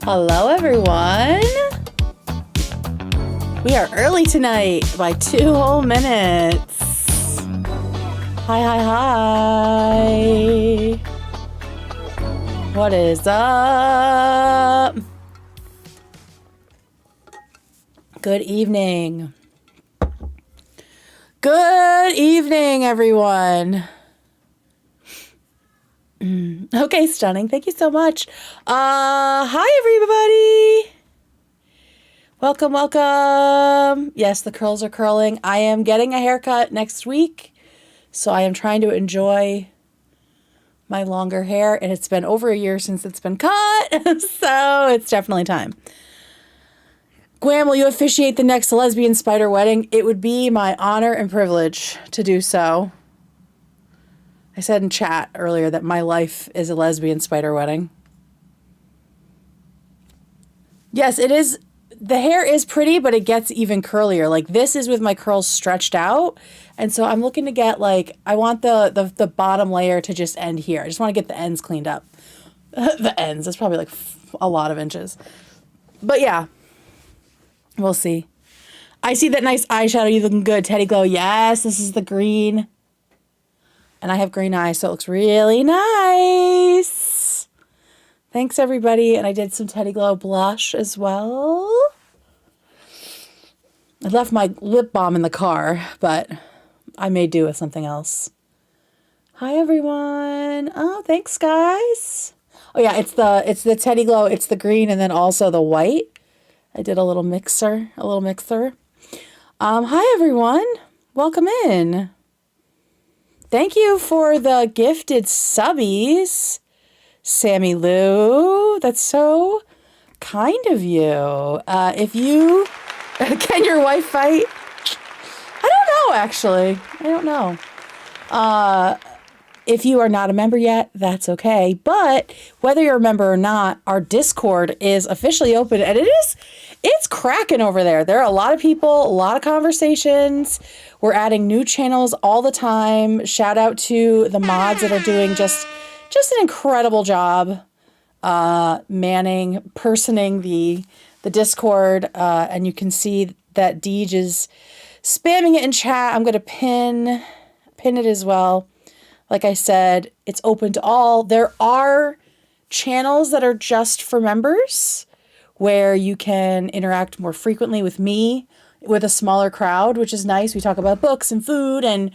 Hello, everyone. We are early tonight by 2 whole minutes. Hi. What is up? Good evening. Good evening, everyone. Okay, stunning. Thank you so much. Hi, everybody. Welcome. Yes, the curls are curling. I am getting a haircut next week, so I am trying to enjoy my longer hair, and it's been over a year since it's been cut, so it's definitely time. Gwam, will you officiate the next lesbian spider wedding? It would be my honor and privilege to do so. I said in chat earlier that my life is a lesbian spider wedding. Yes, it is. The hair is pretty, but it gets even curlier. Like, this is with my curls stretched out. And so I'm looking to get, like, I want the bottom layer to just end here. I just want to get the ends cleaned up. The ends. That's probably like a lot of inches. But yeah, we'll see. I see that nice eyeshadow. You looking good. Teddy Glow. Yes, this is the green. And I have green eyes, so it looks really nice. Thanks, everybody. And I did some Teddy Glow blush as well. I left my lip balm in the car, but I may do with something else. Hi, everyone. Oh, thanks, guys. Oh, yeah, it's the Teddy Glow. It's the green and then also the white. I did a little mixer. Hi, everyone. Welcome in. Thank you for the gifted subbies, Sammy Lou. That's so kind of you. If you... Can your wife fight? I don't know, actually. I don't know. If you are not a member yet, that's okay. But whether you're a member or not, our Discord is officially open, and it's cracking over there. There are a lot of people, a lot of conversations. We're adding new channels all the time. Shout out to the mods that are doing just an incredible job personing the Discord. And you can see that Deej is spamming it in chat. I'm going to pin it as well. Like I said, it's open to all. There are channels that are just for members where you can interact more frequently with me, with a smaller crowd, which is nice. We talk about books and food, and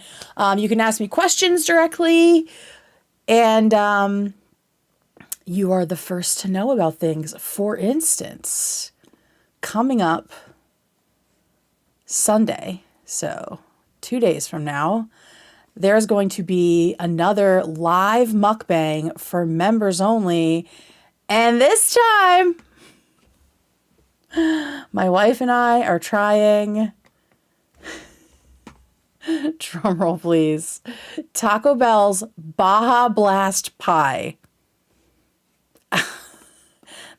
you can ask me questions directly. And you are the first to know about things. For instance, coming up Sunday, so 2 days from now, there's going to be another live mukbang for members only. And this time, my wife and I are trying, drum roll please, Taco Bell's Baja Blast Pie.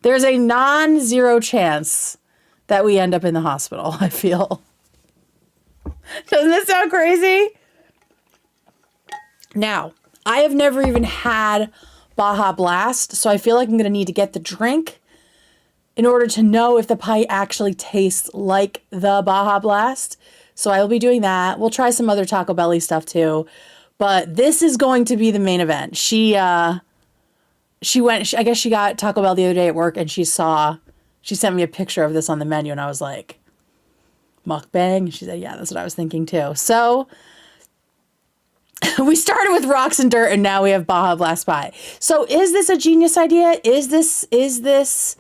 There's a non-zero chance that we end up in the hospital, I feel. Doesn't this sound crazy? Now, I have never even had Baja Blast, so I feel like I'm going to need to get the drink in order to know if the pie actually tastes like the Baja Blast. So I will be doing that. We'll try some other Taco Belly stuff too. But this is going to be the main event. She went, I guess she got Taco Bell the other day at work, and she sent me a picture of this on the menu, and I was like, mukbang? She said, yeah, that's what I was thinking too. So we started with rocks and dirt, and now we have Baja Blast Pie. So is this a genius idea? Is this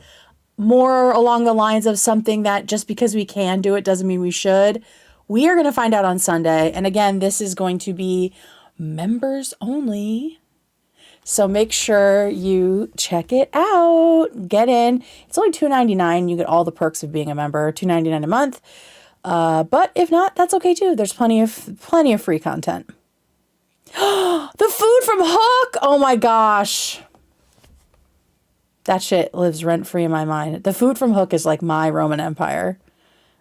more along the lines of something that just because we can do it doesn't mean we should? We are going to find out on Sunday. And again, this is going to be members only. So make sure you check it out. Get in. It's only $2.99. You get all the perks of being a member. $2.99 a month. But if not, that's okay too. There's plenty of free content. The food from Hook. Oh my gosh. That shit lives rent free in my mind. The food from Hook is like my Roman Empire.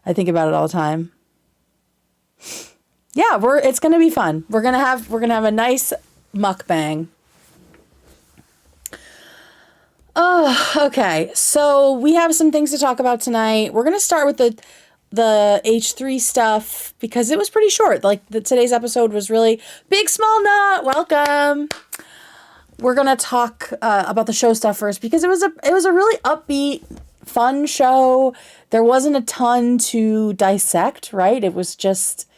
I think about it all the time. Yeah, it's gonna be fun. We're gonna have a nice mukbang. Oh, okay. So we have some things to talk about tonight. We're gonna start with the H3 stuff because it was pretty short. Like today's episode was really big, small nut. Welcome. We're gonna talk about the show stuff first because it was a really upbeat, fun show. There wasn't a ton to dissect, right? It was just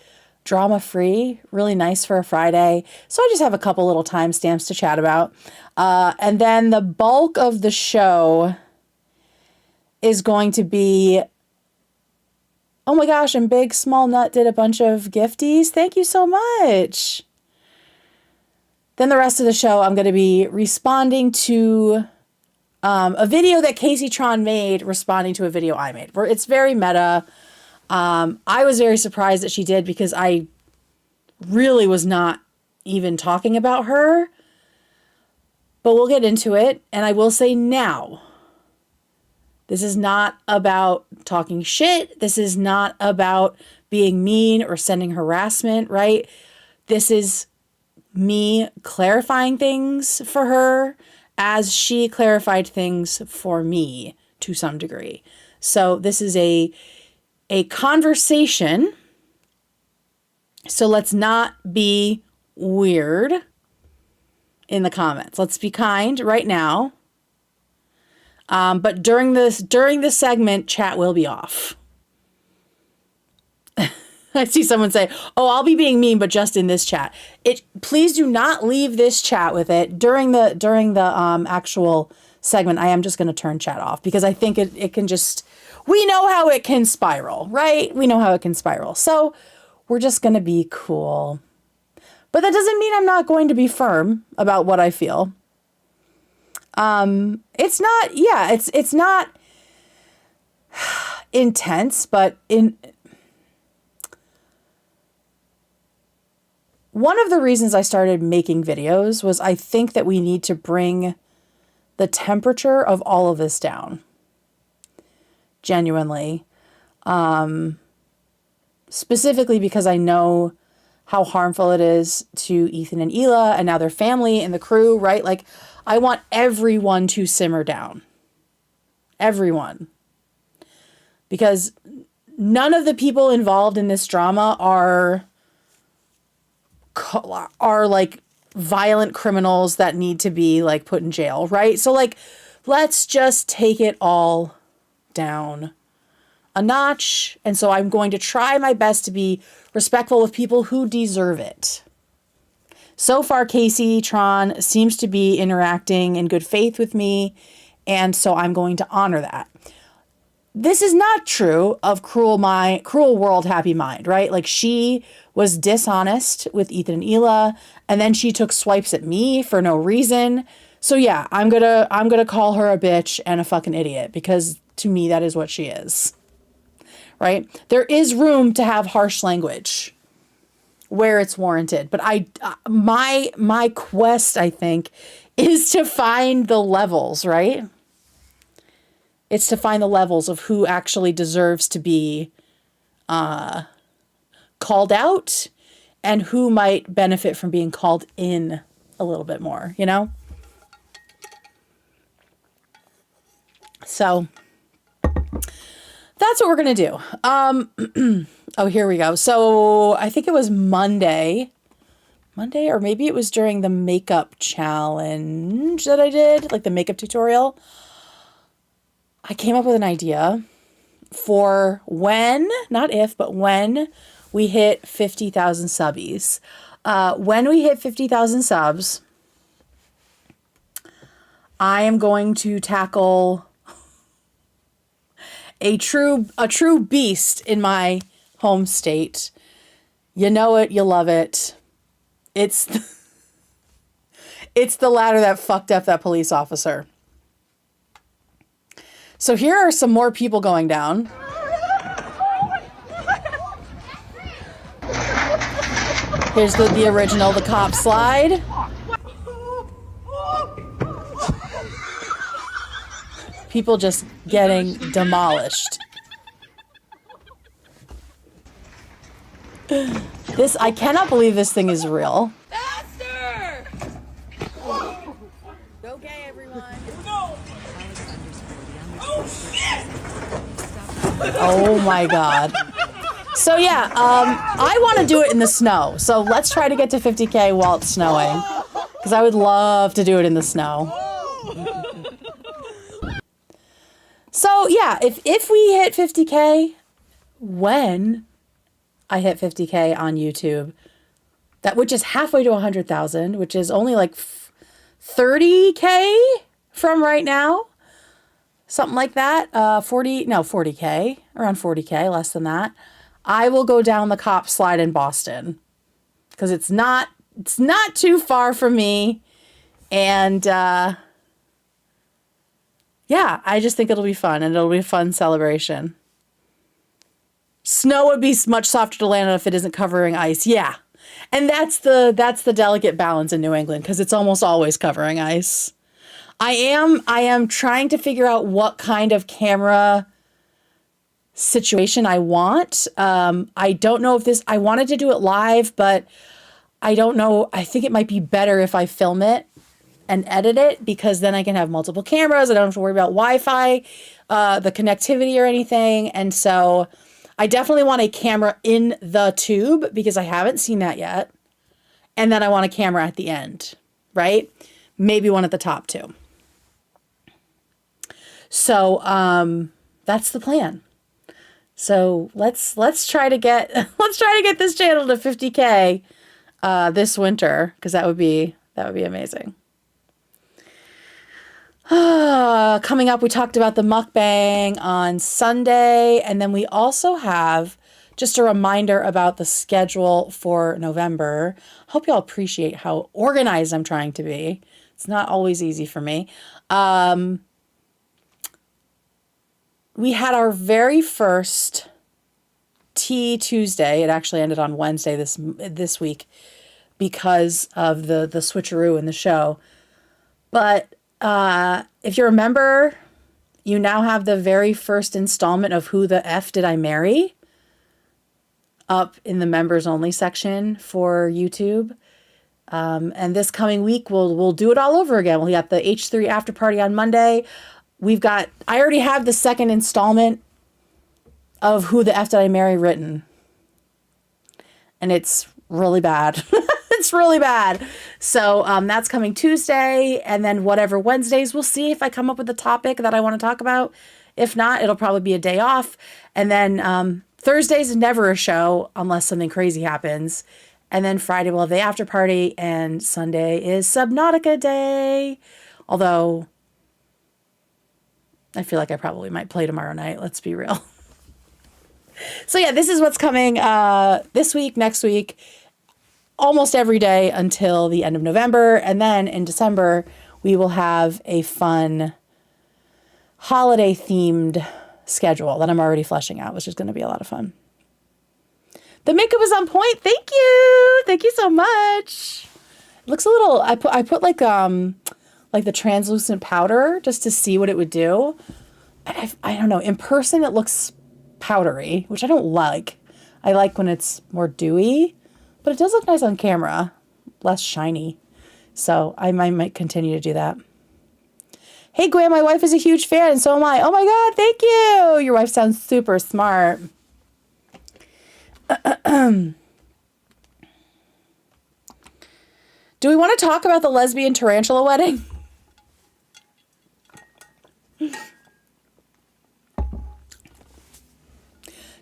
drama free, really nice for a Friday. So I just have a couple little timestamps to chat about. And then the bulk of the show is going to be, oh my gosh, and Big Small Nut did a bunch of gifties. Thank you so much. Then the rest of the show, I'm going to be responding to a video that Kaceytron made, responding to a video I made. It's very meta. I was very surprised that she did because I really was not even talking about her. But we'll get into it. And I will say now, this is not about talking shit. This is not about being mean or sending harassment, right? This is me clarifying things for her as she clarified things for me to some degree. So this is a conversation. So let's not be weird in the comments. Let's be kind right now. But during this segment, chat will be off. I see someone say, "Oh, I'll be being mean, but just in this chat." Please do not leave this chat with it during the actual segment. I am just going to turn chat off because I think it can just. We know how it can spiral, right? We know how it can spiral. So we're just going to be cool. But that doesn't mean I'm not going to be firm about what I feel. It's not intense, but one of the reasons I started making videos was I think that we need to bring the temperature of all of this down. Genuinely. Specifically because I know how harmful it is to Ethan and Hila and now their family and the crew, right? Like, I want everyone to simmer down. Everyone. Because none of the people involved in this drama are like violent criminals that need to be like put in jail, right? So like, let's just take it all down a notch. And so I'm going to try my best to be respectful of people who deserve it. So far, Kaceytron seems to be interacting in good faith with me, and so I'm going to honor that. This is not true of Cruel World Happy Mind, right? Like, she was dishonest with Ethan and Hila, and then she took swipes at me for no reason. So yeah, I'm gonna call her a bitch and a fucking idiot because to me that is what she is. Right? There is room to have harsh language where it's warranted, but my quest, I think, is to find the levels, right? It's to find the levels of who actually deserves to be called out and who might benefit from being called in a little bit more, you know? So that's what we're going to do. Oh, here we go. So I think it was Monday, or maybe it was during the makeup challenge that I did, like the makeup tutorial. I came up with an idea for when, not if, but when we hit 50,000 subbies. When we hit 50,000 subs, I am going to tackle a true beast in my home state. You know it, you love it. It's the ladder that fucked up that police officer. So here are some more people going down. Here's the original, the cop slide. People just getting demolished. I cannot believe this thing is real. Faster! Okay, everyone. Oh my God. So yeah, I want to do it in the snow. So let's try to get to 50K while it's snowing. Because I would love to do it in the snow. So yeah, if we hit 50K, when I hit 50K on YouTube, which is halfway to 100,000, which is only like 30K from right now. Something like that. 40K, around 40K, less than that. I will go down the cop slide in Boston because it's not too far from me. And yeah, I just think it'll be fun, and it'll be a fun celebration. Snow would be much softer to land on if it isn't covering ice. Yeah. And that's the delicate balance in New England, because it's almost always covering ice. I am trying to figure out what kind of camera situation I want. I don't know if I wanted to do it live, but I don't know. I think it might be better if I film it and edit it, because then I can have multiple cameras. I don't have to worry about Wi-Fi, the connectivity or anything. And so I definitely want a camera in the tube, because I haven't seen that yet. And then I want a camera at the end, right? Maybe one at the top too. So that's the plan. So let's try to get this channel to 50K this winter, because that would be amazing. Coming up, we talked about the mukbang on Sunday, and then we also have just a reminder about the schedule for November. Hope y'all appreciate how organized I'm trying to be. It's not always easy for me. We had our very first Tea Tuesday. It actually ended on Wednesday this week because of the switcheroo in the show. But if you remember, you now have the very first installment of Who the F Did I Marry up in the members only section for YouTube. And this coming week, we'll do it all over again. We got the H3 after party on Monday. I already have the second installment of Who the F Did I Marry written. And it's really bad. It's really bad. So that's coming Tuesday. And then whatever Wednesdays, we'll see if I come up with a topic that I want to talk about. If not, it'll probably be a day off. And then Thursday's is never a show unless something crazy happens. And then Friday we'll have the after party. And Sunday is Subnautica Day. Although I feel like I probably might play tomorrow night. Let's be real. So yeah, this is what's coming this week, next week, almost every day until the end of November. And then in December, we will have a fun holiday-themed schedule that I'm already fleshing out, which is going to be a lot of fun. The makeup is on point. Thank you. Thank you so much. It looks a little, I put like the translucent powder just to see what it would do. And I don't know. In person, it looks powdery, which I don't like. I like when it's more dewy, but it does look nice on camera, less shiny. So I might continue to do that. Hey, Gwen, my wife is a huge fan, and so am I. Oh my God, thank you. Your wife sounds super smart. Do we want to talk about the lesbian tarantula wedding?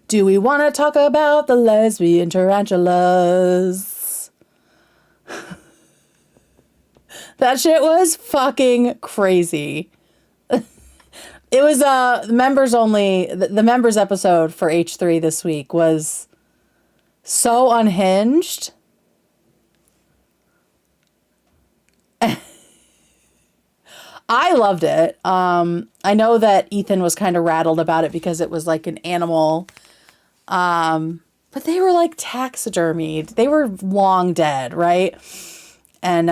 Do we want to talk about the lesbian tarantulas? That shit was fucking crazy. It was members only. The members episode for H3 this week was so unhinged. I loved it. I know that Ethan was kind of rattled about it because it was like an animal. But they were like taxidermied. They were long dead, right? And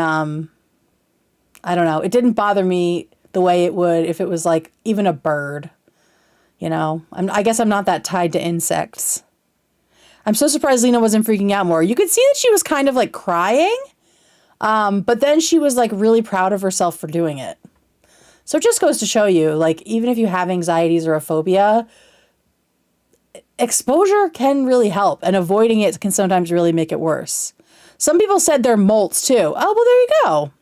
I don't know. It didn't bother me the way it would if it was like even a bird. You know, I guess I'm not that tied to insects. I'm so surprised Lena wasn't freaking out more. You could see that she was kind of like crying. But then she was like really proud of herself for doing it. So it just goes to show you, like, even if you have anxieties or a phobia, exposure can really help, and avoiding it can sometimes really make it worse. Some people said they're molts too. Oh, well, there you go.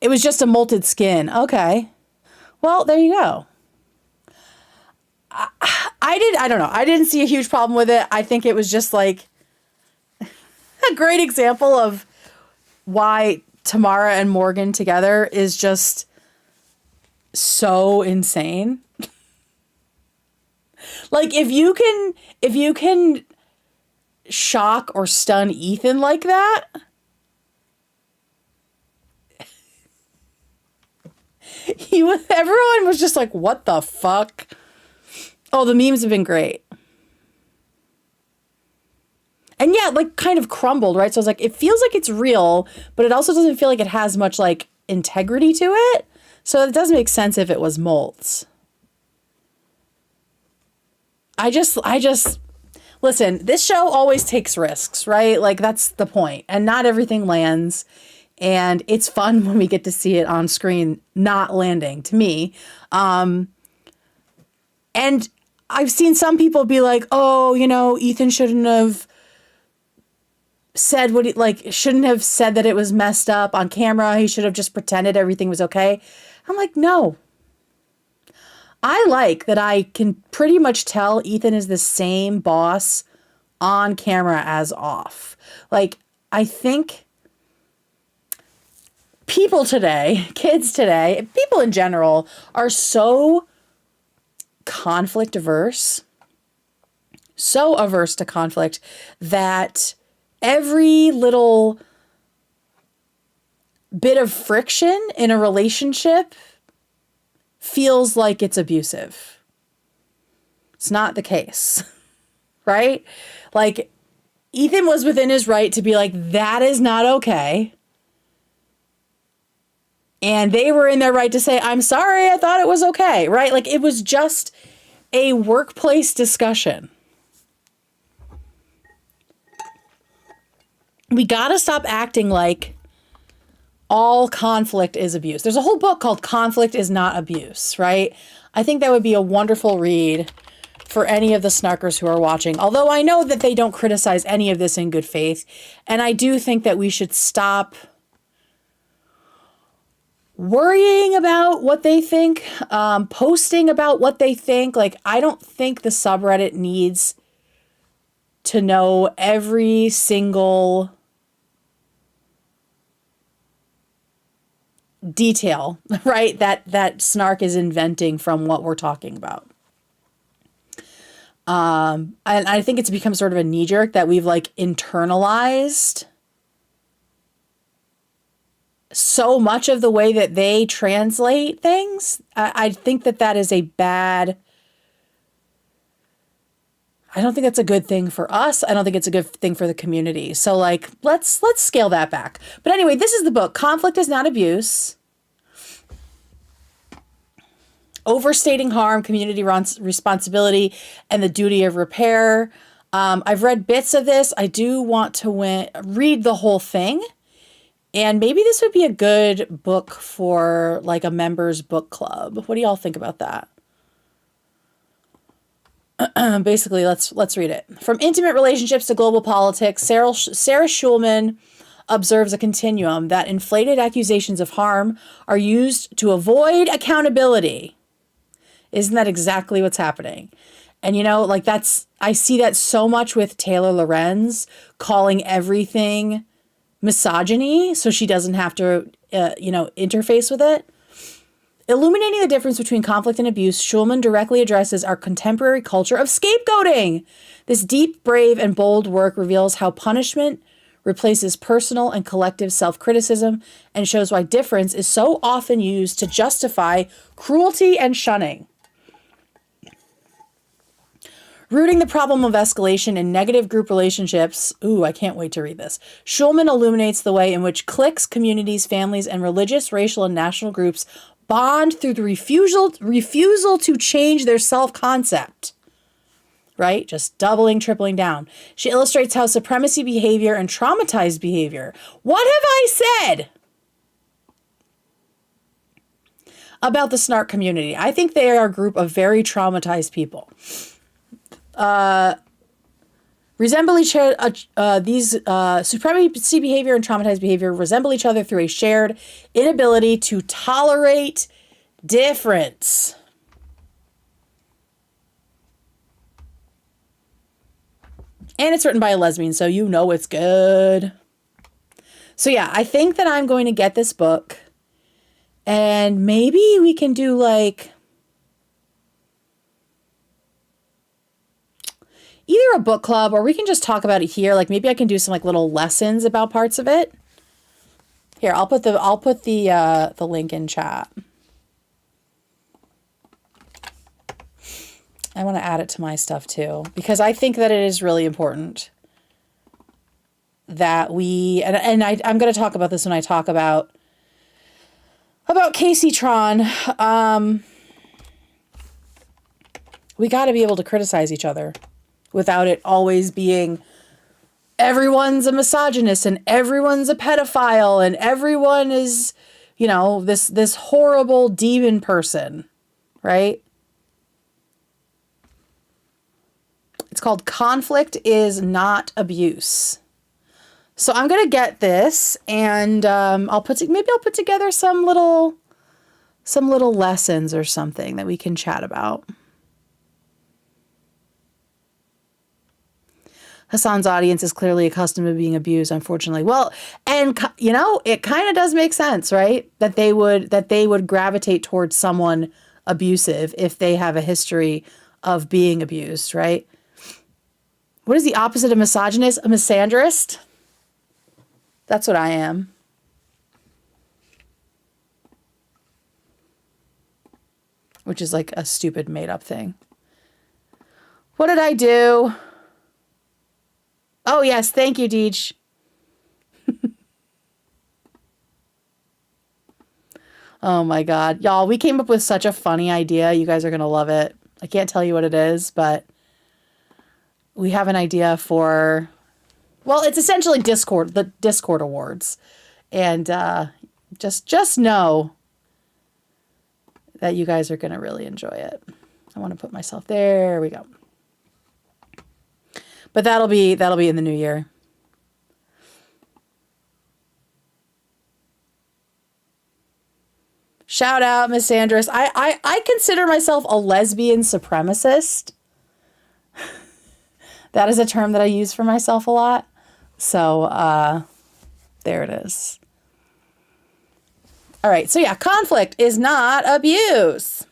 It was just a molted skin. Okay. Well, there you go. I don't know. I didn't see a huge problem with it. I think it was just like a great example of why Tamara and Morgan together is just so insane. Like if you can shock or stun Ethan like that, everyone was just like, what the fuck? Oh, the memes have been great. And yeah, like kind of crumbled, right? So it's like, it feels like it's real, but it also doesn't feel like it has much like integrity to it. So it doesn't make sense if it was molds. I just, listen, this show always takes risks, right? Like that's the point. And not everything lands. And it's fun when we get to see it on screen not landing, to me. And I've seen some people be like, oh, you know, Ethan shouldn't have said what he, like, shouldn't have said that it was messed up on camera. He should have just pretended everything was okay. I'm like, no. I like that I can pretty much tell Ethan is the same boss on camera as off. Like, I think people today, kids today, people in general are so conflict averse, so averse to conflict that every little bit of friction in a relationship feels like it's abusive. It's not the case, right? Like Ethan was within his right to be like, that is not okay. And they were in their right to say, I'm sorry, I thought it was okay, right? Like it was just a workplace discussion. We got to stop acting like all conflict is abuse. There's a whole book called Conflict is Not Abuse, right? I think that would be a wonderful read for any of the snarkers who are watching. Although I know that they don't criticize any of this in good faith. And I do think that we should stop worrying about what they think, posting about what they think. Like, I don't think the subreddit needs to know every single detail, right? That snark is inventing from what we're talking about. And I think it's become sort of a knee jerk that we've like internalized so much of the way that they translate things. I think that is a bad, I don't think that's a good thing for us. I don't think it's a good thing for the community. So like, let's scale that back. But anyway, this is the book, Conflict is Not Abuse. Overstating Harm, Community Responsibility, and the Duty of Repair. I've read bits of this. I do want to read the whole thing. And maybe this would be a good book for like a members book club. What do y'all think about that? Basically, let's read it. From intimate relationships to global politics, Sarah Schulman observes a continuum that inflated accusations of harm are used to avoid accountability. Isn't that exactly what's happening? And, you know, like I see that so much with Taylor Lorenz calling everything misogyny so she doesn't have to, interface with it. Illuminating the difference between conflict and abuse, Schulman directly addresses our contemporary culture of scapegoating. This deep, brave, and bold work reveals how punishment replaces personal and collective self-criticism and shows why difference is so often used to justify cruelty and shunning. Rooting the problem of escalation in negative group relationships. Ooh, I can't wait to read this. Schulman illuminates the way in which cliques, communities, families, and religious, racial, and national groups bond through the refusal to change their self-concept. Right? Just doubling, tripling down. She illustrates how supremacy behavior and traumatized behavior. What have I said about the snark community? I think they are a group of very traumatized people. resemble each other. These supremacy behavior and traumatized behavior resemble each other through a shared inability to tolerate difference. And it's written by a lesbian, so you know it's good. So yeah, I think that I'm going to get this book. And maybe we can do like either a book club or we can just talk about it here. Like maybe I can do some like little lessons about parts of it. Here, I'll put the link in chat. I want to add it to my stuff too, because I think that it is really important that we, and I'm going to talk about this when I talk about Kaceytron. We got to be able to criticize each other without it always being everyone's a misogynist and everyone's a pedophile and everyone is, you know, this horrible demon person, right? It's called Conflict is Not Abuse. So I'm going to get this and maybe I'll put together some little lessons or something that we can chat about. Hassan's audience is clearly accustomed to being abused, unfortunately. Well, and you know, it kind of does make sense, right? That they would gravitate towards someone abusive if they have a history of being abused, right? What is the opposite of misogynist? A misandrist? That's what I am. Which is like a stupid made up thing. What did I do? Oh, yes. Thank you, Deej. Oh, my God. Y'all, we came up with such a funny idea. You guys are going to love it. I can't tell you what it is, but we have an idea for, well, it's essentially the Discord Awards. And just know that you guys are going to really enjoy it. I want to put myself there. We go. But that'll be in the new year. Shout out, Miss Andress. I consider myself a lesbian supremacist. That is a term that I use for myself a lot. So there it is. All right. So yeah, conflict is not abuse.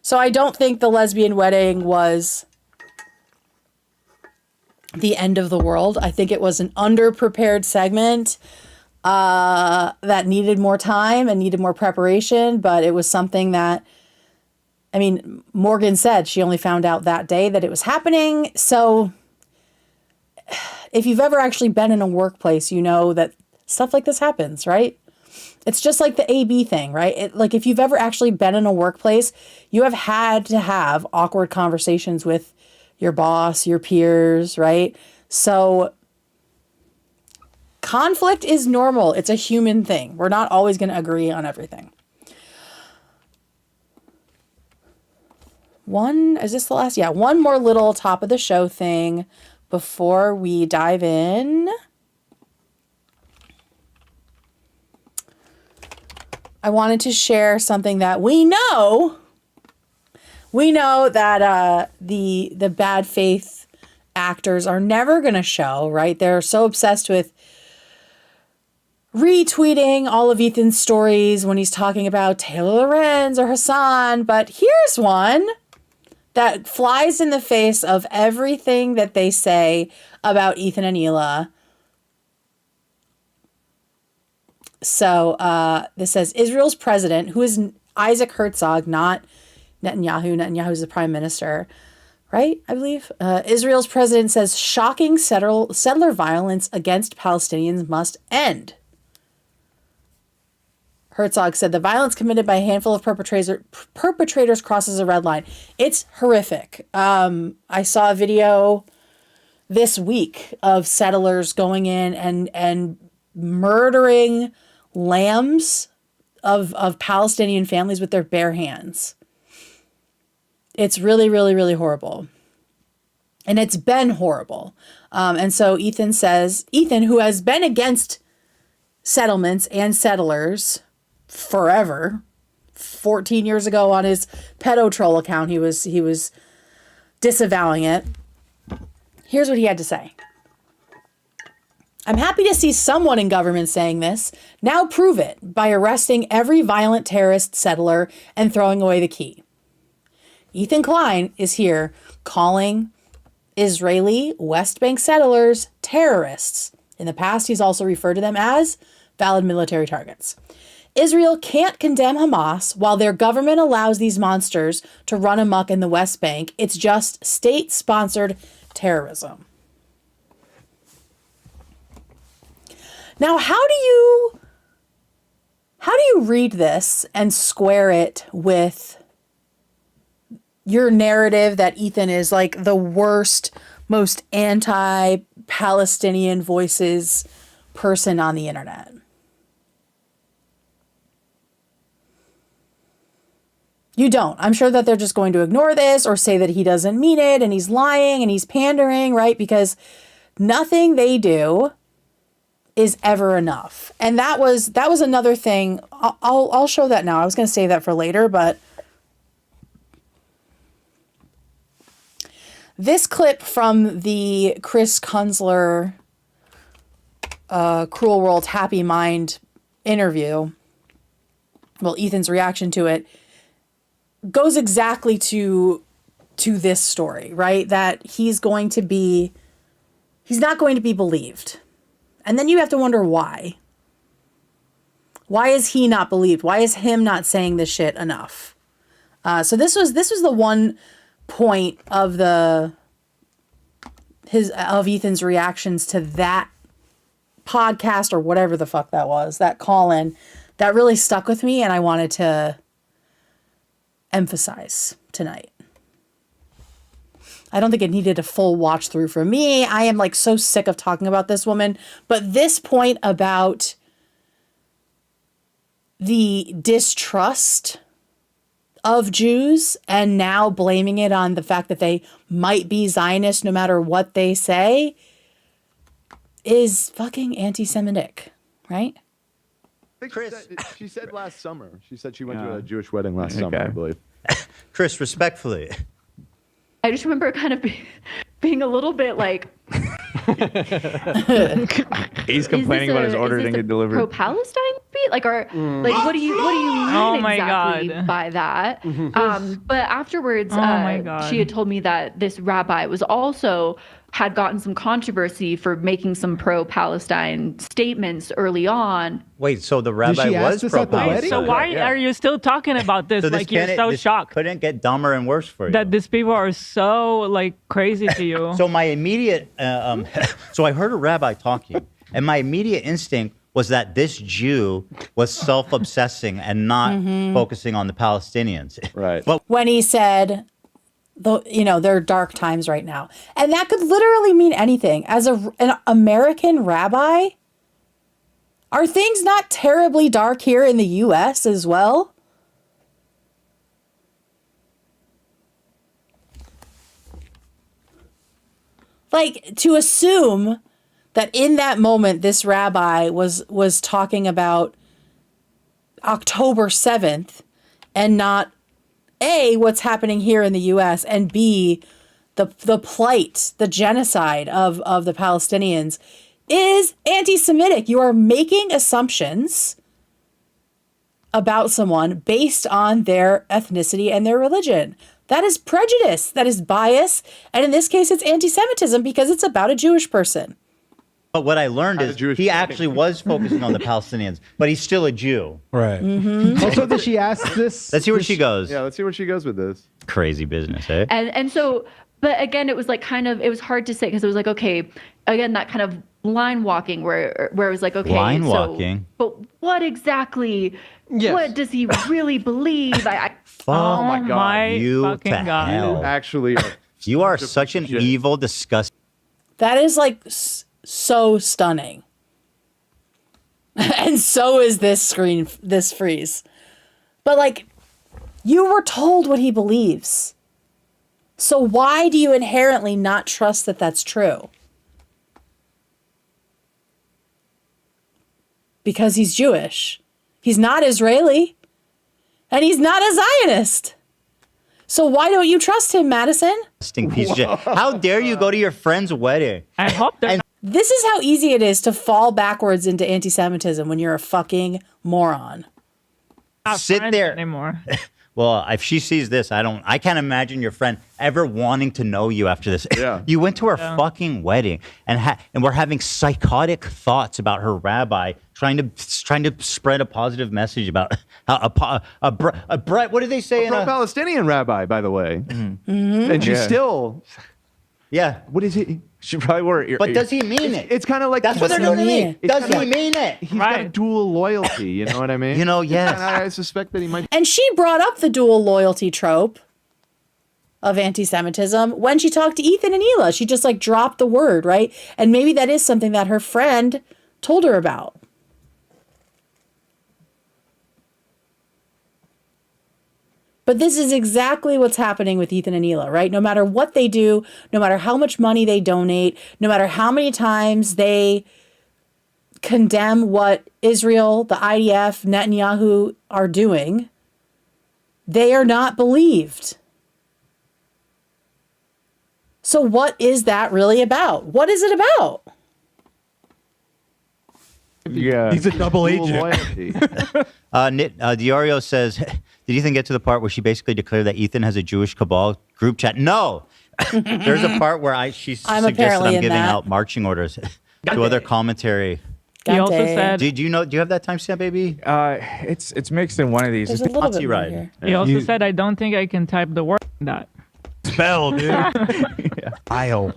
So I don't think the lesbian wedding was the end of the world. I think it was an underprepared segment that needed more time and needed more preparation, but it was something that, I mean, Morgan said she only found out that day that it was happening. So if you've ever actually been in a workplace, you know that stuff like this happens, right? It's just like the AB thing, right? Like if you've ever actually been in a workplace, you have had to have awkward conversations with your boss, your peers, right? So conflict is normal. It's a human thing. We're not always going to agree on everything. Is this the last? Yeah, one more little top of the show thing before we dive in. I wanted to share something that we know that the bad faith actors are never going to show, right? They're so obsessed with retweeting all of Ethan's stories when he's talking about Taylor Lorenz or Hassan. But here's one that flies in the face of everything that they say about Ethan and Hila. So this says Israel's president, who is Isaac Herzog, not Netanyahu. Netanyahu is the prime minister, right? I believe. Israel's president says shocking settler violence against Palestinians must end. Herzog said the violence committed by a handful of perpetrators crosses a red line. It's horrific. I saw a video this week of settlers going in and murdering lambs of Palestinian families with their bare hands. It's really, really, really horrible. And it's been horrible. And so Ethan, who has been against settlements and settlers forever, 14 years ago on his pedo troll account, he was disavowing it. Here's what he had to say. I'm happy to see someone in government saying this. Now prove it by arresting every violent terrorist settler and throwing away the key. Ethan Klein is here calling Israeli West Bank settlers terrorists. In the past, he's also referred to them as valid military targets. Israel can't condemn Hamas while their government allows these monsters to run amok in the West Bank. It's just state-sponsored terrorism. Now, how do you read this and square it with your narrative that Ethan is like the worst, most anti-Palestinian voices person on the internet? You don't. I'm sure that they're just going to ignore this or say that he doesn't mean it and he's lying and he's pandering, right? Because nothing they do is ever enough. And that was another thing. I'll show that now. I was going to save that for later, but this clip from the Chris Kunzler Cruel World Happy Mind interview, well, Ethan's reaction to it, goes exactly to this story, right? That he's not going to be believed. And then you have to wonder why. Why is he not believed? Why is him not saying this shit enough? So this was the one point of Ethan's reactions to that podcast or whatever the fuck that was, that call-in, that really stuck with me and I wanted to emphasize tonight. I don't think it needed a full watch through for me. I am like so sick of talking about this woman, but this point about the distrust of Jews and now blaming it on the fact that they might be Zionist no matter what they say is fucking anti-Semitic, right? Chris, she said last summer. She said she went to a Jewish wedding last summer, I believe. Chris, respectfully. I just remember kind of being a little bit like... He's complaining about his order didn't get delivered. Pro-Palestine beat? Like, what do you mean exactly by that? But afterwards, she had told me that this rabbi had gotten some controversy for making some pro-Palestine statements early on. Wait, so the rabbi was pro-Palestine? So why are you still talking about this? Like you're so shocked. Couldn't get dumber and worse for you. That these people are so like crazy to you. So my immediate, so I heard a rabbi talking, and my immediate instinct was that this Jew was self-obsessing and not focusing on the Palestinians. Right. But when he said, there are dark times right now. And that could literally mean anything. As an American rabbi, are things not terribly dark here in the U.S. as well? Like, to assume that in that moment, this rabbi was talking about October 7th and not A, what's happening here in the U.S., and B, the plight, the genocide of the Palestinians is anti-Semitic. You are making assumptions about someone based on their ethnicity and their religion. That is prejudice. That is bias. And in this case, it's anti-Semitism because it's about a Jewish person. But what I learned is he actually was focusing on the Palestinians, but he's still a Jew. Right. Also, did she ask this? Let's see where she goes. Yeah, let's see where she goes with this. Crazy business, eh? And so, but again, it was like it was hard to say because it was like, okay, again, that kind of line walking where it was like, okay, line walking. But what exactly? Yes. What does he really believe? Oh my God! You fucking to God. hell. Actually, you are such an evil, disgusting. That is like so stunning. And so is this freeze. But like, you were told what he believes. So why do you inherently not trust that that's true? Because he's Jewish. He's not Israeli. And he's not a Zionist. So why don't you trust him, Madison? How dare you go to your friend's wedding? I hope that. This is how easy it is to fall backwards into anti-Semitism when you're a fucking moron. Sit there anymore. Well, if she sees this, I can't imagine your friend ever wanting to know you after this. Yeah. You went to her fucking wedding and we're having psychotic thoughts about her rabbi trying to spread a positive message about how what did they say? A pro-Palestinian rabbi, by the way. Mm-hmm. And she's still. Yeah. What is it? She probably wore ear. But does he mean it? It's kind of like that's what they're doing to me. Does he mean it? He's got dual loyalty. You know what I mean? Yes. I suspect that he might. And she brought up the dual loyalty trope of anti-Semitism when she talked to Ethan and Hila. She just like dropped the word, right? And maybe that is something that her friend told her about. But this is exactly what's happening with Ethan and Hila, right? No matter what they do, no matter how much money they donate, no matter how many times they condemn what Israel, the IDF, Netanyahu are doing, they are not believed. So what is that really about? What is it about? Yeah. He's a double agent. Diorio says, did Ethan get to the part where she basically declared that Ethan has a Jewish cabal group chat? No. There's a part where she suggested I'm giving out marching orders to other commentary. He also said, do you have that timestamp, baby? It's mixed in one of these. There's a little bit more here. He also said, I don't think I can type the word in that. Spell, dude. Vile.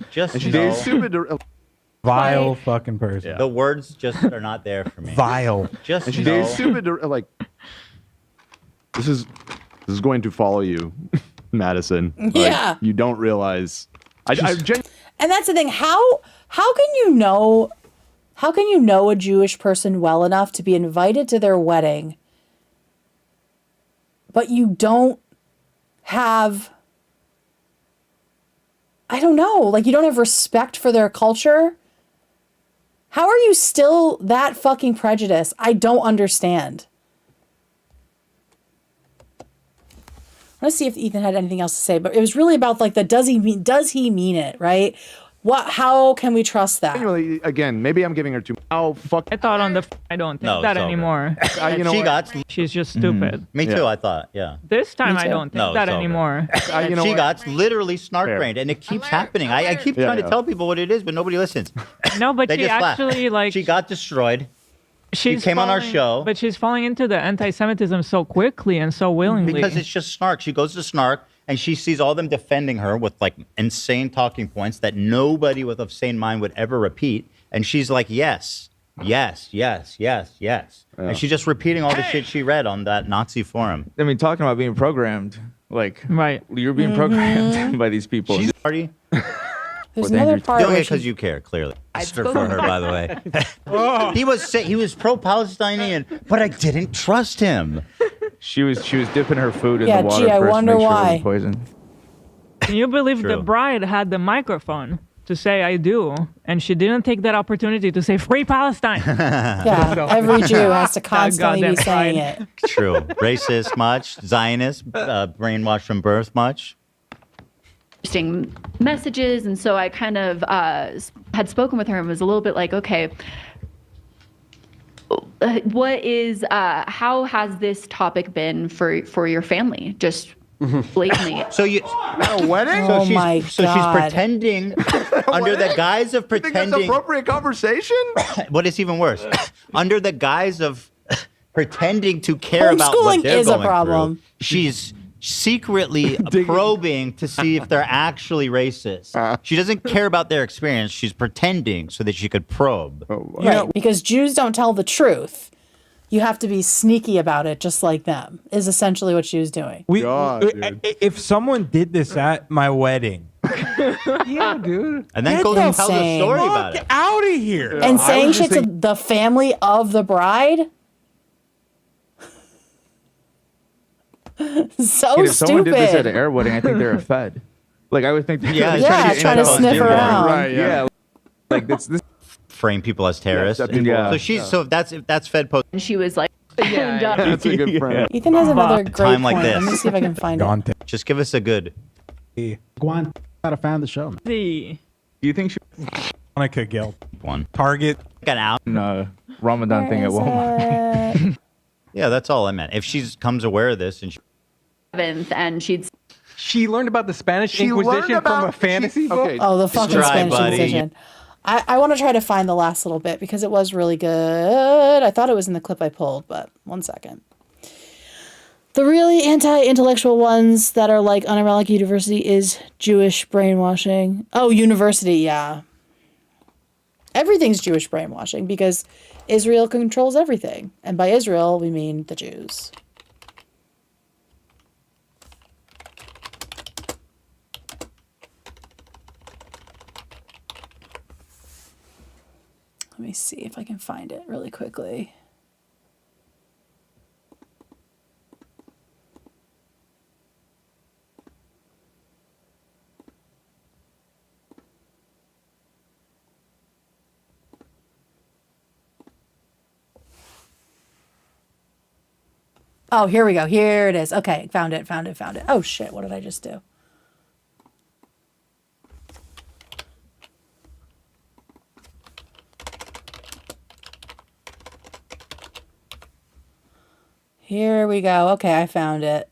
Vile fucking person. Yeah. The words just are not there for me. Vile. This is going to follow you, Madison. Yeah. You don't realize. And that's the thing. How can you know a Jewish person well enough to be invited to their wedding, but you don't have, I don't know, like you don't have respect for their culture? How are you still that fucking prejudiced? I don't understand. Let's see if Ethan had anything else to say, but it was really about like does he mean it, right? How can we trust that? Anyway, again, maybe I'm giving her too. Oh fuck! I thought I don't think that anymore. She's just stupid. Me too. I thought, yeah. This time I don't think that anymore. She got literally snark-brained, and it keeps happening. I keep trying to tell people what it is, but nobody listens. No, but she actually like she got destroyed. She came on our show, but she's falling into the anti-Semitism so quickly and so willingly because it's just snark. She goes to snark. And she sees all them defending her with like insane talking points that nobody with a sane mind would ever repeat. And she's like, yes, yes, yes, yes, yes. Yeah. And she's just repeating all the shit she read on that Nazi forum. I mean, talking about being programmed, like, right? You're being programmed by these people. She's party. There's another part doing it because you care, clearly. For her, by the way. He was pro-Palestinian, but I didn't trust him. She was dipping her food in the water I first wonder to make sure why. it wasn't poison. Can you believe the bride had the microphone to say I do, and she didn't take that opportunity to say free Palestine? Yeah, every Jew has to constantly be saying it. True. Racist much, Zionist, brainwashed from birth much. Interesting messages, and so I kind of had spoken with her and was a little bit like, okay, what is how has this topic been for your family, just blatantly? So you at a wedding? Oh my God. So she's pretending under the guise of pretending. You think that's appropriate conversation? What is even worse, under the guise of pretending to care about what they're is going a problem. through, she's secretly probing to see if they're actually racist. She doesn't care about their experience. She's pretending so that she could probe. Right, because Jews don't tell the truth. You have to be sneaky about it, just like them, is essentially what she was doing. If someone did this at my wedding, yeah, dude. And then goes and tells a story about it. Out of here. And saying shit to the family of the bride? So If someone did this at stupid. an air wedding, I think they're a Fed. Like I would think. Yeah, trying to sniff around. Right. Yeah. Like this. Frame people as terrorists. Yeah. So if that's Fed post. And she was like, That's a good friend. Ethan has another great Time like point. this. Let me see if I can find it. Just give us a good. Guan, not a fan of the show. Do you think she Hanukkah guild one? Target? Got out. No Ramadan Where thing at is Walmart. it? Yeah, that's all I meant. If she comes aware of this and she. 7th, and She learned about the Spanish Inquisition from a fantasy book. Okay. Oh, the fucking Try, Spanish buddy. Inquisition. I want to try to find the last little bit because it was really good. I thought it was in the clip I pulled, but one second. The really anti-intellectual ones that are like un-Iraqi university is Jewish brainwashing. Oh, university, yeah. Everything's Jewish brainwashing because Israel controls everything. And by Israel, we mean the Jews. Let me see if I can find it really quickly. Oh, here we go. Here it is. Okay, found it. Oh shit, what did I just do? Here we go. Okay, I found it.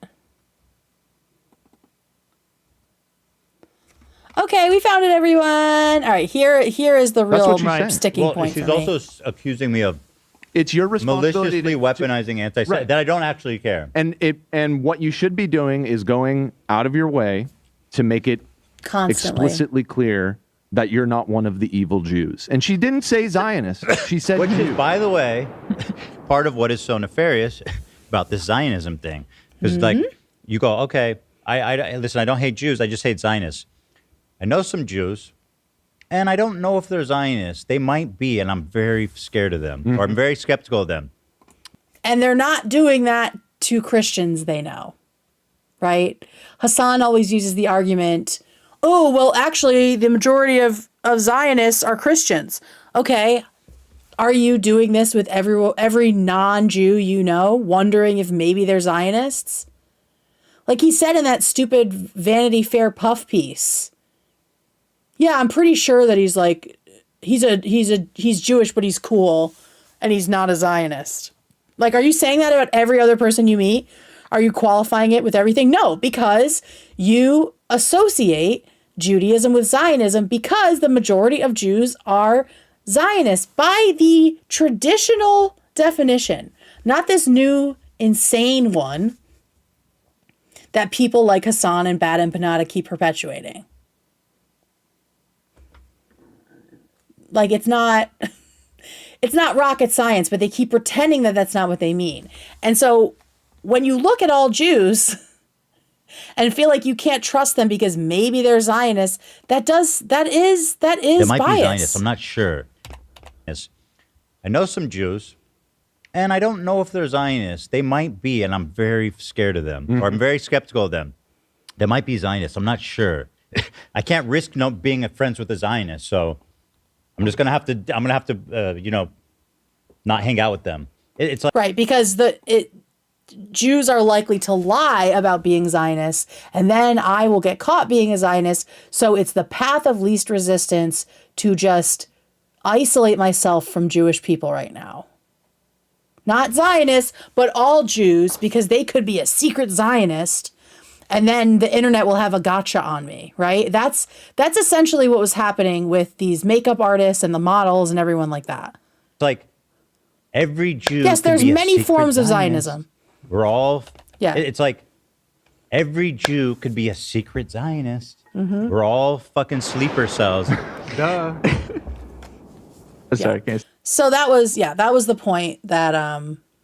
Okay, we found it, everyone. All right, here is the real what she's saying. sticking point She's for me. also accusing me of It's your responsibility maliciously weaponizing Right. that I don't actually care. And what you should be doing is going out of your way to make it Constantly. explicitly clear that you're not one of the evil Jews. And she didn't say Zionist. She said Which Jew. is, by the way, part of what is so nefarious about this Zionism thing. Because like you go, okay, I listen, I don't hate Jews, I just hate Zionists. I know some Jews, and I don't know if they're Zionists. They might be, and I'm very scared of them, or I'm very skeptical of them. And they're not doing that to Christians they know, right? Hassan always uses the argument, oh, well, actually, the majority of Zionists are Christians. Okay, are you doing this with every non-Jew you know, wondering if maybe they're Zionists? Like he said in that stupid Vanity Fair puff piece. Yeah, I'm pretty sure that he's like, he's Jewish, but he's cool, and he's not a Zionist. Like, are you saying that about every other person you meet? Are you qualifying it with everything? No, because you associate Judaism with Zionism because the majority of Jews are Zionists by the traditional definition, not this new insane one that people like Hassan and Bad and Panada keep perpetuating. Like it's not rocket science, but they keep pretending that that's not what they mean. And so when you look at all Jews and feel like you can't trust them because maybe they're Zionists, that is They might bias. be Zionists. I'm not sure. Yes. I know some Jews, and I don't know if they're Zionists. They might be, and I'm very scared of them, or I'm very skeptical of them. They might be Zionists. I'm not sure. I can't risk being friends with a Zionist, so I'm just gonna have to, not hang out with them. It's like Right, because Jews are likely to lie about being Zionists, and then I will get caught being a Zionist. So it's the path of least resistance to just isolate myself from Jewish people right now. Not Zionists, but all Jews, because they could be a secret Zionist, and then the internet will have a gotcha on me, right? That's essentially what was happening with these makeup artists and the models and everyone like that. It's like every Jew. Yes, can there's be a many secret forms of Zionist. Zionism. We're all. Yeah. It's like every Jew could be a secret Zionist. Mm-hmm. We're all fucking sleeper cells. Duh. Sorry, can't. So that was the point that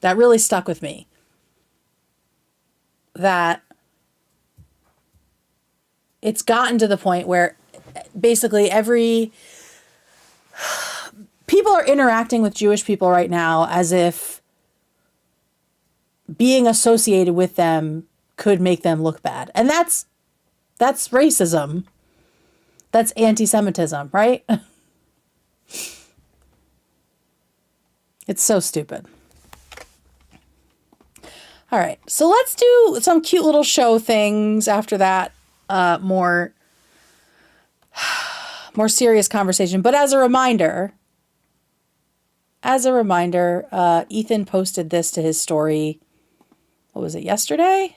that really stuck with me. That it's gotten to the point where basically people are interacting with Jewish people right now as if being associated with them could make them look bad. And that's That's racism. That's anti-Semitism, right? It's so stupid. All right, so let's do some cute little show things after that. More serious conversation. But as a reminder, Ethan posted this to his story. What was it, yesterday?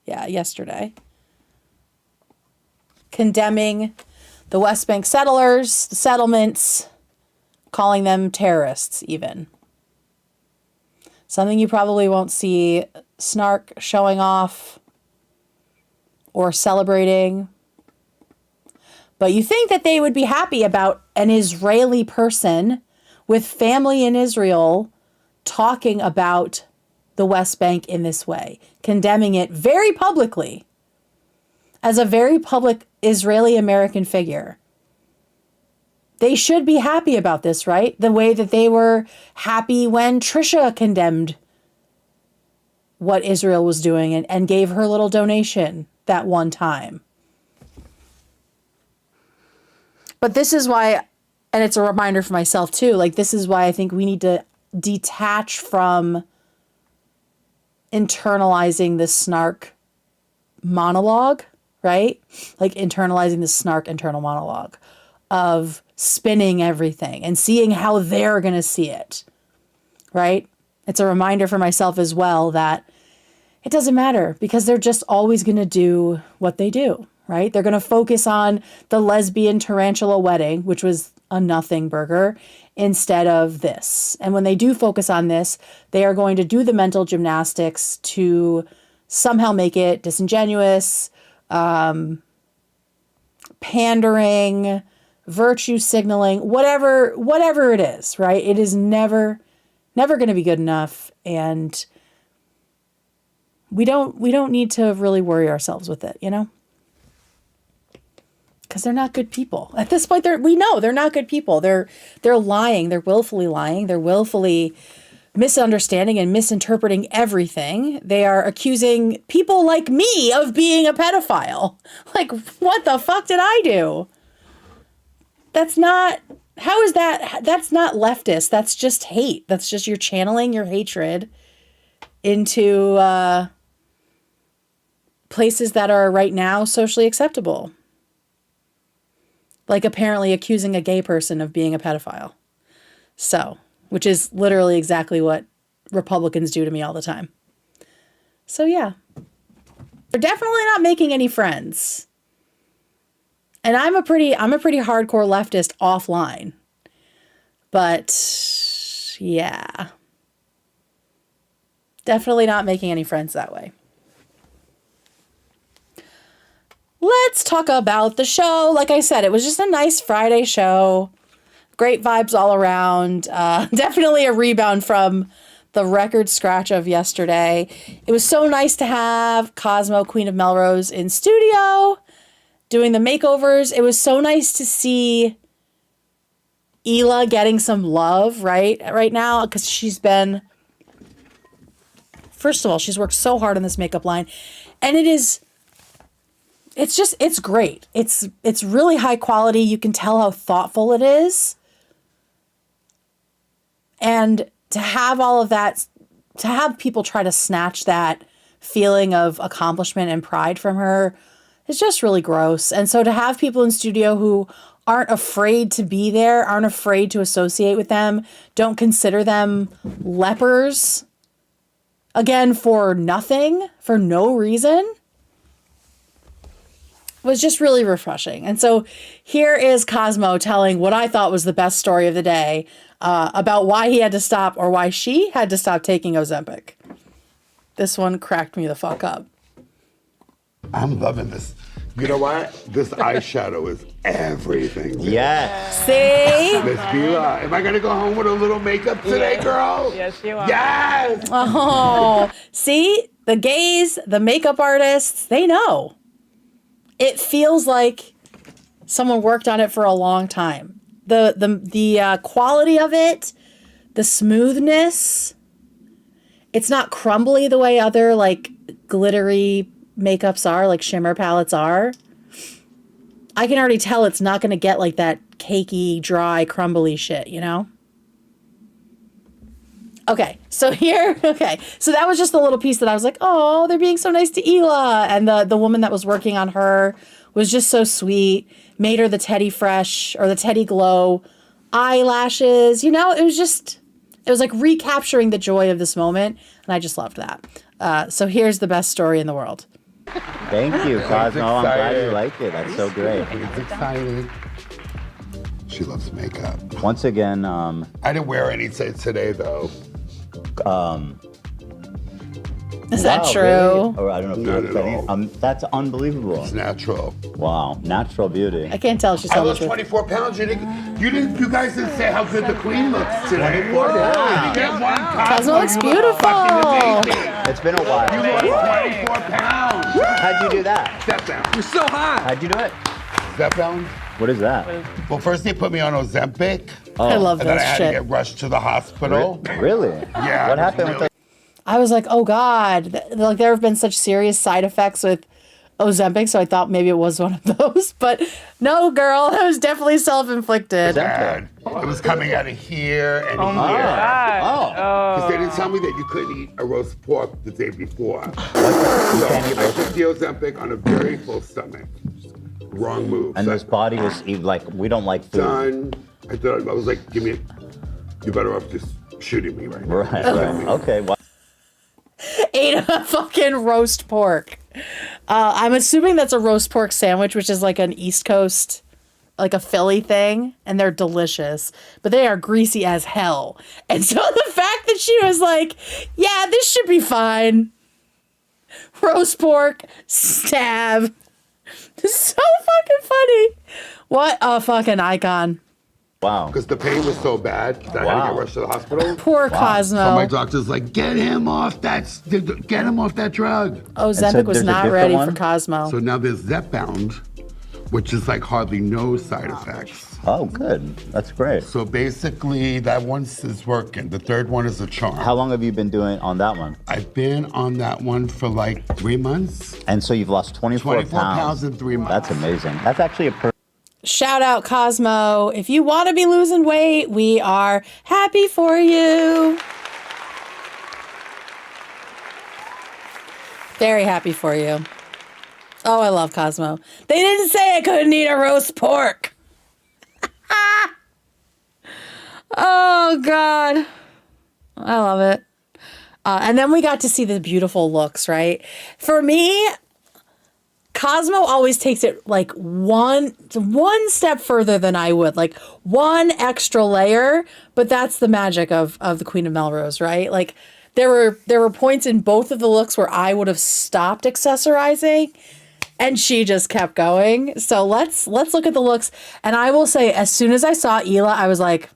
Yeah, yesterday. Condemning the West Bank settlers, the settlements, calling them terrorists even. Something you probably won't see Snark showing off or celebrating. But you think that they would be happy about an Israeli person with family in Israel talking about the West Bank in this way, condemning it very publicly as a very public Israeli-American figure. They should be happy about this, right? The way that they were happy when Trisha condemned what Israel was doing and gave her little donation that one time. But this is why, and it's a reminder for myself too, like this is why I think we need to detach from internalizing the Snark monologue, right? Like internalizing the Snark internal monologue of spinning everything and seeing how they're going to see it, right? It's a reminder for myself as well that it doesn't matter because they're just always going to do what they do, right? They're going to focus on the lesbian tarantula wedding, which was a nothing burger, instead of this. And when they do focus on this, they are going to do the mental gymnastics to somehow make it disingenuous, pandering, virtue signaling, whatever it is, right? It is never going to be good enough. And we don't need to really worry ourselves with it, you know? Because they're not good people. At this point, we know they're not good people. They're lying. They're willfully lying. They're willfully misunderstanding and misinterpreting everything. They are accusing people like me of being a pedophile. Like, what the fuck did I do? That's not, how is that? That's not leftist. That's just hate. That's just you're channeling your hatred into places that are right now socially acceptable. Like apparently accusing a gay person of being a pedophile. So, which is literally exactly what Republicans do to me all the time. So yeah, they're definitely not making any friends. And I'm a pretty hardcore leftist offline. But yeah, definitely not making any friends that way. Let's talk about the show. Like I said, it was just a nice Friday show. Great vibes all around. Definitely a rebound from the record scratch of yesterday. It was so nice to have Cosmo, Queen of Melrose, in studio doing the makeovers. It was so nice to see Hila getting some love right now, because she's been, first of all, she's worked so hard on this makeup line, and it's great. It's really high quality. You can tell how thoughtful it is. And to have all of that, to have people try to snatch that feeling of accomplishment and pride from her is just really gross. And so to have people in studio who aren't afraid to be there, aren't afraid to associate with them, don't consider them lepers, again, for nothing, for no reason, was just really refreshing. And so here is Cosmo telling what I thought was the best story of the day about why he had to stop, or why she had to stop taking Ozempic. This one cracked me the fuck up. I'm loving this. You know what? This eyeshadow is everything. Yes. See? Miss Bila, am I going to go home with a little makeup today, girl? Yes, you are. Yes! Oh, see? The gays, the makeup artists, they know. It feels like someone worked on it for a long time. The quality of it, the smoothness, it's not crumbly the way other like glittery makeups are, like shimmer palettes are. I can already tell it's not going to get like that cakey, dry, crumbly shit, you know? Okay, so so that was just the little piece that I was like, oh, they're being so nice to Hila. And the woman that was working on her was just so sweet, made her the Teddy Fresh or the Teddy Glow eyelashes. You know, it was like recapturing the joy of this moment. And I just loved that. So here's the best story in the world. Thank you, Cosmo. I'm glad you like it. That's so great. He's excited. She loves makeup. Once again, I didn't wear any today though. Is that true? Really? Or I don't know if No. that's unbelievable. It's natural. Wow, natural beauty. I can't tell if she's I telling lost the truth. 24 pounds. You guys didn't say how good the queen looks today. 24 pounds. Cosmo looks beautiful. It's been a while. You lost 24 pounds. How'd you do that? Step down. You're so hot. How'd you do it? Step down. What is that? Well, first they put me on Ozempic. I love And then I this had to shit. get rushed to the hospital. Really? Yeah. What happened with the? I was like, oh God, like there have been such serious side effects with Ozempic, so I thought maybe it was one of those. But no, girl, it was definitely self-inflicted. Bad. It was coming out of here and here. Oh. Because they didn't tell me that you couldn't eat a roast pork the day before. So I took the Ozempic on a very full stomach. Wrong move. And So this body was like, we don't like food. done. I was like, you're better off just shooting me right now. Right. Okay. Well, Ate a fucking roast pork. I'm assuming that's a roast pork sandwich, which is like an East Coast, like a Philly thing, and they're delicious, but they are greasy as hell. And so the fact that she was like, yeah, this should be fine. Roast pork, stab. So fucking funny. What a fucking icon. wow. Because the pain was so bad that I had to get rushed to the hospital. Poor Cosmo. So my doctor's like, get him off that drug. Ozempic was there's a not different ready one? for Cosmo. So now there's Zepbound, which is like hardly no side effects. Oh, good. That's great. So basically that one is working. The third one is a charm. How long have you been doing on that one? I've been on that one for like 3 months. And so you've lost 24 pounds in 3 months. That's amazing. That's actually a Shout out Cosmo. If you want to be losing weight, we are happy for you. Very happy for you. Oh, I love Cosmo. They didn't say I couldn't eat a roast pork. Oh, God. I love it. And then we got to see the beautiful looks, right? For me, Cosmo always takes it like one step further than I would, like one extra layer. But that's the magic of the Queen of Melrose, right? Like there were points in both of the looks where I would have stopped accessorizing, and she just kept going. So let's look at the looks. And I will say, as soon as I saw Hila, I was like,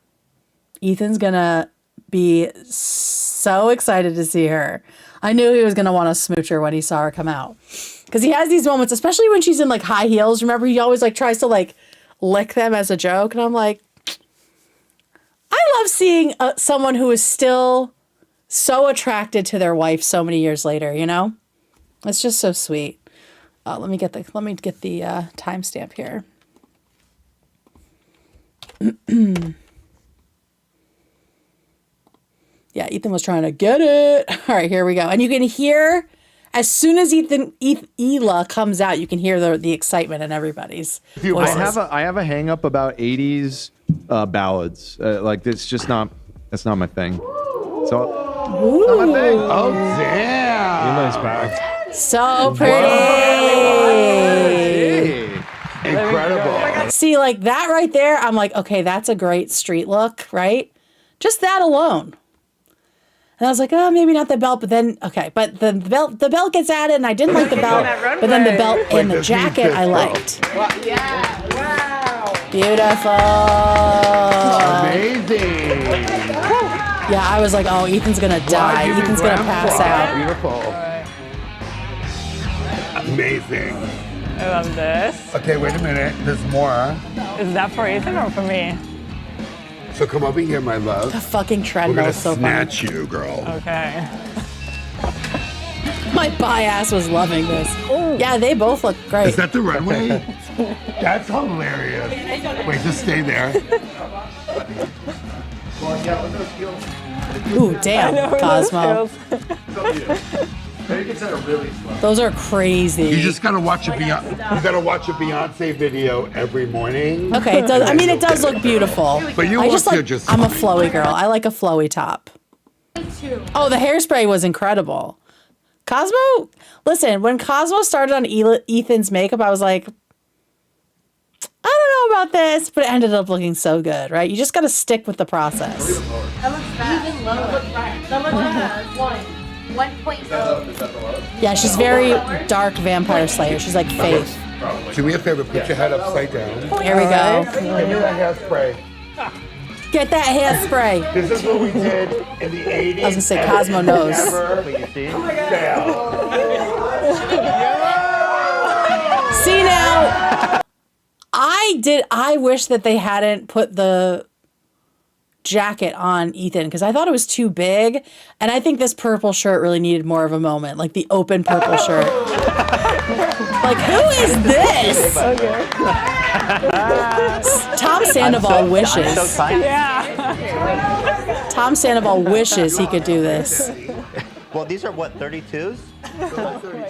Ethan's gonna be so excited to see her. I knew he was gonna want to smooch her when he saw her come out. Because he has these moments, especially when she's in like high heels. Remember, he always like tries to like lick them as a joke. And I'm like, I love seeing someone who is still so attracted to their wife so many years later, you know? It's just so sweet. Let me get the timestamp here. Yeah, Ethan was trying to get it. All right, here we go. And you can hear, as soon as Hila comes out, you can hear the excitement in everybody's voices. I have a hang up about 80s ballads. Like it's just not, that's not my thing. So not my thing. Oh, damn. Hila's back. So pretty. Incredible. See, like that right there, I'm like, okay, that's a great street look, right? Just that alone. And I was like, oh, maybe not the belt, but then, okay. But the belt gets added, and I didn't like the belt. But then the belt and the jacket I liked. Yeah, wow. Beautiful. Amazing. Yeah, I was like, oh, Ethan's going to die. Ethan's going to pass out. Beautiful. Amazing. I love this. Okay, wait a minute. There's more. Is that for Ethan or for me? So come over here, my love. The fucking We're treadmill gonna is so funny. snatch you, girl. Okay. My bi-ass was loving this. Yeah, they both look great. Is that the runway? That's hilarious. Wait, just stay there. Ooh, damn, Cosmo. Those are crazy. You just gotta watch a Beyonce. You gotta watch a Beyonce video every morning. Okay, it does. I mean, it does look beautiful. But you I look just like. good just I'm a fine. flowy girl. I like a flowy top. Oh, the hairspray was incredible. Cosmo, listen. When Cosmo started on Ethan's makeup, I was like, I don't know about this, but it ended up looking so good, right? You just got to stick with the process. That looks bad. Even low. That looks bad. 1.0. Yeah, she's very dark vampire slayer. She's like Faith. Do me a favor, put your head upside down. Here we go. Give me that hairspray. Get that hairspray. This is what we did in the 80s. I was gonna say Cosmo knows. See now, I wish that they hadn't put the jacket on Ethan because I thought it was too big, and I think this purple shirt really needed more of a moment, like the open purple shirt. Like, who is this? Tom Sandoval wishes. Tom Sandoval wishes he could do this. Well, these are what, 32s?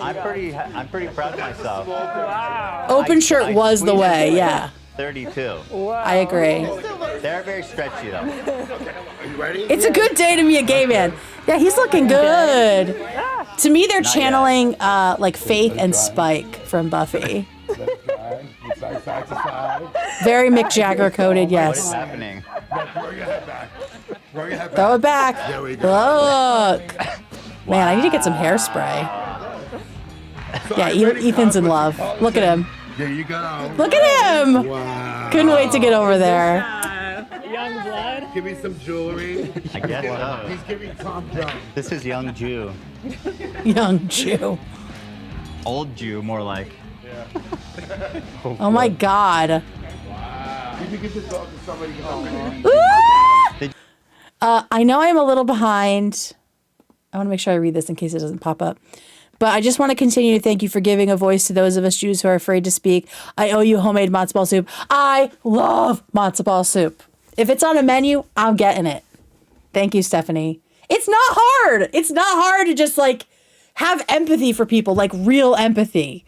I'm pretty proud of myself. Wow. Open shirt was the way, yeah. 32. I agree. They're very stretchy though. Are you ready? It's a good day to be a gay man. Yeah, he's looking good. To me, they're channeling like Faith and Spike from Buffy. Side to side. Very Mick Jagger coded, What is yes. happening? Throw your head back. Throw your head back. Throw it back. There we go. Look. Man, I need to get some hairspray. Yeah, Ethan's in love. Look at him. There you go. Look at him. Wow. Couldn't wait to get over there. Young blood. Give me some jewelry. I guess so. He's giving Tom Jones. This is young Jew. Young Jew. Old Jew, more like. Oh my God. You can get this dog to somebody home. I know I'm a little behind. I want to make sure I read this in case it doesn't pop up. But I just want to continue to thank you for giving a voice to those of us Jews who are afraid to speak. I owe you homemade matzo ball soup. I love matzo ball soup. If it's on a menu, I'm getting it. Thank you, Stephanie. It's not hard. It's not hard to just like have empathy for people, like real empathy.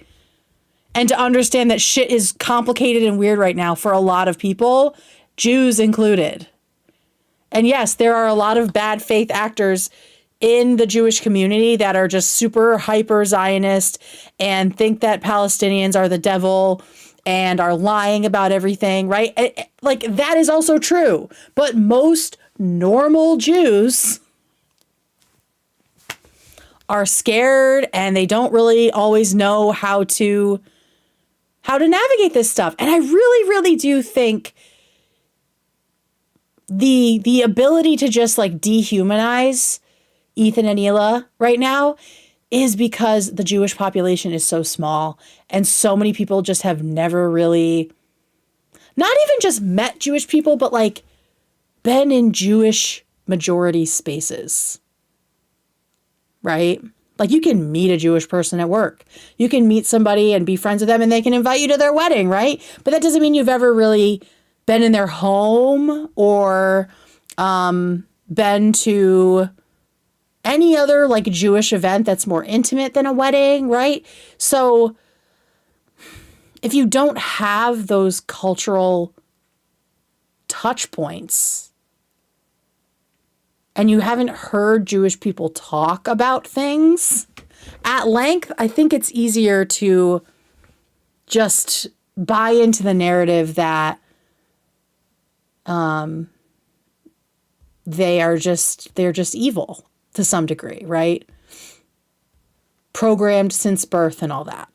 And to understand that shit is complicated and weird right now for a lot of people, Jews included. And yes, there are a lot of bad faith actors in the Jewish community that are just super hyper Zionist and think that Palestinians are the devil and are lying about everything, right? Like, that is also true. But most normal Jews are scared and they don't really always know how to navigate this stuff. And I really, really do think the ability to just like dehumanize Ethan and Hila right now is because the Jewish population is so small and so many people just have never really, not even just met Jewish people, but like been in Jewish majority spaces, right? Like you can meet a Jewish person at work. You can meet somebody and be friends with them and they can invite you to their wedding, right? But that doesn't mean you've ever really been in their home or been to any other like Jewish event that's more intimate than a wedding, right? So if you don't have those cultural touch points and you haven't heard Jewish people talk about things at length, I think it's easier to just buy into the narrative that they're just evil to some degree, right? Programmed since birth and all that.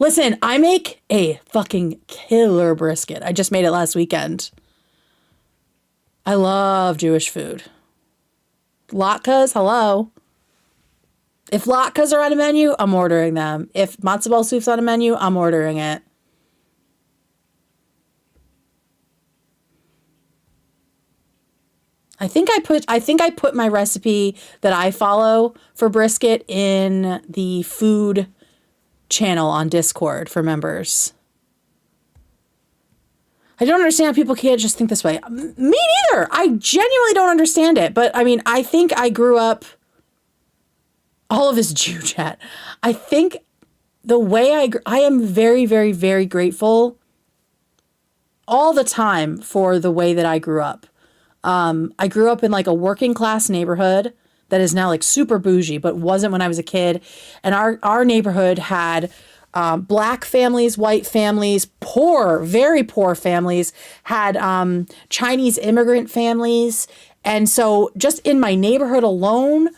Listen, I make a fucking killer brisket. I just made it last weekend. I love Jewish food. Latkes, hello. If latkes are on a menu, I'm ordering them. If matzo ball soup's on a menu, I'm ordering it. I think I put my recipe that I follow for brisket in the food channel on Discord for members. I don't understand how people can't just think this way. Me neither. I genuinely don't understand it. But I mean, I think I grew up, all of this Jew chat. I think the way I am very, very, very grateful all the time for the way that I grew up. I grew up in like a working class neighborhood that is now like super bougie, but wasn't when I was a kid. And our neighborhood had black families, white families, poor, very poor families, had Chinese immigrant families. And so just in my neighborhood alone,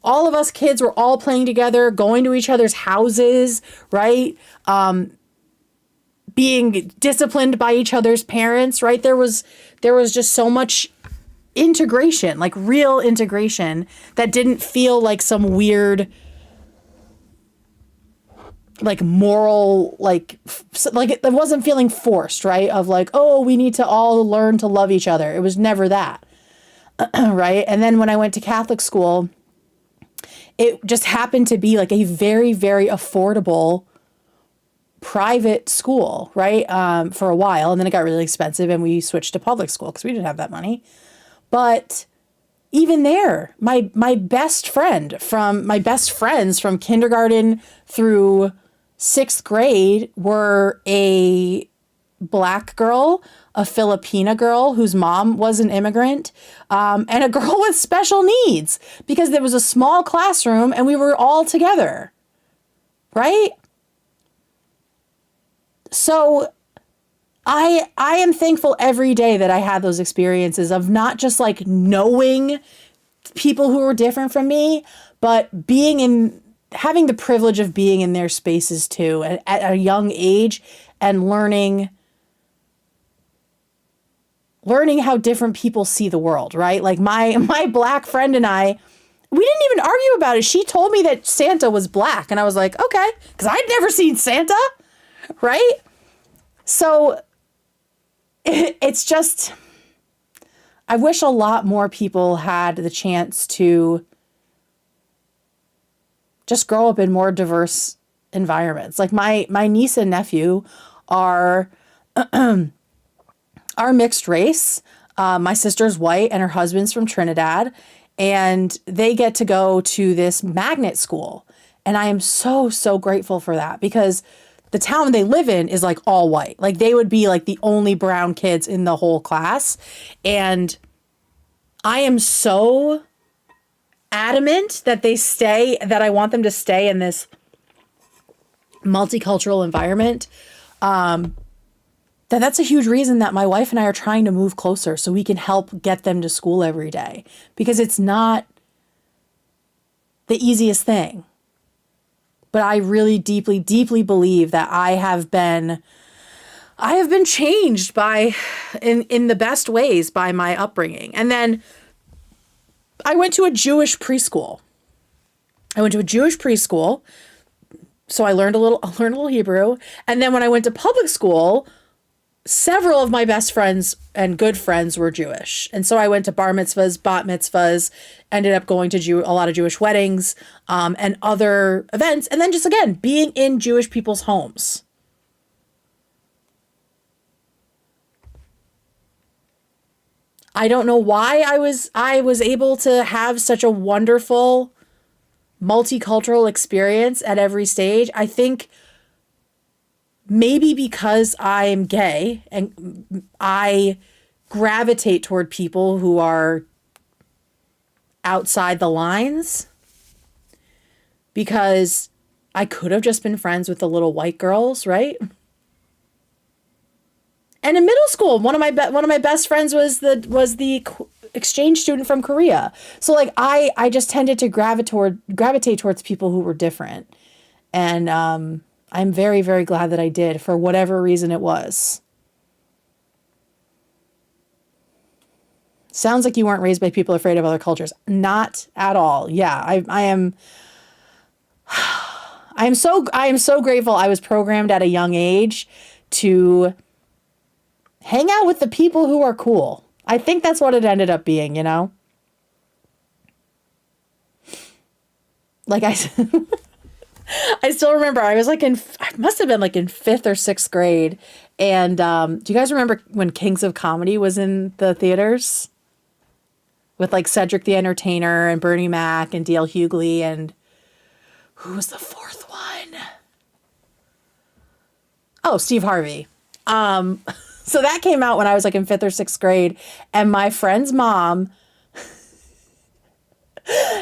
all of us kids were all playing together, going to each other's houses, right? Being disciplined by each other's parents, right? There was just so much integration, like real integration, that didn't feel like some weird, like moral, like it wasn't feeling forced, right? Of like, oh, we need to all learn to love each other. It was never that, right? And then when I went to Catholic school, it just happened to be like a very, very affordable private school, right? For a while. And then it got really expensive and we switched to public school because we didn't have that money. But even there, my best friends from kindergarten through 6th grade were a Black girl, a Filipina girl whose mom was an immigrant, and a girl with special needs, because there was a small classroom and we were all together, right? So I am thankful every day that I had those experiences of not just like knowing people who were different from me, but having the privilege of being in their spaces too at a young age and learning how different people see the world, right? Like my Black friend and I, we didn't even argue about it. She told me that Santa was black and I was like, okay, because I'd never seen Santa, right? So it's just, I wish a lot more people had the chance to just grow up in more diverse environments. Like my niece and nephew are mixed race. My sister's white and her husband's from Trinidad, and they get to go to this magnet school. And I am so, so grateful for that, because the town they live in is like all white. Like they would be like the only brown kids in the whole class. And I am so adamant that that I want them to stay in this multicultural environment. That's a huge reason that my wife and I are trying to move closer so we can help get them to school every day, because it's not the easiest thing. But I really deeply, deeply believe that I have been changed in the best ways by my upbringing. And then I went to a Jewish preschool. So I learned a little Hebrew. And then when I went to public school, several of my best friends and good friends were Jewish. And so I went to bar mitzvahs, bat mitzvahs, ended up going to a lot of Jewish weddings, and other events. And then just, again, being in Jewish people's homes. I don't know why I was able to have such a wonderful multicultural experience at every stage. I think maybe because I'm gay and I gravitate toward people who are outside the lines, because I could have just been friends with the little white girls, right? And in middle school, one of my best friends was the exchange student from Korea. So like I just tended to gravitate towards people who were different. And I'm very, very glad that I did, for whatever reason it was. Sounds like you weren't raised by people afraid of other cultures. Not at all. Yeah, I am so grateful I was programmed at a young age to hang out with the people who are cool. I think that's what it ended up being, you know? Like I still remember I was like I must have been like in 5th or 6th grade. And do you guys remember when Kings of Comedy was in the theaters? With like Cedric the Entertainer and Bernie Mac and D.L. Hughley and who was the 4th one? Oh, Steve Harvey. So that came out when I was like in 5th or 6th grade, and my friend's mom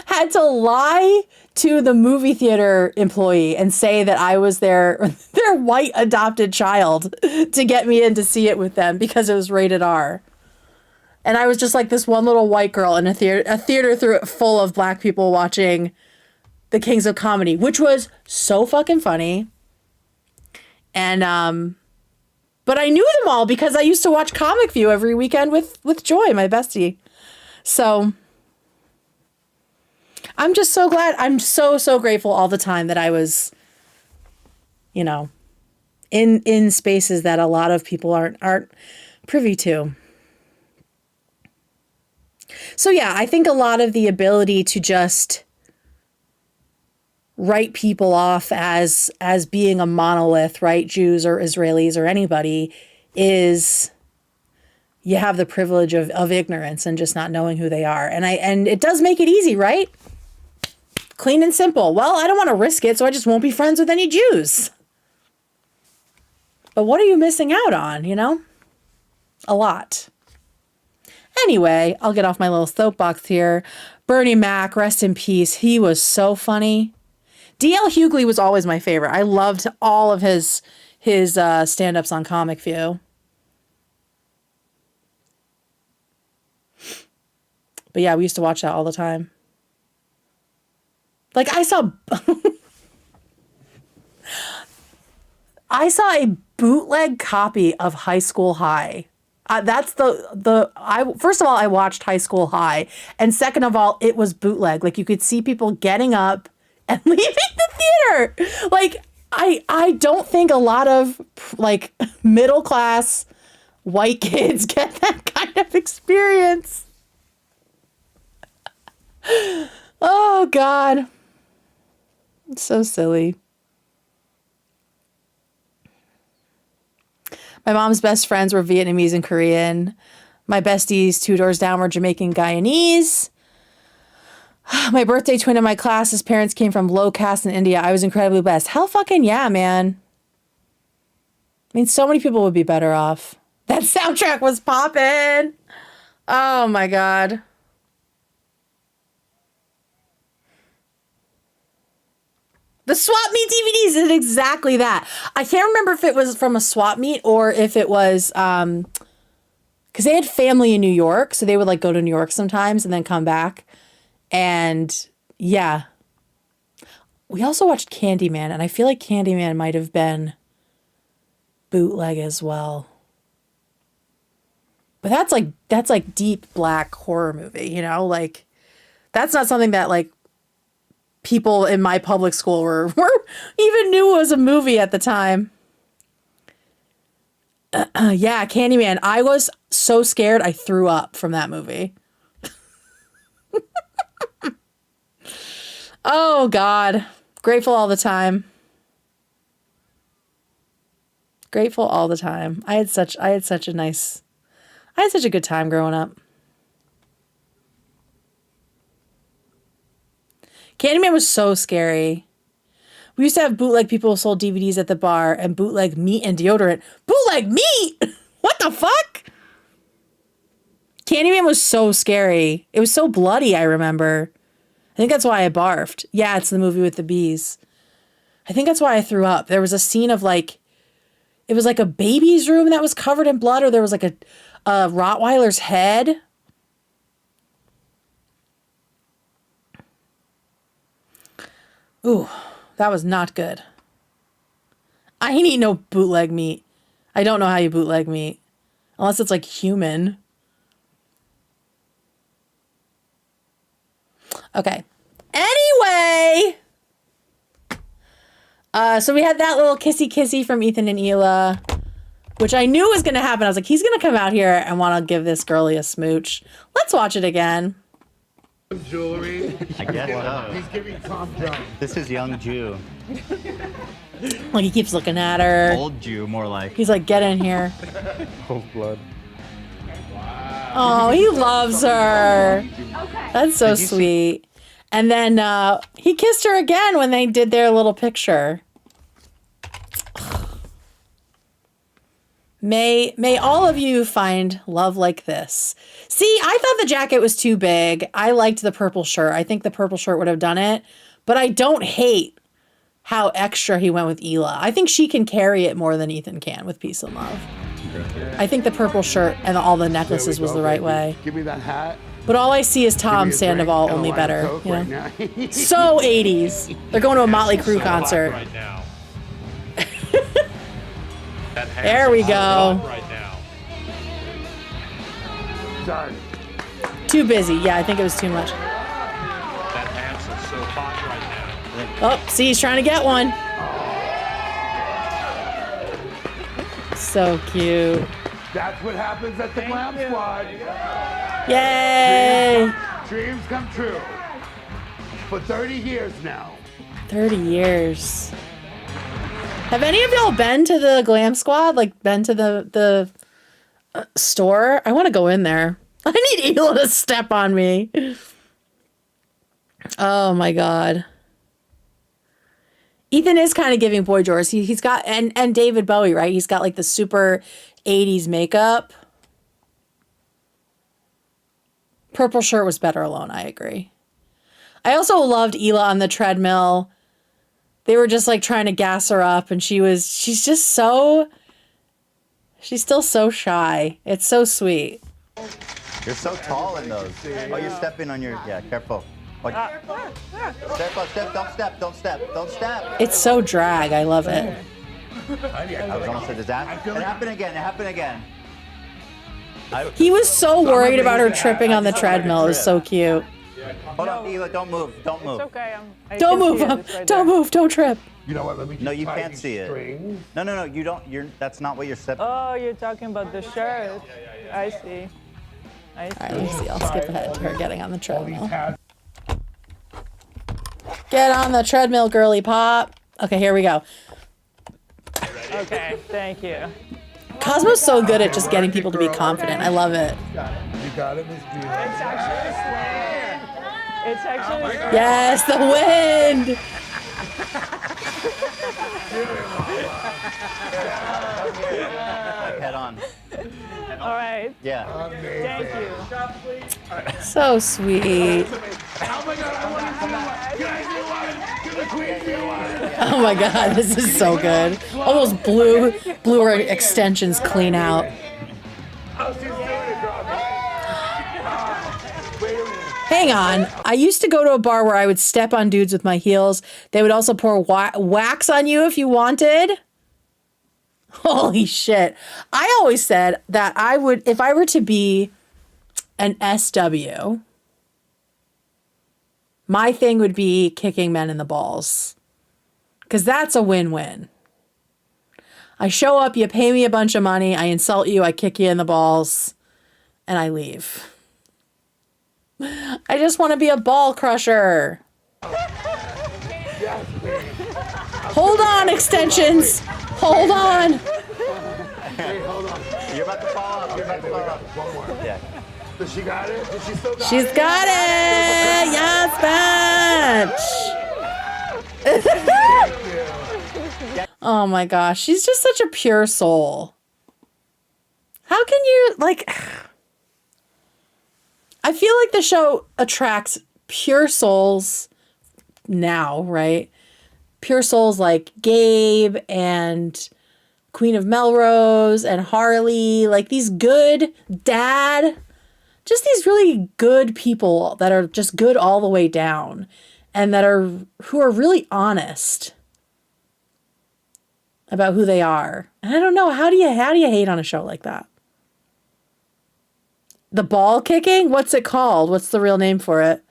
had to lie to the movie theater employee and say that I was their white adopted child to get me in to see it with them because it was rated R. And I was just like this one little white girl in a theater full of black people watching The Kings of Comedy, which was so fucking funny. And but I knew them all because I used to watch Comic View every weekend with Joy, my bestie. So I'm just so glad. I'm so grateful all the time that I was, you know, in spaces that a lot of people aren't privy to. So yeah, I think a lot of the ability to just write people off as being a monolith, right? Jews or Israelis or anybody, is you have the privilege of ignorance and just not knowing who they are. And it does make it easy, right? Clean and simple. Well, I don't want to risk it, so I just won't be friends with any Jews. But what are you missing out on, you know? A lot. Anyway, I'll get off my little soapbox here. Bernie Mac, rest in peace. He was so funny. D.L. Hughley was always my favorite. I loved all of his stand-ups on Comic View. But yeah, we used to watch that all the time. Like I saw a bootleg copy of High School High. That's first of all, I watched High School High, and second of all, it was bootleg. Like you could see people getting up and leaving the theater. Like I don't think a lot of like middle class white kids get that kind of experience. Oh God. It's so silly. My mom's best friends were Vietnamese and Korean. My besties 2 doors down were Jamaican Guyanese. My birthday twin in my class, his parents came from low caste in India. I was incredibly blessed. Hell fucking yeah, man. I mean, so many people would be better off. That soundtrack was popping. Oh my God. The swap meet DVDs is exactly that. I can't remember if it was from a swap meet or if it was because they had family in New York, so they would like go to New York sometimes and then come back. And yeah, we also watched Candyman, and I feel like Candyman might have been bootleg as well. But that's like deep black horror movie, you know, like that's not something that like people in my public school were even knew was a movie at the time. Yeah, Candyman. I was so scared I threw up from that movie. Oh God. Grateful all the time. Grateful all the time. I had such a good time growing up. Candyman was so scary. We used to have bootleg people who sold DVDs at the bar and bootleg meat and deodorant. Bootleg meat? What the fuck? Candyman was so scary. It was so bloody, I remember. I think that's why I barfed. Yeah, it's the movie with the bees. I think that's why I threw up. There was a scene of like, it was like a baby's room that was covered in blood, or there was like a Rottweiler's head. Ooh, that was not good. I ain't eat no bootleg meat. I don't know how you bootleg meat. Unless it's like human. Okay. Anyway. So we had that little kissy from Ethan and Hila. which I knew was going to happen. I was like, he's going to come out here and want to give this girlie a smooch. Let's watch it again. Jewelry. I guess so. He's giving Tom Jones. This is young Jew. Like he keeps looking at her. Old Jew, more like. He's like, get in here. Cold blood. Oh, he loves her. That's so sweet. And then he kissed her again when they did their little picture. May all of you find love like this. See, I thought the jacket was too big. I liked the purple shirt. I think the purple shirt would have done it. But I don't hate how extra he went with Hila. I think she can carry it more than Ethan can with Peace and Love. I think the purple shirt and all the necklaces was the right way. Give me that hat. But all I see is Tom Sandoval, only better. You know? So 80s. They're going to a Motley Crue concert. Right now. There we go. Right now. Done. Too busy. Yeah, I think it was too much. That Hanson's so hot right now. Oh, see, he's trying to get one. So cute. That's what happens at the Glam Squad. Yay! Dreams come true. For 30 years now. 30 years. Have any of y'all been to the Glam Squad? Like, been to the store? I want to go in there. I need Hila to step on me. Oh my God. Ethan is kind of giving Boy George. He's got, and David Bowie, right? He's got like the super 80s makeup. Purple shirt was better alone. I agree. I also loved Hila on the treadmill. They were just like trying to gas her up, and she's still so shy. It's so sweet. You're so tall in those. Oh, you're stepping on your, yeah, careful. Oh, don't step. It's so drag. I love it. I was almost a disaster. It happened again. He was so worried about her tripping on the treadmill. It was so cute. Hold on, Hila, don't move. It's okay. Don't move. Don't move. Don't trip. You know what? Let me just No, you tie can't these see it. strings. No, you don't. That's not what you're stepping. Oh, you're talking about the shirt. I see. All right, let me see. I'll skip ahead to her getting on the treadmill. Get on the treadmill, girly pop. Okay, here we go. Okay, thank you. Cosmo's so good at just getting people to be confident. I love it. You got it, Miss Beauty. It's actually. Yes, the wind. Head on. All right. Yeah. Thank you. So sweet. Oh my God, this is so good. Almost blew her extensions clean out. Hang on. I used to go to a bar where I would step on dudes with my heels. They would also pour wax on you if you wanted. Holy shit. I always said that I would, if I were to be an SW, my thing would be kicking men in the balls. Because that's a win-win. I show up, you pay me a bunch of money, I insult you, I kick you in the balls, and I leave. I just want to be a ball crusher. Hold on, extensions. Hold on. Hey, hold on. You're about to fall off. One more. Yeah. Does she got it? Did she still got it? She's got it. Yes, bitch. Oh my gosh. She's just such a pure soul. How can you, like... I feel like the show attracts pure souls now, right? Pure souls like Gabe and Queen of Melrose and Harley, like these good dad, just these really good people that are just good all the way down and who are really honest about who they are. And I don't know, how do you hate on a show like that? The ball kicking? What's it called? What's the real name for it?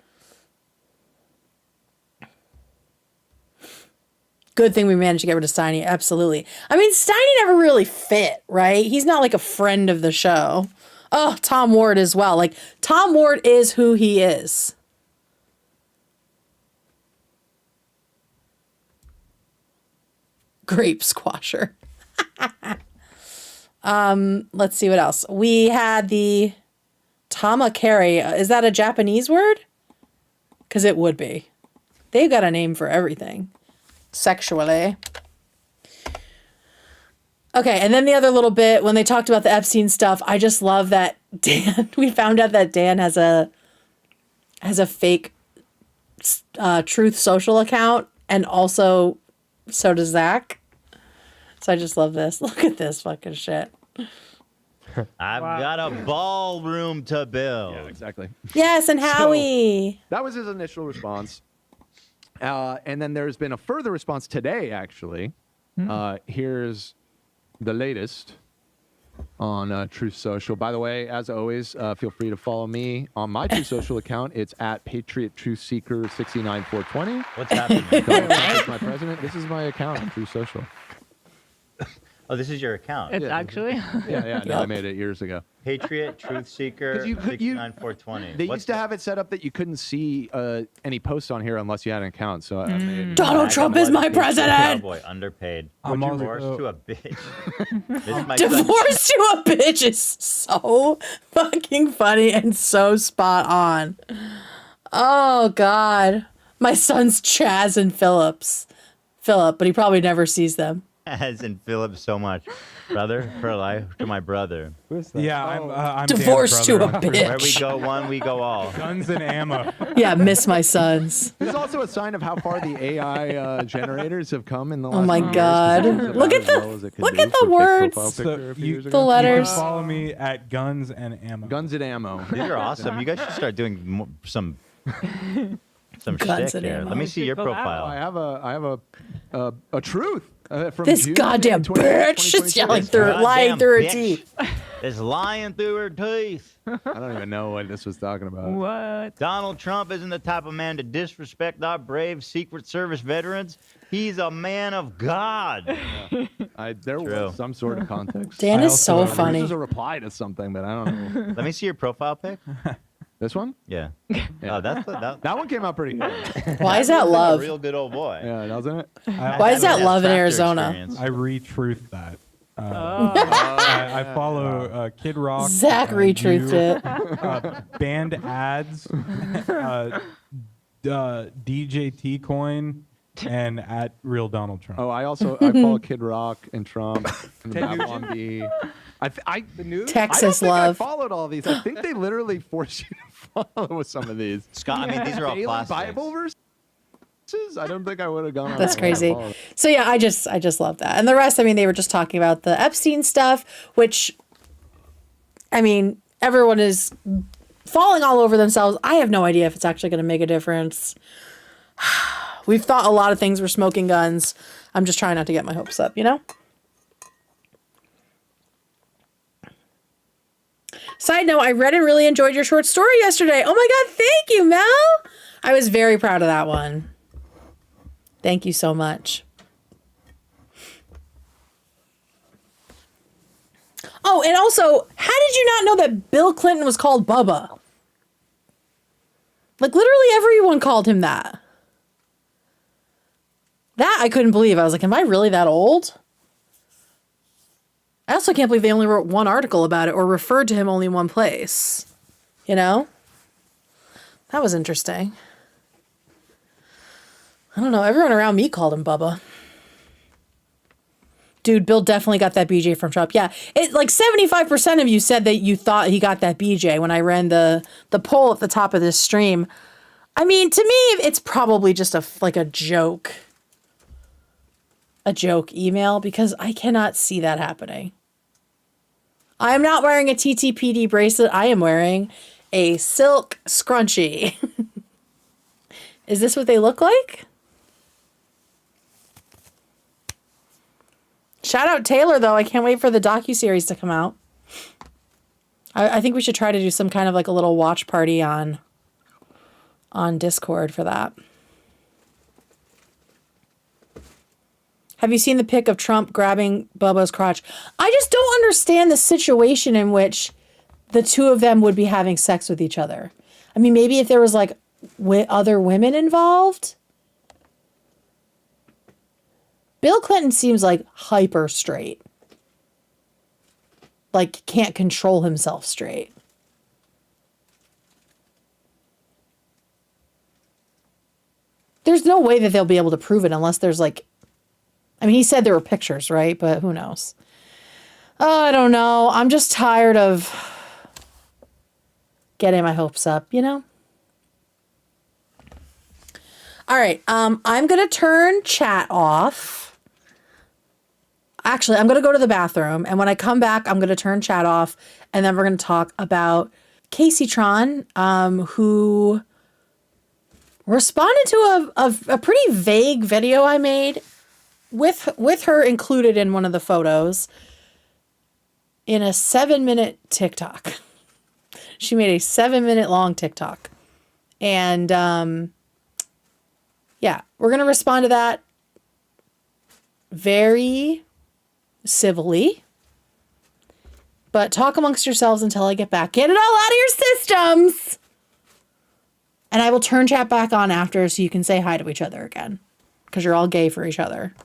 good thing we managed to get rid of Steiny. Absolutely. I mean, Steiny never really fit, right? He's not like a friend of the show. Oh, Tom Ward as well. Like, Tom Ward is who he is. Grape squasher. Let's see what else. We had the tamakeri. Is that a Japanese word? Because it would be. They've got a name for everything. Sexually. Okay, and then the other little bit, when they talked about the Epstein stuff, I just love that Dan, we found out that Dan has a fake Truth Social account, and also so does Zach. So I just love this. Look at this fucking shit. I've got a ballroom to build. Yeah, exactly. Yes, and Howie. So, that was his initial response. And then there's been a further response today, actually. Here's the latest on Truth Social. By the way, as always, feel free to follow me on my Truth Social account. It's at Patriot Truth Seeker 69420. What's happening? Donald Trump is my president. This is my account on Truth Social. Oh, this is your account. It's actually. Yeah. No, I made it years ago. Patriot Truth Seeker 69420. They used to have it set up that you couldn't see any posts on here unless you had an account. So I made Donald Trump is my president. Cowboy, underpaid. I'm Divorced also- to a bitch. Divorced to a bitch is so fucking funny and so spot on. Oh, God. My son's Chaz and Philip, but he probably never sees them. As in Philip so much. Brother for life to my brother. Yeah, I'm Divorced to a brother. bitch. Where we go one, we go all. Guns and ammo. Yeah, miss my sons. This is also a sign of how far the AI generators have come in the last Oh my few years, God. 'cause it's Look about at as the- well as it can look be at the for a fake words. profile So picture a few years the ago. letters. You can follow me at Guns and Ammo. Guns and ammo. These are awesome. You guys should start doing some Guns shtick and here. ammo. Let me see your Collab. profile. I have a truth from This June goddamn 20, bitch is 2022. yelling through, lying Goddamn through her bitch. teeth. It's lying through her teeth. I don't even know what this was talking about. What? Donald Trump isn't the type of man to disrespect our brave Secret Service veterans. He's a man of God. There True. was some sort of context. Dan is so This funny. is a reply to something, but I don't know. Let me see your profile pic. This one? Yeah. Oh, that That one came out pretty good. Why is that a love? real good old boy. Yeah, doesn't it? Why is that love in Factor Arizona? experience. I retruth that. I follow Kid Rock. Zach retruthed it. Banned ads. DJ T Coin. And at Real Donald Trump. Oh, I follow Kid Rock and Trump and Ted Babylon B. The news. Texas I don't think love. I followed all these. I think they literally force you to follow with some of these. Scott, I mean, these are all Daily plastics. Bible verses. I don't think I would have gone. on That's that. crazy. So yeah, I just love that. And the rest, I mean, they were just talking about the Epstein stuff, which, I mean, everyone is falling all over themselves. I have no idea if it's actually going to make a difference. We've thought a lot of things were smoking guns. I'm just trying not to get my hopes up, you know? Side note, I read and really enjoyed your short story yesterday. Oh my God, thank you, Mel. I was very proud of that one. Thank you so much. Oh, and also, how did you not know that Bill Clinton was called Bubba? Like, literally everyone called him that. That I couldn't believe. I was like, am I really that old? I also can't believe they only wrote one article about it or referred to him only one place. You know? That was interesting. I don't know. Everyone around me called him Bubba. Dude, Bill definitely got that BJ from Trump. Yeah, it like 75% of you said that you thought he got that BJ when I ran the poll at the top of this stream. I mean, to me, it's probably just a joke. A joke email, because I cannot see that happening. I am not wearing a TTPD bracelet. I am wearing a silk scrunchie. Is this what they look like? Shout out Taylor, though. I can't wait for the docuseries to come out. I think we should try to do some kind of like a little watch party on Discord for that. Have you seen the pic of Trump grabbing Bubba's crotch? I just don't understand the situation in which the two of them would be having sex with each other. I mean, maybe if there was like other women involved. Bill Clinton seems like hyper straight. Like can't control himself straight. There's no way that they'll be able to prove it unless there's like, I mean, he said there were pictures, right? But who knows? Oh, I don't know. I'm just tired of getting my hopes up, you know? All right. I'm going to turn chat off. Actually, I'm going to go to the bathroom. And when I come back, I'm going to turn chat off. And then we're going to talk about Kaceytron, who responded to a pretty vague video I made with her included in one of the photos in a 7-minute TikTok. She made a 7-minute long TikTok. And yeah, we're going to respond to that very civilly. But talk amongst yourselves until I get back. Get it all out of your systems. And I will turn chat back on after so you can say hi to each other again. Because you're all gay for each other.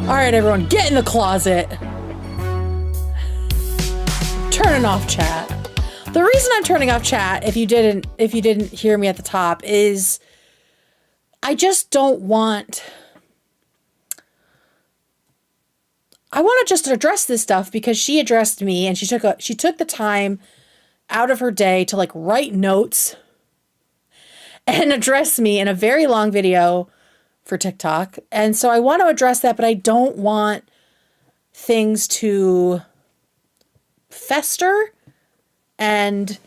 All right, everyone, get in the closet. Turning off chat. The reason I'm turning off chat, if you didn't hear me at the top, is I just don't want. I want to just address this stuff because she addressed me and she took the time out of her day to like write notes and address me in a very long video for TikTok. And so I want to address that, but I don't want things to fester. And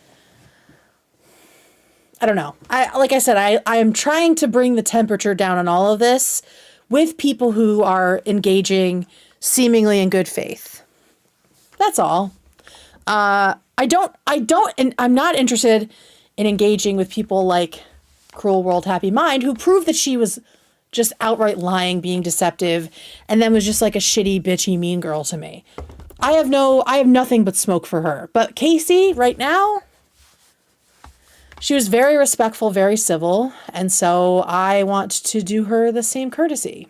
I don't know. Like I said, I am trying to bring the temperature down on all of this with people who are engaging seemingly in good faith. That's all. And I'm not interested in engaging with people like Cruel World Happy Mind, who proved that she was just outright lying, being deceptive, and then was just like a shitty, bitchy, mean girl to me. I have nothing but smoke for her. But Casey, right now, she was very respectful, very civil, and so I want to do her the same courtesy.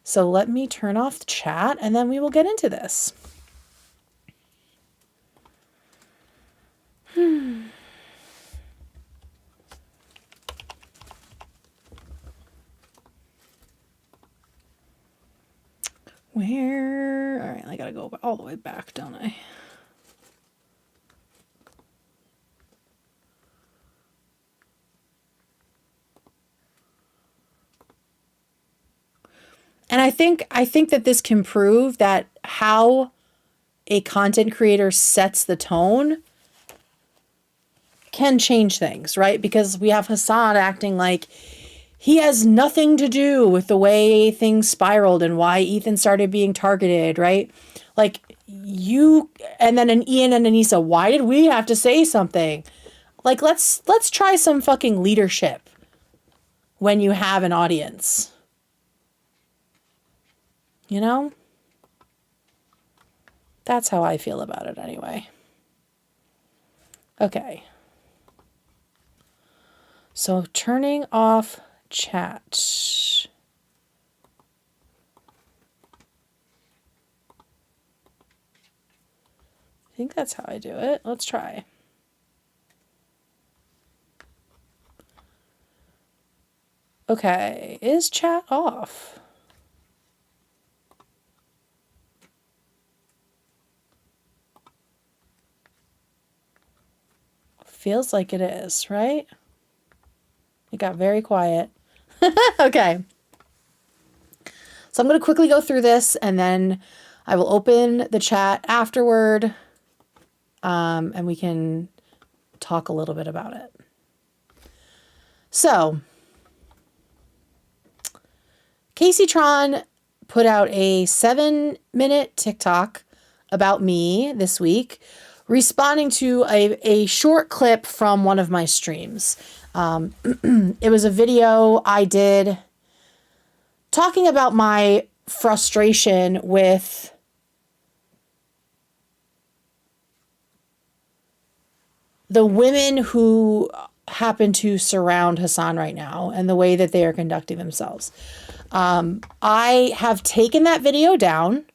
So let me turn off the chat, and then we will get into this. Where? All right, I gotta go all the way back, don't I? And I think that this can prove that how a content creator sets the tone can change things, right? Because we have Hassan acting like he has nothing to do with the way things spiraled and why Ethan started being targeted, right? Like you, and then an Ian and Anissa, why did we have to say something? Like, let's try some fucking leadership when you have an audience. You know? That's how I feel about it anyway. Okay. So turning off chat. I think that's how I do it. Let's try. Okay, is chat off? Feels like it is, right? It got very quiet. Okay. So I'm going to quickly go through this and then I will open the chat afterward and we can talk a little bit about it. So, Kaceytron put out a 7-minute TikTok about me this week, responding to a short clip from one of my streams. It was a video I did talking about my frustration with the women who happen to surround Hassan right now and the way that they are conducting themselves. I have taken that video down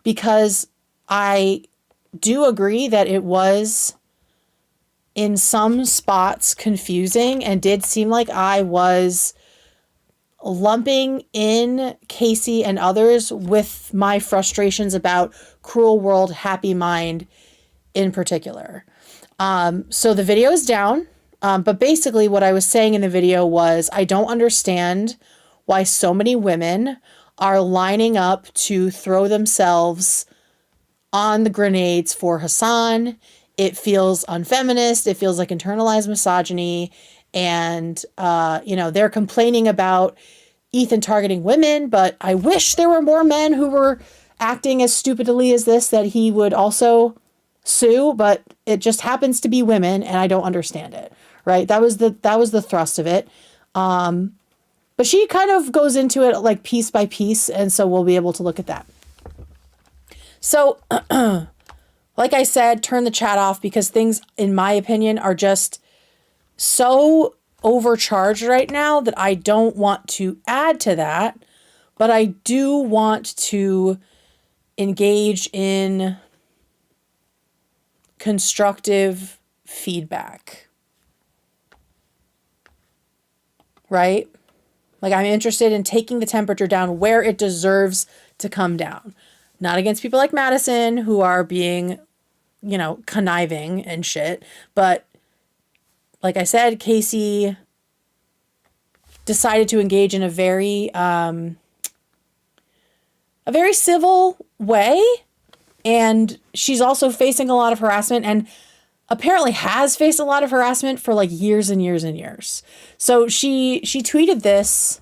because I do agree that it was in some spots confusing and did seem like I was lumping in Casey and others with my frustrations about Cruel World, Happy Mind in particular. So the video is down, but basically what I was saying in the video was I don't understand why so many women are lining up to throw themselves on the grenades for Hassan. It feels unfeminist. It feels like internalized misogyny. And, they're complaining about Ethan targeting women, but I wish there were more men who were acting as stupidly as this that he would also sue, but it just happens to be women and I don't understand it, right? That was the thrust of it. But she kind of goes into it like piece by piece, and so we'll be able to look at that. So, like I said, turn the chat off because things, in my opinion, are just so overcharged right now that I don't want to add to that, but I do want to engage in constructive feedback. Right? Like, I'm interested in taking the temperature down where it deserves to come down. Not against people like Madison who are being, conniving and shit. But like I said, Casey decided to engage in a very civil way. And she's also facing a lot of harassment and apparently has faced a lot of harassment for like years and years and years. So she tweeted this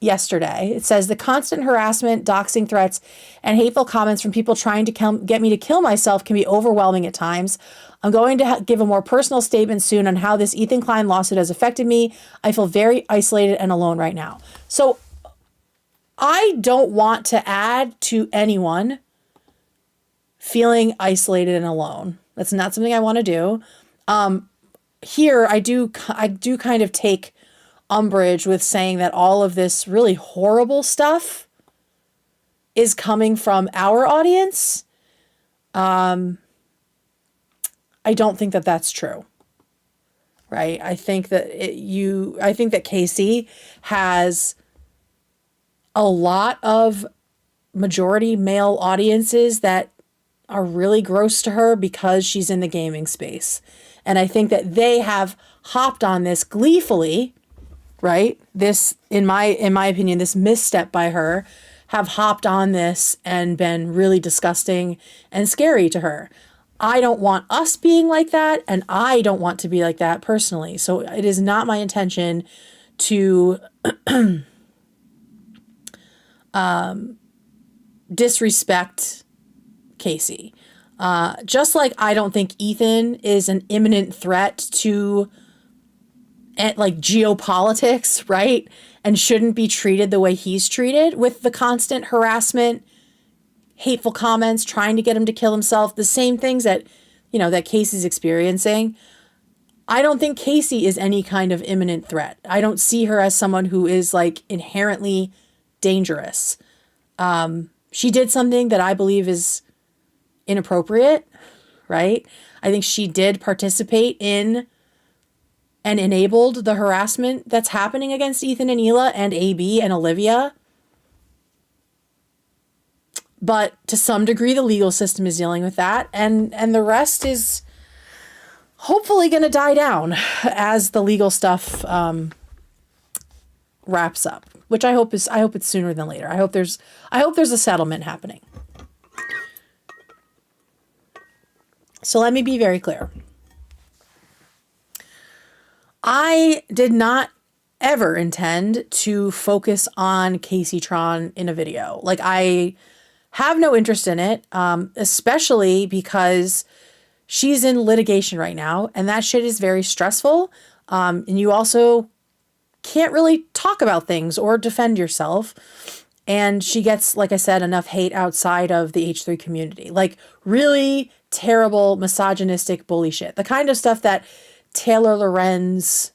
yesterday. It says, the constant harassment, doxing threats, and hateful comments from people trying to get me to kill myself can be overwhelming at times. I'm going to give a more personal statement soon on how this Ethan Klein lawsuit has affected me. I feel very isolated and alone right now. So I don't want to add to anyone feeling isolated and alone. That's not something I want to do. Here, I do kind of take umbrage with saying that all of this really horrible stuff is coming from our audience. I I don't think that that's true. Right? I think that I think that Casey has a lot of majority male audiences that are really gross to her because she's in the gaming space. And I think that they have hopped on this gleefully, right? This, in my opinion, this misstep by her, have hopped on this and been really disgusting and scary to her. I don't want us being like that, and I don't want to be like that personally. So it is not my intention to disrespect Casey. Just like I don't think Ethan is an imminent threat to like geopolitics, right? And shouldn't be treated the way he's treated, with the constant harassment, hateful comments, trying to get him to kill himself, the same things that, you know, that Casey's experiencing. I don't think Casey is any kind of imminent threat. I don't see her as someone who is like inherently dangerous. She did something that I believe is inappropriate, right? I think she did participate in and enabled the harassment that's happening against Ethan and Hila and AB and Olivia. But to some degree, the legal system is dealing with that. And the rest is hopefully going to die down as the legal stuff wraps up, which I hope it's sooner than later. I hope there's a settlement happening. So let me be very clear. I did not ever intend to focus on Kaceytron in a video. Like, I have no interest in it, especially because she's in litigation right now, and that shit is very stressful. And you also can't really talk about things or defend yourself. And she gets, like I said, enough hate outside of the H3 community. Like, really terrible, misogynistic bully shit. The kind of stuff that Taylor Lorenz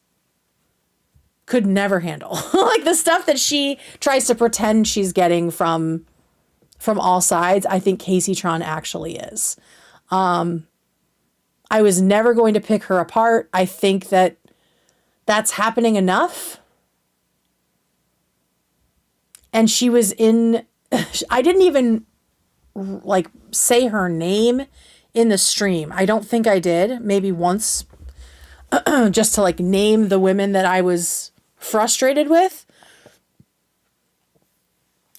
could never handle. Like, the stuff that she tries to pretend she's getting from all sides, I think Kaceytron actually is. I was never going to pick her apart. I think that that's happening enough. And she was in, I didn't even like say her name in the stream. I don't think I did. Maybe once, just to like name the women that I was frustrated with.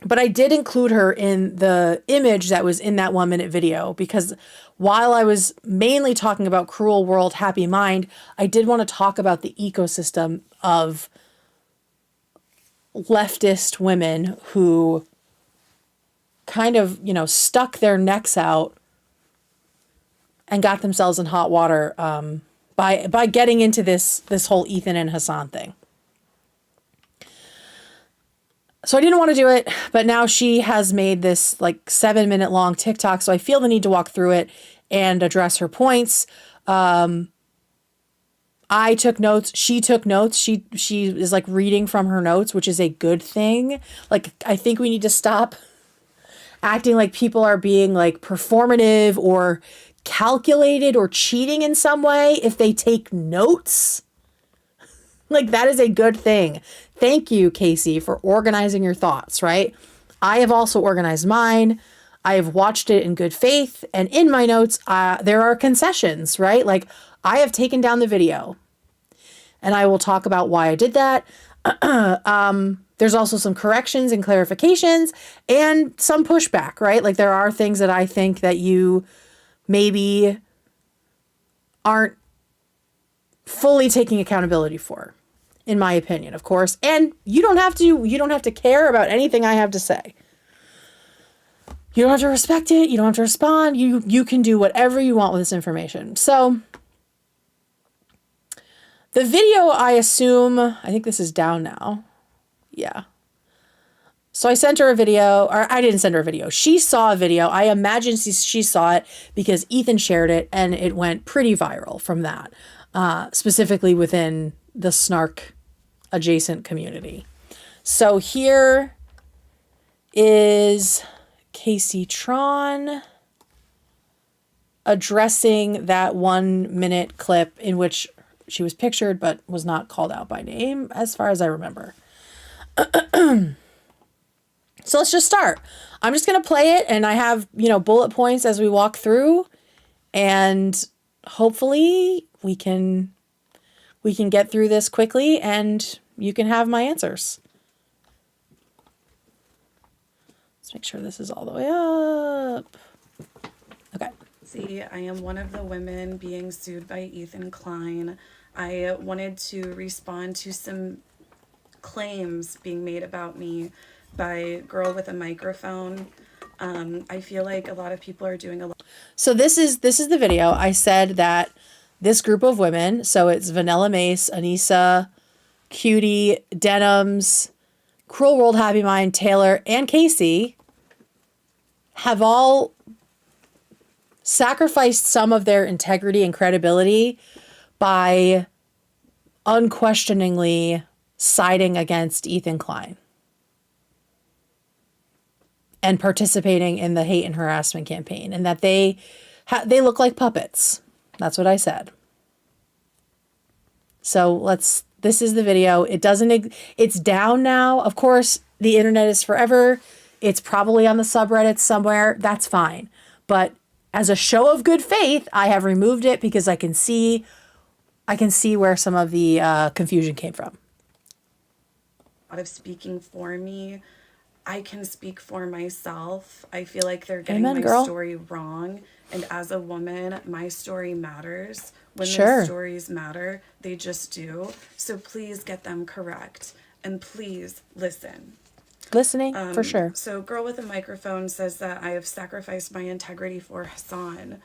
But I did include her in the image that was in that 1 minute video, because while I was mainly talking about Cruel World, Happy Mind, I did want to talk about the ecosystem of leftist women who kind of, you know, stuck their necks out and got themselves in hot water by getting into this whole Ethan and Hassan thing. So I didn't want to do it, but now she has made this like 7 minute long TikTok. So I feel the need to walk through it and address her points. I took notes. She took notes. She is like reading from her notes, which is a good thing. Like, I think we need to stop acting like people are being like performative or calculated or cheating in some way if they take notes. Like, that is a good thing. Thank you, Casey, for organizing your thoughts, right? I have also organized mine. I have watched it in good faith. And in my notes, there are concessions, right? Like, I have taken down the video. And I will talk about why I did that. There's also some corrections and clarifications and some pushback, right? Like, there are things that I think that you maybe aren't fully taking accountability for, in my opinion, of course. And you don't have to care about anything I have to say. You don't have to respect it. You don't have to respond. You can do whatever you want with this information. So the video, I assume, I think this is down now. Yeah. So I sent her a video, or I didn't send her a video. She saw a video. I imagine she saw it because Ethan shared it, and it went pretty viral from that, specifically within the snark adjacent community. So here is Kaceytron. addressing that 1 minute clip in which she was pictured but was not called out by name, as far as I remember. So let's just start. I'm just going to play it, and I have, bullet points as we walk through, and hopefully we can get through this quickly and you can have my answers. Let's make sure this is all the way up. Okay. See, I am one of the women being sued by Ethan Klein. I wanted to respond to some claims being made about me by Girl with a Microphone. I feel like a lot of people are doing a lot. So this is the video. I said that this group of women, so it's Vanilla Mace, Anissa, Cutie, Denims, Cruel World, Happy Mind, Taylor, and Casey, have all sacrificed some of their integrity and credibility by unquestioningly siding against Ethan Klein and participating in the hate and harassment campaign, and that they look like puppets. That's what I said. So this is the video. It's down now. Of course, the internet is forever. It's probably on the subreddit somewhere. That's fine. But as a show of good faith, I have removed it because I can see where some of the confusion came from. A lot of speaking for me. I can speak for myself. I feel like they're getting my story wrong. And as a woman, my story matters. When those stories matter, they just do. So please get them correct. And please listen. Listening, for sure. So Girl with a Microphone says that I have sacrificed my integrity for Hassan.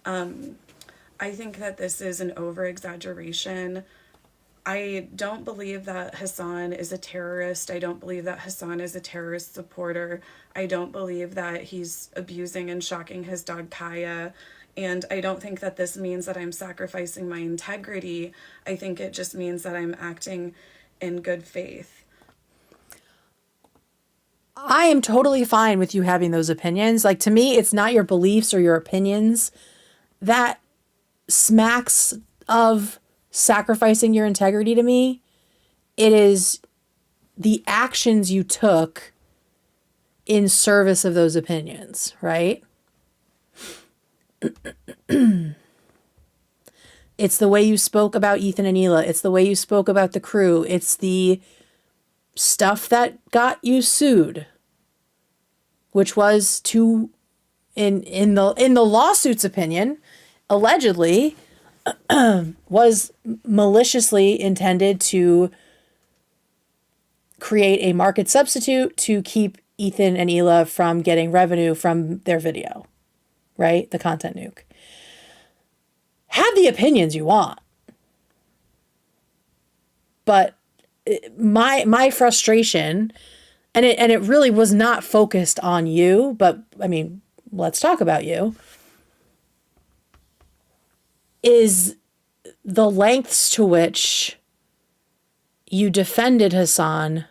I think that this is an over-exaggeration. I don't believe that Hassan is a terrorist. I don't believe that Hassan is a terrorist supporter. I don't believe that he's abusing and shocking his dog Kaya. And I don't think that this means that I'm sacrificing my integrity. I think it just means that I'm acting in good faith. I am totally fine with you having those opinions. Like, to me, it's not your beliefs or your opinions that smacks of sacrificing your integrity to me. It is the actions you took in service of those opinions, right? It's the way you spoke about Ethan and Hila. It's the way you spoke about the crew. It's the stuff that got you sued, which was in the lawsuit's opinion, allegedly, was maliciously intended to create a market substitute to keep Ethan and Hila from getting revenue from their video, right? The content nuke. Have the opinions you want. But my frustration, and it really was not focused on you, but I mean, let's talk about you, is the lengths to which you defended Hassan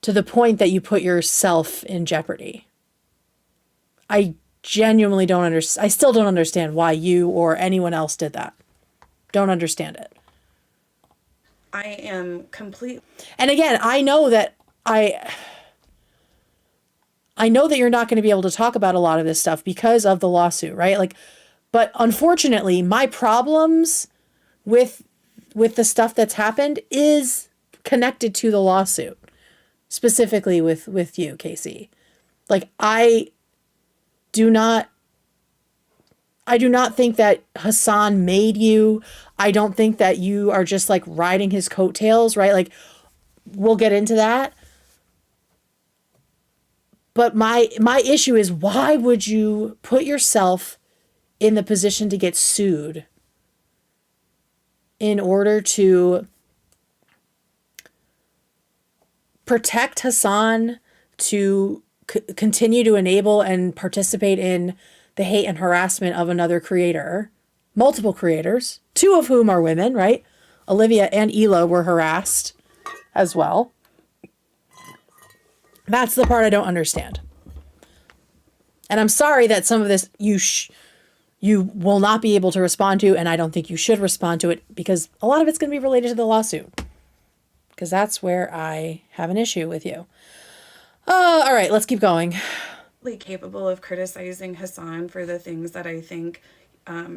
to the point that you put yourself in jeopardy. I genuinely don't understand. I still don't understand why you or anyone else did that. Don't understand it. I am complete. And again, I know that you're not going to be able to talk about a lot of this stuff because of the lawsuit, right? Like, but unfortunately, my problems with the stuff that's happened is connected to the lawsuit, specifically with you, Casey. Like, I do not think that Hassan made you. I don't think that you are just like riding his coattails, right? Like, we'll get into that. But my issue is, why would you put yourself in the position to get sued in order to protect Hassan, to continue to enable and participate in the hate and harassment of another creator, multiple creators, two of whom are women, right? Olivia and Hila were harassed as well. That's the part I don't understand. And I'm sorry that some of this you will not be able to respond to, and I don't think you should respond to it because a lot of it's going to be related to the lawsuit. Because that's where I have an issue with you. All right, let's keep going. Capable of criticizing Hassan for the things that I think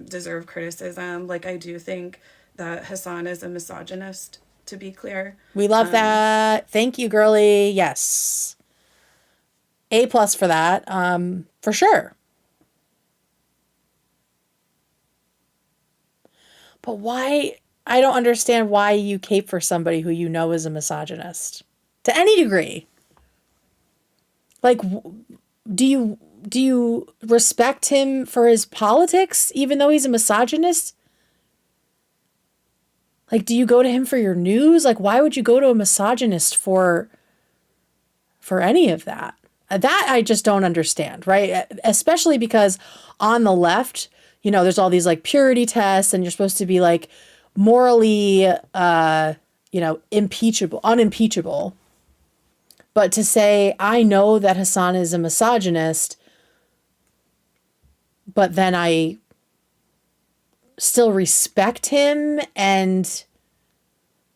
deserve criticism. Like, I do think that Hassan is a misogynist, to be clear. We love that. Thank you, girly. Yes. A+ for that, for sure. But why? I don't understand why you cape for somebody who you know is a misogynist to any degree. Like, do you respect him for his politics, even though he's a misogynist? Like, do you go to him for your news? Like, why would you go to a misogynist for any of that? That I just don't understand, right? Especially because on the left, you know, there's all these like purity tests and you're supposed to be like morally, unimpeachable. But to say, I know that Hassan is a misogynist, but then I still respect him and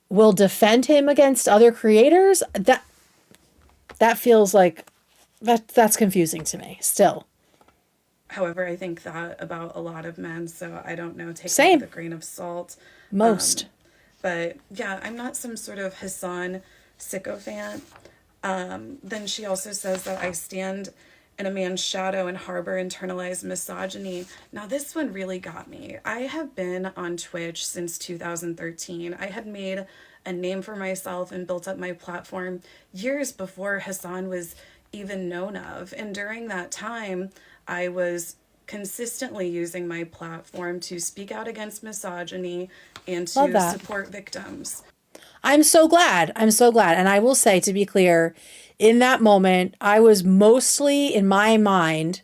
will defend him against other creators, that feels like that's confusing to me still. However, I think that about a lot of men, so I don't know, take Same. it with a grain of salt. Most. But yeah, I'm not some sort of Hassan sycophant. Then she also says that I stand in a man's shadow and harbor internalized misogyny. Now, this one really got me. I have been on Twitch since 2013. I had made a name for myself and built up my platform years before Hassan was even known of. And during that time, I was consistently using my platform to speak out against misogyny and to support victims. I'm so glad. And I will say, to be clear, in that moment, I was mostly in my mind,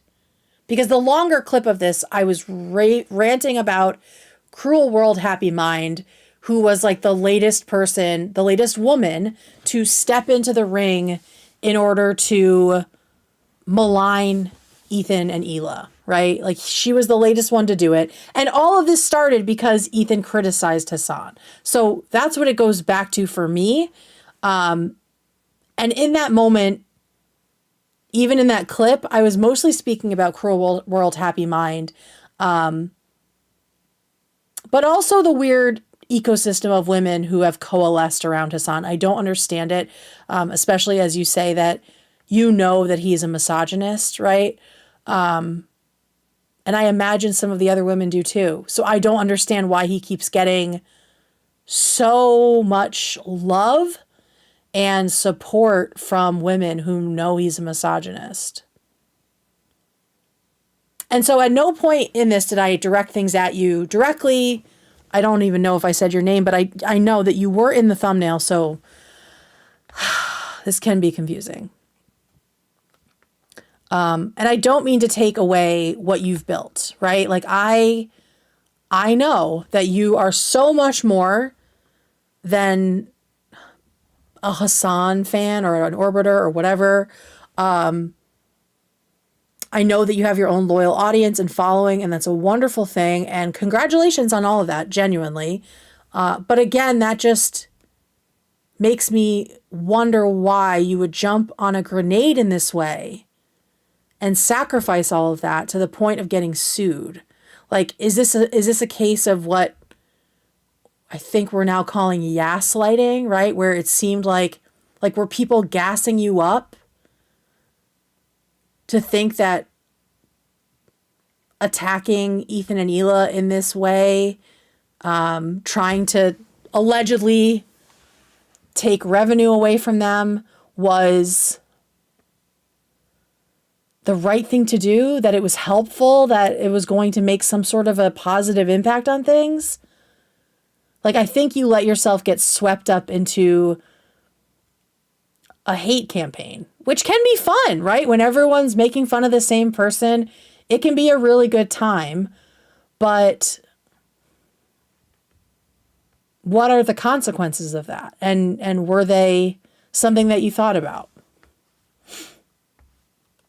because the longer clip of this, I was ranting about Cruel World Happy Mind, who was like the latest woman to step into the ring in order to malign Ethan and Hila, right? Like, she was the latest one to do it. And all of this started because Ethan criticized Hassan. So that's what it goes back to for me. And in that moment, even in that clip, I was mostly speaking about Cruel World Happy Mind. But also the weird ecosystem of women who have coalesced around Hassan. I don't understand it, especially as you say that you know that he's a misogynist, right? And I imagine some of the other women do too. So I don't understand why he keeps getting so much love and support from women who know he's a misogynist. And so at no point in this did I direct things at you directly. I don't even know if I said your name, but I know that you were in the thumbnail, so this can be confusing. And I don't mean to take away what you've built, right? Like, I know that you are so much more than a Hassan fan or an Orbiter or whatever. I know that you have your own loyal audience and following, and that's a wonderful thing. And congratulations on all of that, genuinely. But again, that just makes me wonder why you would jump on a grenade in this way and sacrifice all of that to the point of getting sued. Like, is this a case of what I think we're now calling gaslighting, right? Where it seemed like were people gassing you up to think that attacking Ethan and Hila in this way, trying to allegedly take revenue away from them, was the right thing to do, that it was helpful, that it was going to make some sort of a positive impact on things? Like, I think you let yourself get swept up into a hate campaign, which can be fun, right? When everyone's making fun of the same person, it can be a really good time. But what are the consequences of that? And were they something that you thought about?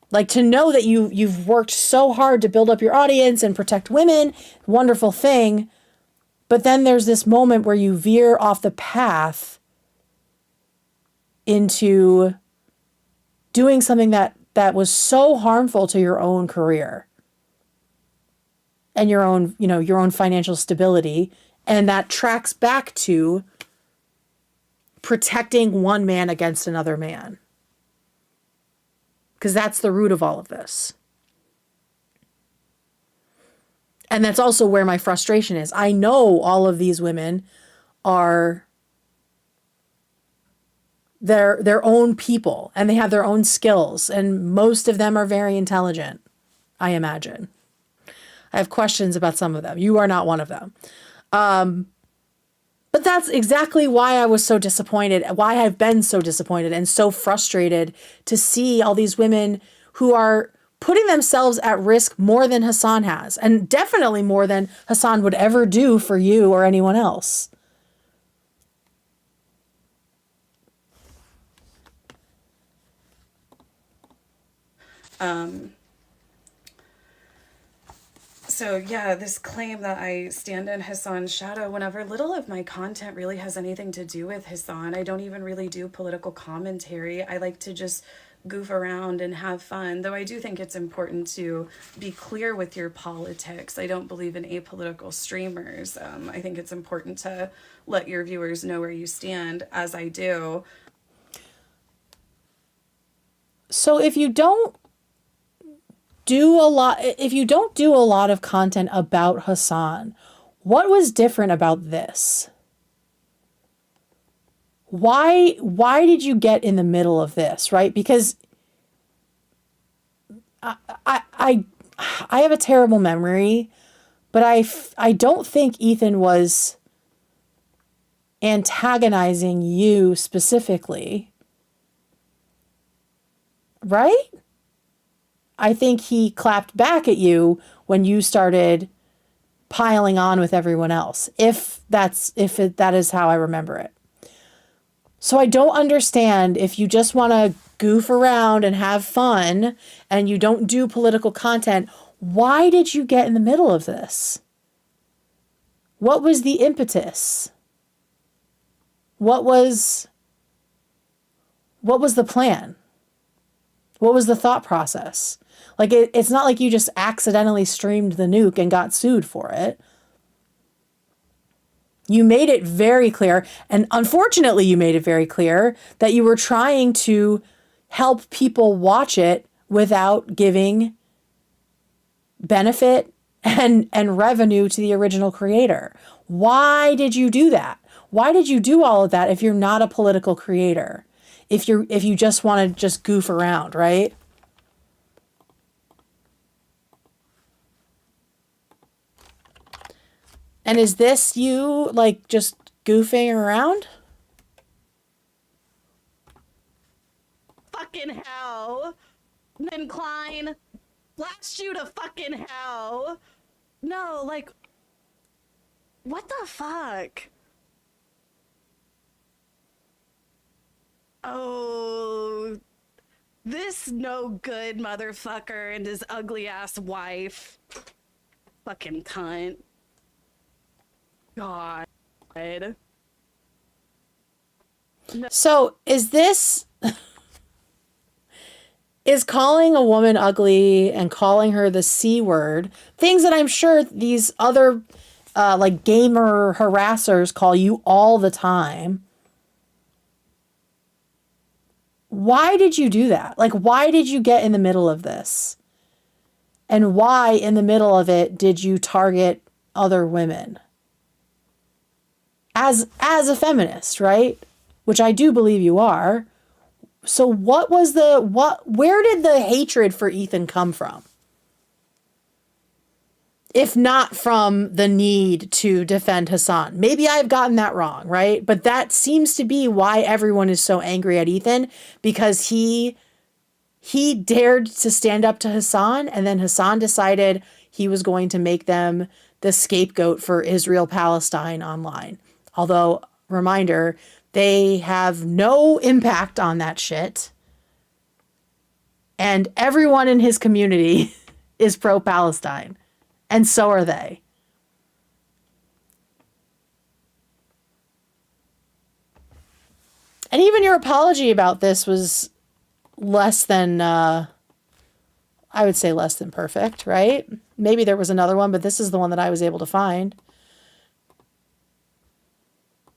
Like, to know that you've worked so hard to build up your audience and protect women, wonderful thing. But then there's this moment where you veer off the path into doing something that was so harmful to your own career and your own financial stability. And that tracks back to protecting one man against another man. Because that's the root of all of this. And that's also where my frustration is. I know all of these women are their own people and they have their own skills. And most of them are very intelligent, I imagine. I have questions about some of them. You are not one of them. But that's exactly why I was so disappointed, why I've been so disappointed and so frustrated to see all these women who are putting themselves at risk more than Hassan has, and definitely more than Hassan would ever do for you or anyone else. So yeah, this claim that I stand in Hassan's shadow, whenever little of my content really has anything to do with Hassan, I don't even really do political commentary. I like to just goof around and have fun, though I do think it's important to be clear with your politics. I don't believe in apolitical streamers. I think it's important to let your viewers know where you stand, as I do. So if you don't do a lot of content about Hassan, what was different about this? Why did you get in the middle of this, right? Because I have a terrible memory, but I don't think Ethan was antagonizing you specifically, right? I think he clapped back at you when you started piling on with everyone else, if that is how I remember it. So I don't understand, if you just want to goof around and have fun and you don't do political content, why did you get in the middle of this? What was the impetus? What was the plan? What was the thought process? Like, it's not like you just accidentally streamed the nuke and got sued for it. You made it very clear, and unfortunately you made it very clear, that you were trying to help people watch it without giving benefit and revenue to the original creator. Why did you do that? Why did you do all of that if you're not a political creator? If you just want to just goof around, right? And is this you, like, just goofing around? Fucking hell. Then Klein, blast you to fucking hell. No, like, what the fuck? Oh, this no good motherfucker and his ugly ass wife. Fucking cunt. God. No. So is this, is calling a woman ugly and calling her the C word, things that I'm sure these other like gamer harassers call you all the time. Why did you do that? Like, why did you get in the middle of this? And why in the middle of it did you target other women? As a feminist, right? Which I do believe you are. So where did the hatred for Ethan come from? If not from the need to defend Hassan. Maybe I've gotten that wrong, right? But that seems to be why everyone is so angry at Ethan, because he dared to stand up to Hassan, and then Hassan decided he was going to make them the scapegoat for Israel-Palestine online. Although, reminder, they have no impact on that shit. And everyone in his community is pro-Palestine. And so are they. And even your apology about this was less than, I would say less than perfect, right? Maybe there was another one, but this is the one that I was able to find.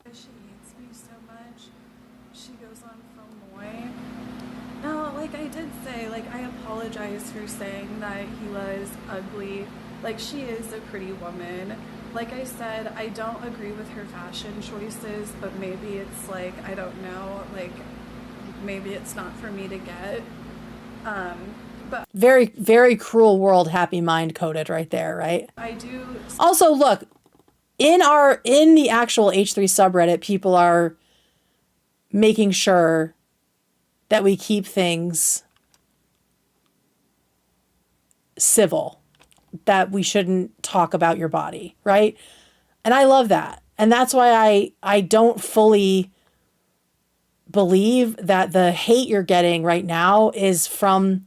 She hates me so much. She goes on for more. No, like I did say, like I apologize for saying that he was ugly. Like she is a pretty woman. Like I said, I don't agree with her fashion choices, but maybe it's like, I don't know, like maybe it's not for me to get. But Very, very cruel world, happy mind coded right there, right? I do. Also, look, in the actual H3 subreddit, people are making sure that we keep things civil, that we shouldn't talk about your body, right? And I love that. And that's why I don't fully believe that the hate you're getting right now is from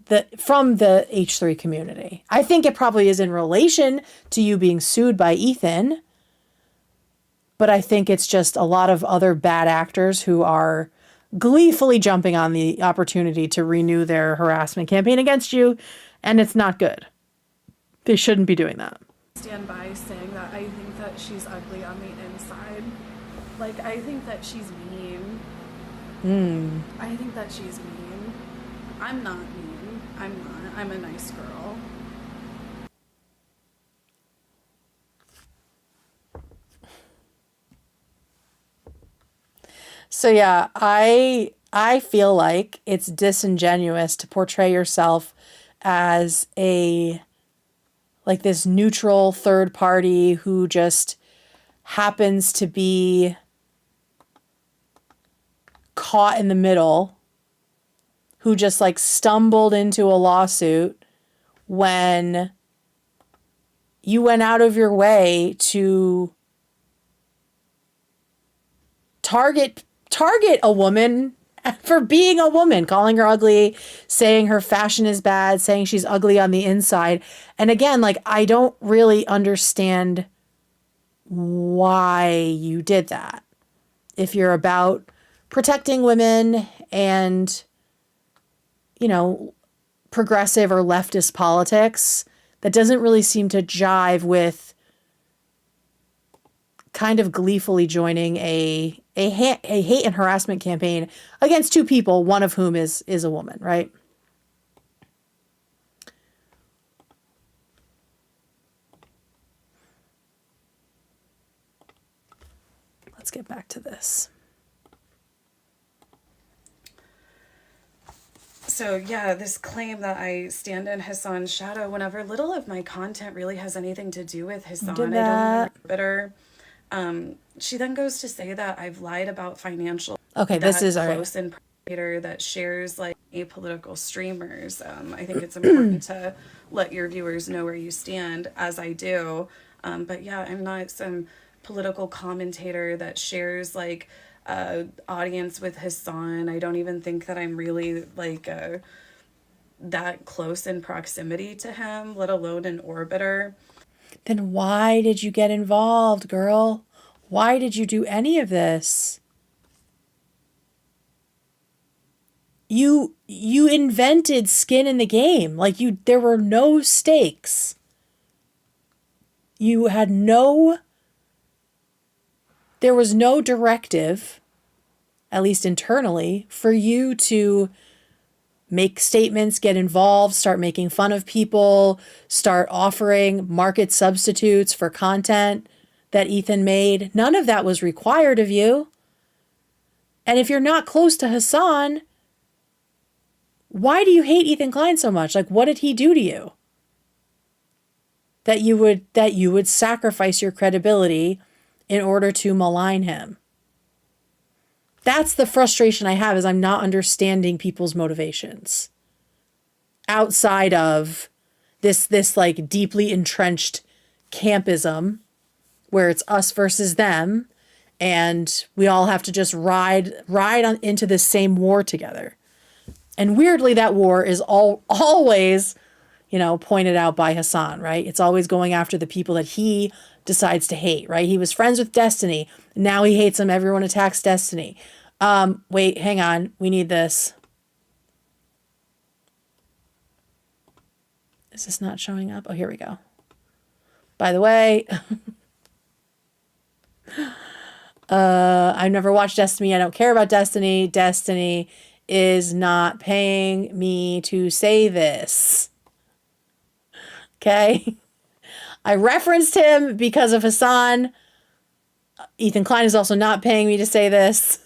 the H3 community. I think it probably is in relation to you being sued by Ethan, but I think it's just a lot of other bad actors who are gleefully jumping on the opportunity to renew their harassment campaign against you, and it's not good. They shouldn't be doing that. Stand by saying that I think that she's ugly on the inside. Like, I think that she's mean. I think that she's mean. I'm not mean. I'm not. I'm a nice girl. So yeah, I feel like it's disingenuous to portray yourself as like this neutral third party who just happens to be caught in the middle, who just like stumbled into a lawsuit when you went out of your way to target a woman for being a woman, calling her ugly, saying her fashion is bad, saying she's ugly on the inside. And again, like, I don't really understand why you did that. If you're about protecting women and, you know, progressive or leftist politics, that doesn't really seem to jive with kind of gleefully joining a hate and harassment campaign against two people, one of whom is a woman, right? Let's get back to this. So yeah, this claim that I stand in Hassan's shadow whenever little of my content really has anything to do with Hassan, I don't even bitter. She then goes to say that I've lied about financial. Okay, this is our close and creator that shares like apolitical streamers. I think it's important to let your viewers know where you stand, as I do. But yeah, I'm not some political commentator that shares like audience with Hassan. I don't even think that I'm really like that close in proximity to him, let alone an orbiter. Then why did you get involved, girl? Why did you do any of this? You invented skin in the game. Like there were no stakes. There was no directive, at least internally, for you to make statements, get involved, start making fun of people, start offering market substitutes for content that Ethan made. None of that was required of you. And if you're not close to Hassan, why do you hate Ethan Klein so much? Like, what did he do to you? That you would sacrifice your credibility in order to malign him. That's the frustration I have, is I'm not understanding people's motivations outside of this like deeply entrenched campism where it's us versus them and we all have to just ride on into this same war together. And weirdly, that war is always, pointed out by Hassan, right? It's always going after the people that he decides to hate, right? He was friends with Destiny. Now he hates them. Everyone attacks Destiny. Wait, hang on. We need this. Is this not showing up? Oh, here we go. By the way, I've never watched Destiny. I don't care about Destiny. Destiny is not paying me to say this. Okay? I referenced him because of Hassan. Ethan Klein is also not paying me to say this.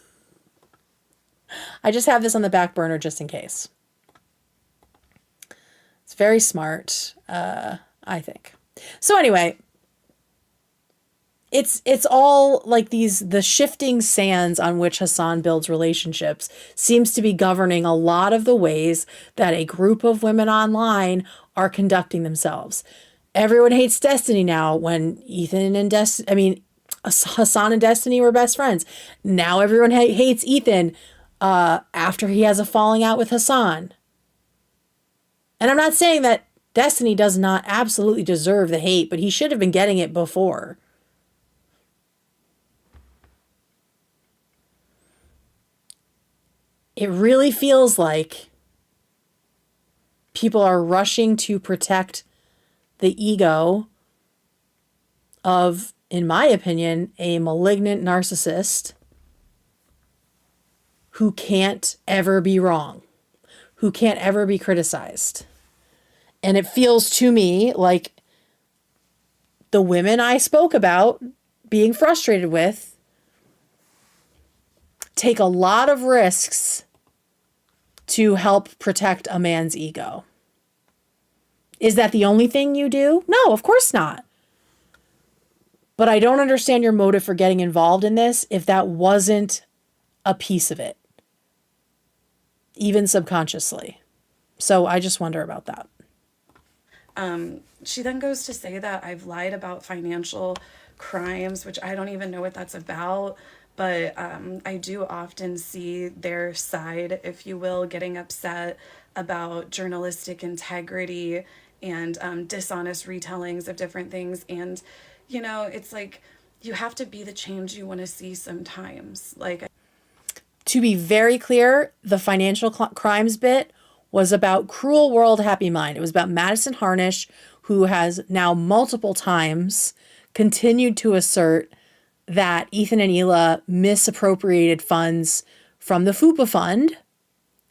I just have this on the back burner just in case. It's very smart, I think. So anyway, it's all like the shifting sands on which Hassan builds relationships seems to be governing a lot of the ways that a group of women online are conducting themselves. Everyone hates Destiny now when Hassan and Destiny were best friends. Now everyone hates Ethan after he has a falling out with Hassan. And I'm not saying that Destiny does not absolutely deserve the hate, but he should have been getting it before. It really feels like people are rushing to protect the ego of, in my opinion, a malignant narcissist who can't ever be wrong, who can't ever be criticized. And it feels to me like the women I spoke about being frustrated with take a lot of risks to help protect a man's ego. Is that the only thing you do? No, of course not. But I don't understand your motive for getting involved in this if that wasn't a piece of it, even subconsciously. So I just wonder about that. She then goes to say that I've lied about financial crimes, which I don't even know what that's about. But I do often see their side, if you will, getting upset about journalistic integrity and dishonest retellings of different things. And, it's like you have to be the change you want to see sometimes. To be very clear, the financial crimes bit was about Cruel World, Happy Mind. It was about Madison Harnish, who has now multiple times continued to assert that Ethan and Hila misappropriated funds from the FUPA fund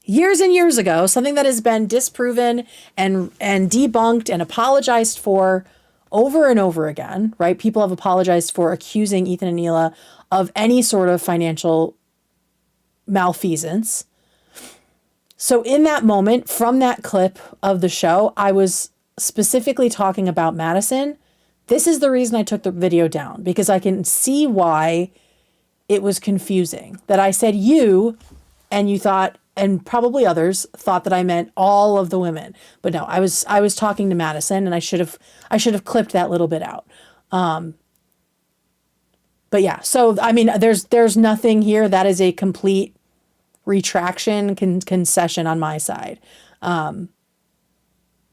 years and years ago, something that has been disproven and debunked and apologized for over and over again, right? People have apologized for accusing Ethan and Hila of any sort of financial malfeasance. So in that moment, from that clip of the show, I was specifically talking about Madison. This is the reason I took the video down, because I can see why it was confusing. That I said you, and you thought, and probably others thought that I meant all of the women. But no, I was talking to Madison, and I should have clipped that little bit out. But yeah, so I mean, there's nothing here. That is a complete retraction, concession on my side.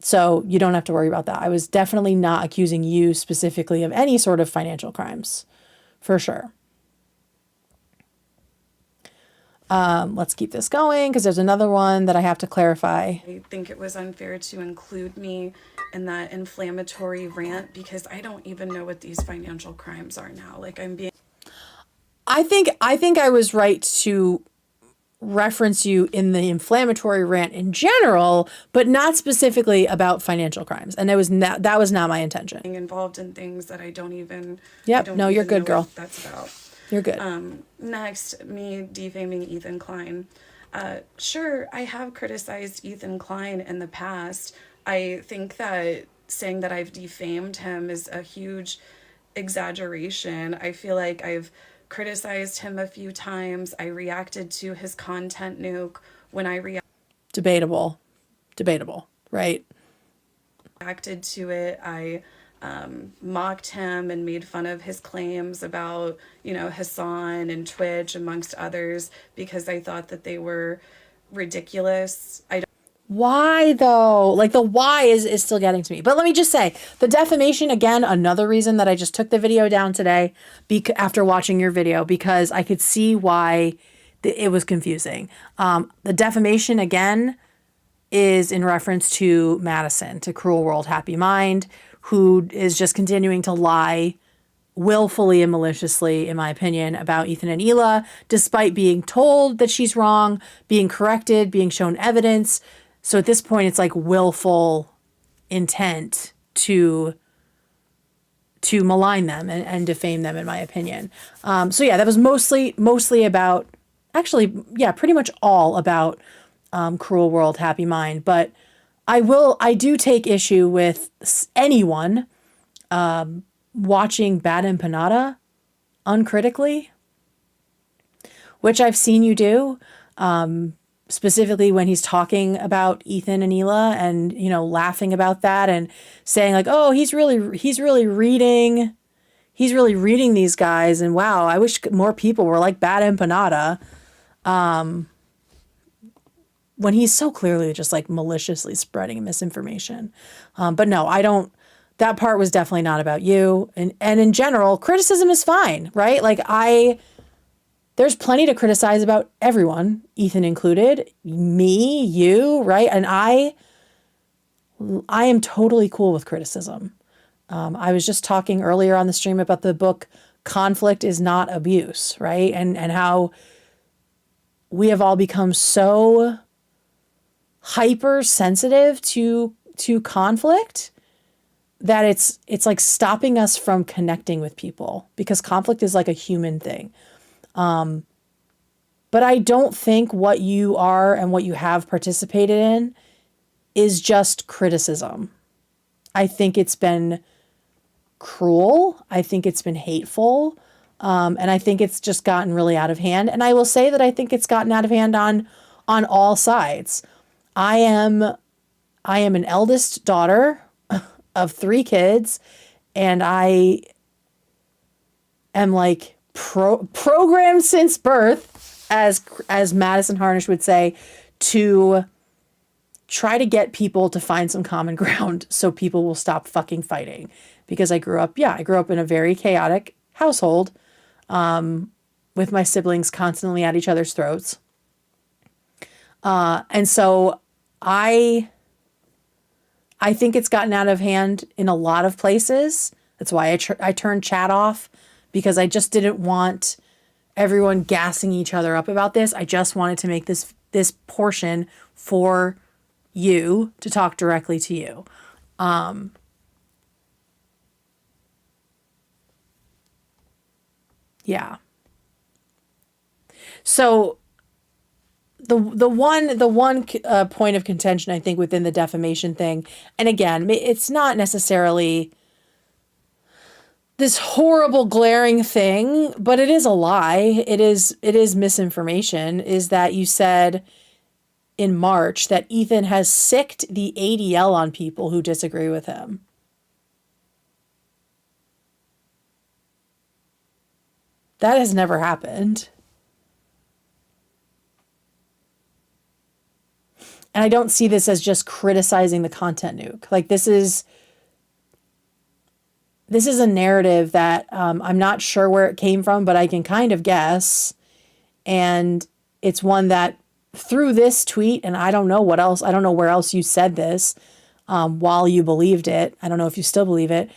So you don't have to worry about that. I was definitely not accusing you specifically of any sort of financial crimes, for sure. Let's keep this going because there's another one that I have to clarify. I think it was unfair to include me in that inflammatory rant because I don't even know what these financial crimes are now. I think I was right to reference you in the inflammatory rant in general, but not specifically about financial crimes. And that was not my intention. Involved in things that I don't even. Yep. No, you're good, girl. That's about. You're good. Next, me defaming Ethan Klein. Sure, I have criticized Ethan Klein in the past. I think that saying that I've defamed him is a huge exaggeration. I feel like I've criticized him a few times. I reacted to his content nuke when I Debatable, right? reacted to it. I mocked him and made fun of his claims about, Hassan and Twitch, amongst others, because I thought that they were ridiculous. I don't. Why though? Like the why is still getting to me. But let me just say, the defamation, again, another reason that I just took the video down today after watching your video, because I could see why it was confusing. The defamation, again, is in reference to Madison, to Cruel World Happy Mind, who is just continuing to lie willfully and maliciously, in my opinion, about Ethan and Hila, despite being told that she's wrong, being corrected, being shown evidence. So at this point, it's like willful intent to malign them and defame them, in my opinion. So yeah, that was mostly about, actually, yeah, pretty much all about Cruel World Happy Mind. But I do take issue with anyone watching Bad Empanada uncritically, which I've seen you do. Specifically when he's talking about Ethan and Hila and, you know, laughing about that and saying like, oh, he's really reading these guys. And wow, I wish more people were like Bad Empanada. When he's so clearly just like maliciously spreading misinformation. But no, that part was definitely not about you. And in general, criticism is fine, right? Like there's plenty to criticize about everyone, Ethan included, me, you, right? And I am totally cool with criticism. I was just talking earlier on the stream about the book Conflict is Not Abuse, right? And how we have all become so hypersensitive to conflict that it's like stopping us from connecting with people, because conflict is like a human thing. But I don't think what you are and what you have participated in is just criticism. I think it's been cruel. I think it's been hateful. And I think it's just gotten really out of hand. And I will say that I think it's gotten out of hand on all sides. I am an eldest daughter of 3 kids, and I am like programmed since birth, as Madison Harnish would say, to try to get people to find some common ground so people will stop fucking fighting. Because I grew up in a very chaotic household, with my siblings constantly at each other's throats. And so I think it's gotten out of hand in a lot of places. That's why I turned chat off, because I just didn't want everyone gassing each other up about this. I just wanted to make this portion for you to talk directly to you. Yeah. So the one point of contention, I think, within the defamation thing, and again, it's not necessarily this horrible glaring thing, but it is a lie. It is misinformation, is that you said in March that Ethan has sicked the ADL on people who disagree with him. That has never happened. And I don't see this as just criticizing the content nuke. Like this is a narrative that I'm not sure where it came from, but I can kind of guess. And it's one that through this tweet, and I don't know what else, I don't know where else you said this while you believed it. I don't know if you still believe it.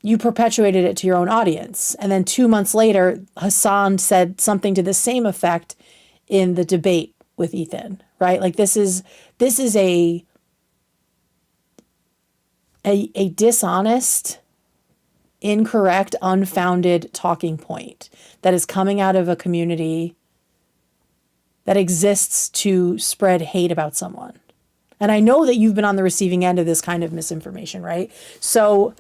You perpetuated it to your own audience. And then 2 months later, Hassan said something to the same effect in the debate with Ethan, right? Like this is a dishonest, incorrect, unfounded talking point that is coming out of a community that exists to spread hate about someone. And I know that you've been on the receiving end of this kind of misinformation, right? So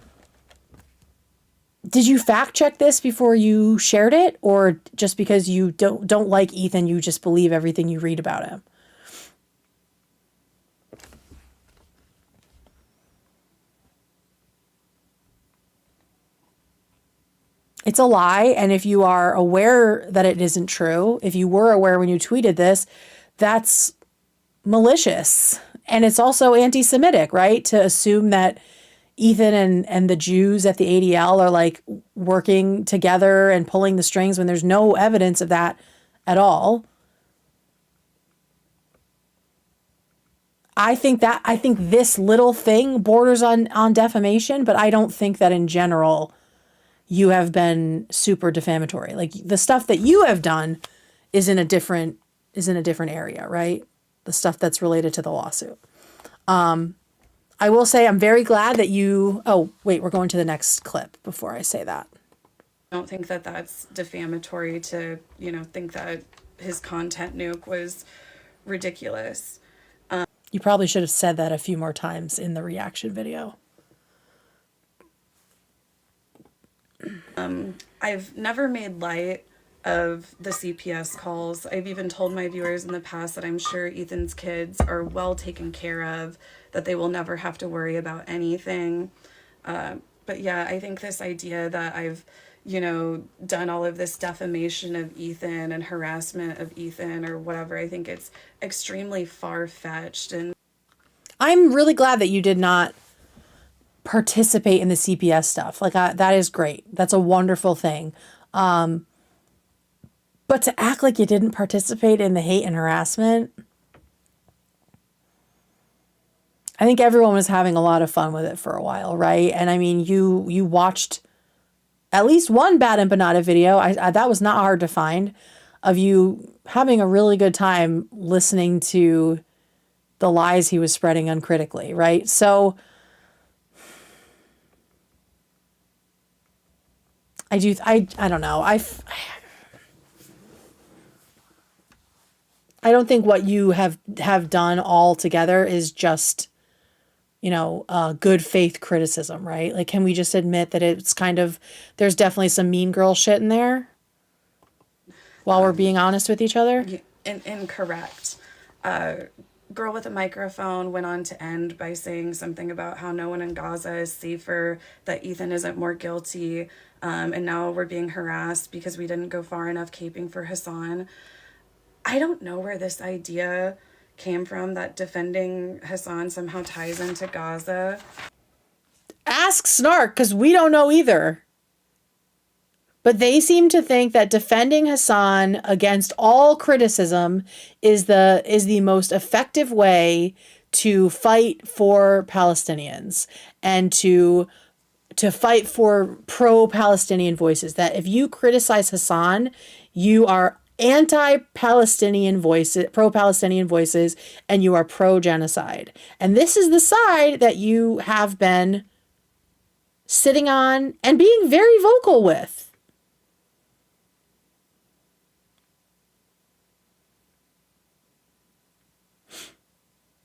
did you fact check this before you shared it, or just because you don't like Ethan, you just believe everything you read about him? It's a lie, and if you are aware that it isn't true, if you were aware when you tweeted this that's malicious. And it's also anti-Semitic, right? To assume that Ethan and the Jews at the ADL are like working together and pulling the strings when there's no evidence of that at all. I think this little thing borders on defamation, but I don't think that in general you have been super defamatory. Like the stuff that you have done is in a different area, right? The stuff that's related to the lawsuit. I will say I'm very glad that you, oh, wait, we're going to the next clip before I say that. I don't think that that's defamatory to, think that his content nuke was ridiculous. You probably should have said that a few more times in the reaction video. I've never made light of the CPS calls. I've even told my viewers in the past that I'm sure Ethan's kids are well taken care of, that they will never have to worry about anything. But yeah, I think this idea that I've, done all of this defamation of Ethan and harassment of Ethan or whatever, I think it's extremely far-fetched. And I'm really glad that you did not participate in the CPS stuff. Like that is great. That's a wonderful thing. But to act like you didn't participate in the hate and harassment, I think everyone was having a lot of fun with it for a while, right? And I mean, you watched at least one Bad Empanada video. I that was not hard to find, of you having a really good time listening to the lies he was spreading uncritically, right? So I don't know. I don't think what you have done all together is just, good faith criticism, right? Like, can we just admit that it's kind of, there's definitely some mean girl shit in there while we're being honest with each other? Incorrect. Girl with a Microphone went on to end by saying something about how no one in Gaza is safer, that Ethan isn't more guilty, and now we're being harassed because we didn't go far enough caping for Hassan. I don't know where this idea came from that defending Hassan somehow ties into Gaza. Ask Snark, because we don't know either. But they seem to think that defending Hassan against all criticism is the most effective way to fight for Palestinians and to fight for pro-Palestinian voices. That if you criticize Hassan, you are anti-Palestinian voices, pro-Palestinian voices, and you are pro-genocide. And this is the side that you have been sitting on and being very vocal with.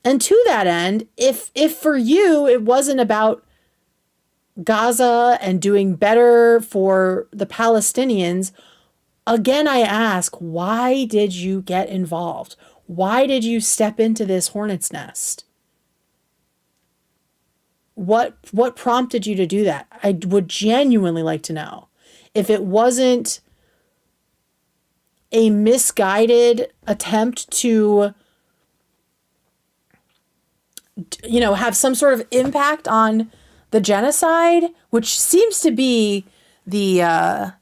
And to that end, if for you it wasn't about Gaza and doing better for the Palestinians, again, I ask, why did you get involved? Why did you step into this hornet's nest? What prompted you to do that? I would genuinely like to know. If it wasn't a misguided attempt to, have some sort of impact on the genocide, which seems to be the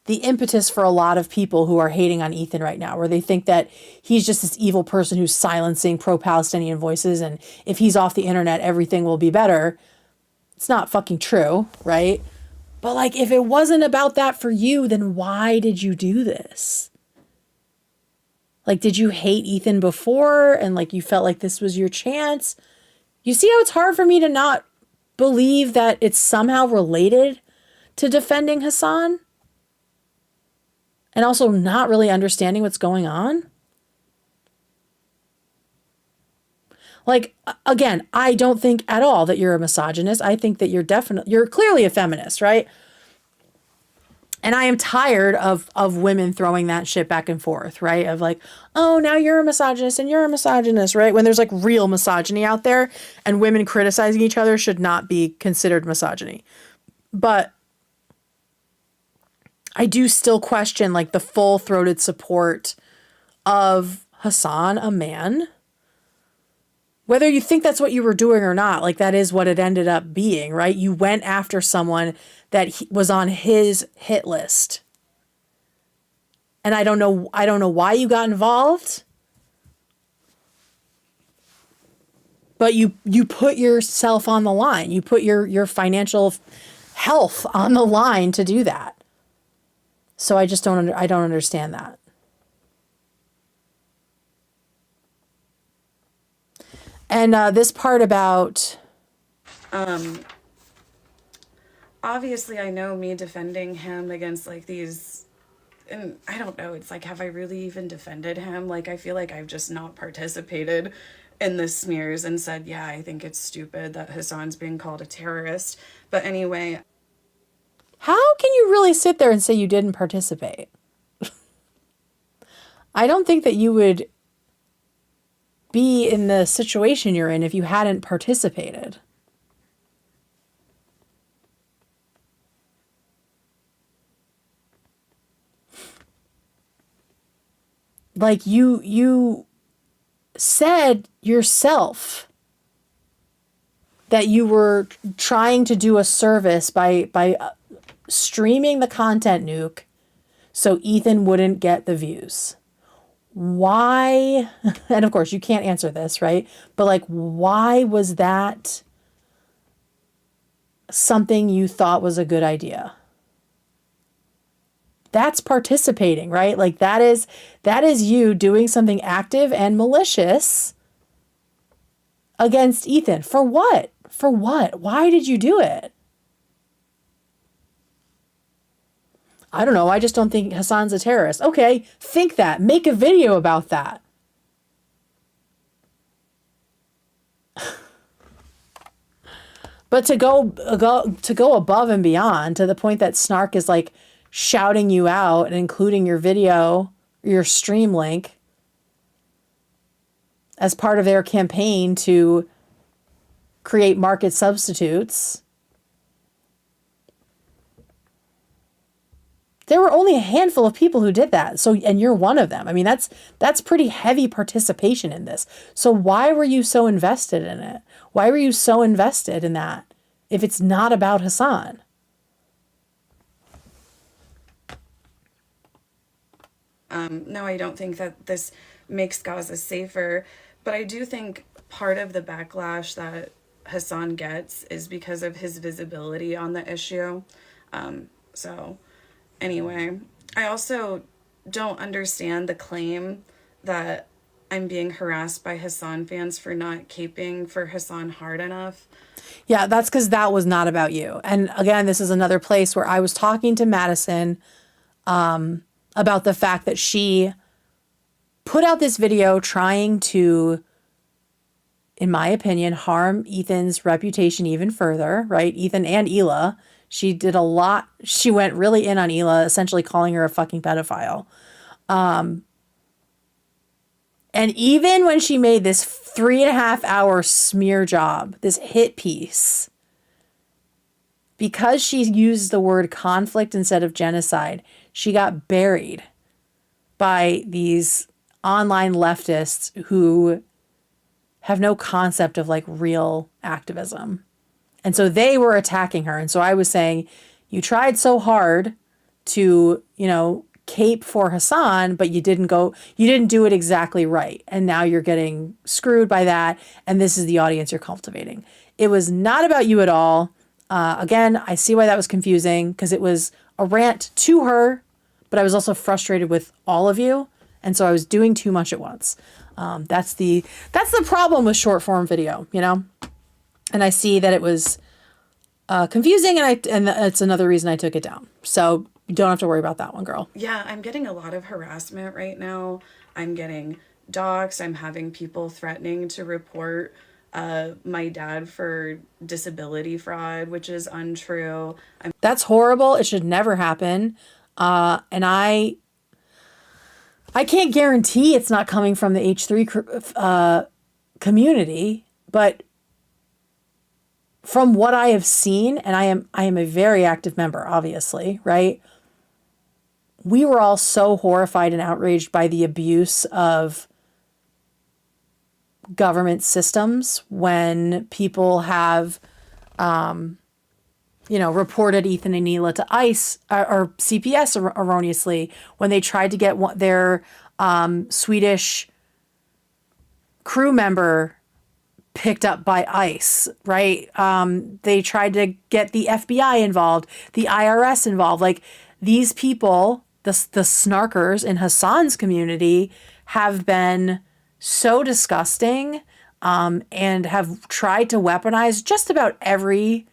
impetus for a lot of people who are hating on Ethan right now, where they think that he's just this evil person who's silencing pro-Palestinian voices, and if he's off the internet, everything will be better. It's not fucking true, right? But like, if it wasn't about that for you, then why did you do this? Like, did you hate Ethan before and like you felt like this was your chance? You see how it's hard for me to not believe that it's somehow related to defending Hassan? And also not really understanding what's going on? Like, again, I don't think at all that you're a misogynist. I think that you're clearly a feminist, right? And I am tired of women throwing that shit back and forth, right? Of like, oh, now you're a misogynist and you're a misogynist, right? When there's like real misogyny out there, and women criticizing each other should not be considered misogyny. But I do still question like the full-throated support of Hassan a man. Whether you think that's what you were doing or not, like that is what it ended up being, right? You went after someone that was on his hit list. And I don't know why you got involved. But you put yourself on the line. You put your financial health on the line to do that. So I just don't understand that. And this part about obviously I know me defending him against like these, and I don't know, it's like, have I really even defended him? Like, I feel like I've just not participated in the smears and said, yeah, I think it's stupid that Hassan's being called a terrorist. But anyway. How can you really sit there and say you didn't participate? I don't think that you would be in the situation you're in if you hadn't participated. Like you said yourself that you were trying to do a service by streaming the content, Nuke, so Ethan wouldn't get the views. Why? And of course you can't answer this, right? But like, why was that something you thought was a good idea? That's participating, right? Like that is you doing something active and malicious against Ethan. For what? For what? Why did you do it? I don't know. I just don't think Hassan's a terrorist. Okay, think that. Make a video about that. But to go above and beyond to the point that Snark is like shouting you out and including your video, your stream link as part of their campaign to create market substitutes. There were only a handful of people who did that. So, and you're one of them. I mean, that's pretty heavy participation in this. So why were you so invested in it? Why were you so invested in that if it's not about Hassan? No, I don't think that this makes Gaza safer, but I do think part of the backlash that Hassan gets is because of his visibility on the issue. So anyway, I also don't understand the claim that I'm being harassed by Hassan fans for not caping for Hassan hard enough. Yeah, that's because that was not about you. And again, this is another place where I was talking to Madison about the fact that she put out this video trying to, in my opinion, harm Ethan's reputation even further, right? Ethan and Hila. She did a lot. She went really in on Hila, essentially calling her a fucking pedophile. And even when she made this 3.5-hour smear job, this hit piece, because she used the word conflict instead of genocide, she got buried by these online leftists who have no concept of like real activism. And so they were attacking her. And so I was saying, you tried so hard to, cape for Hassan, but you didn't do it exactly right. And now you're getting screwed by that. And this is the audience you're cultivating. It was not about you at all. Again, I see why that was confusing because it was a rant to her, but I was also frustrated with all of you. And so I was doing too much at once. That's the problem with short form video, And I see that it was confusing, and it's another reason I took it down. So you don't have to worry about that one, girl. Yeah, I'm getting a lot of harassment right now. I'm getting doxxed. I'm having people threatening to report my dad for disability fraud, which is untrue. That's horrible. It should never happen. And I can't guarantee it's not coming from the H3 community, but from what I have seen, and I am a very active member, obviously, right? We were all so horrified and outraged by the abuse of government systems when people have, reported Ethan and Neela to ICE or CPS erroneously when they tried to get their Swedish crew member picked up by ICE, right? They tried to get the FBI involved, the IRS involved. Like, these people, the snarkers in Hassan's community, have been so disgusting and have tried to weaponize just about every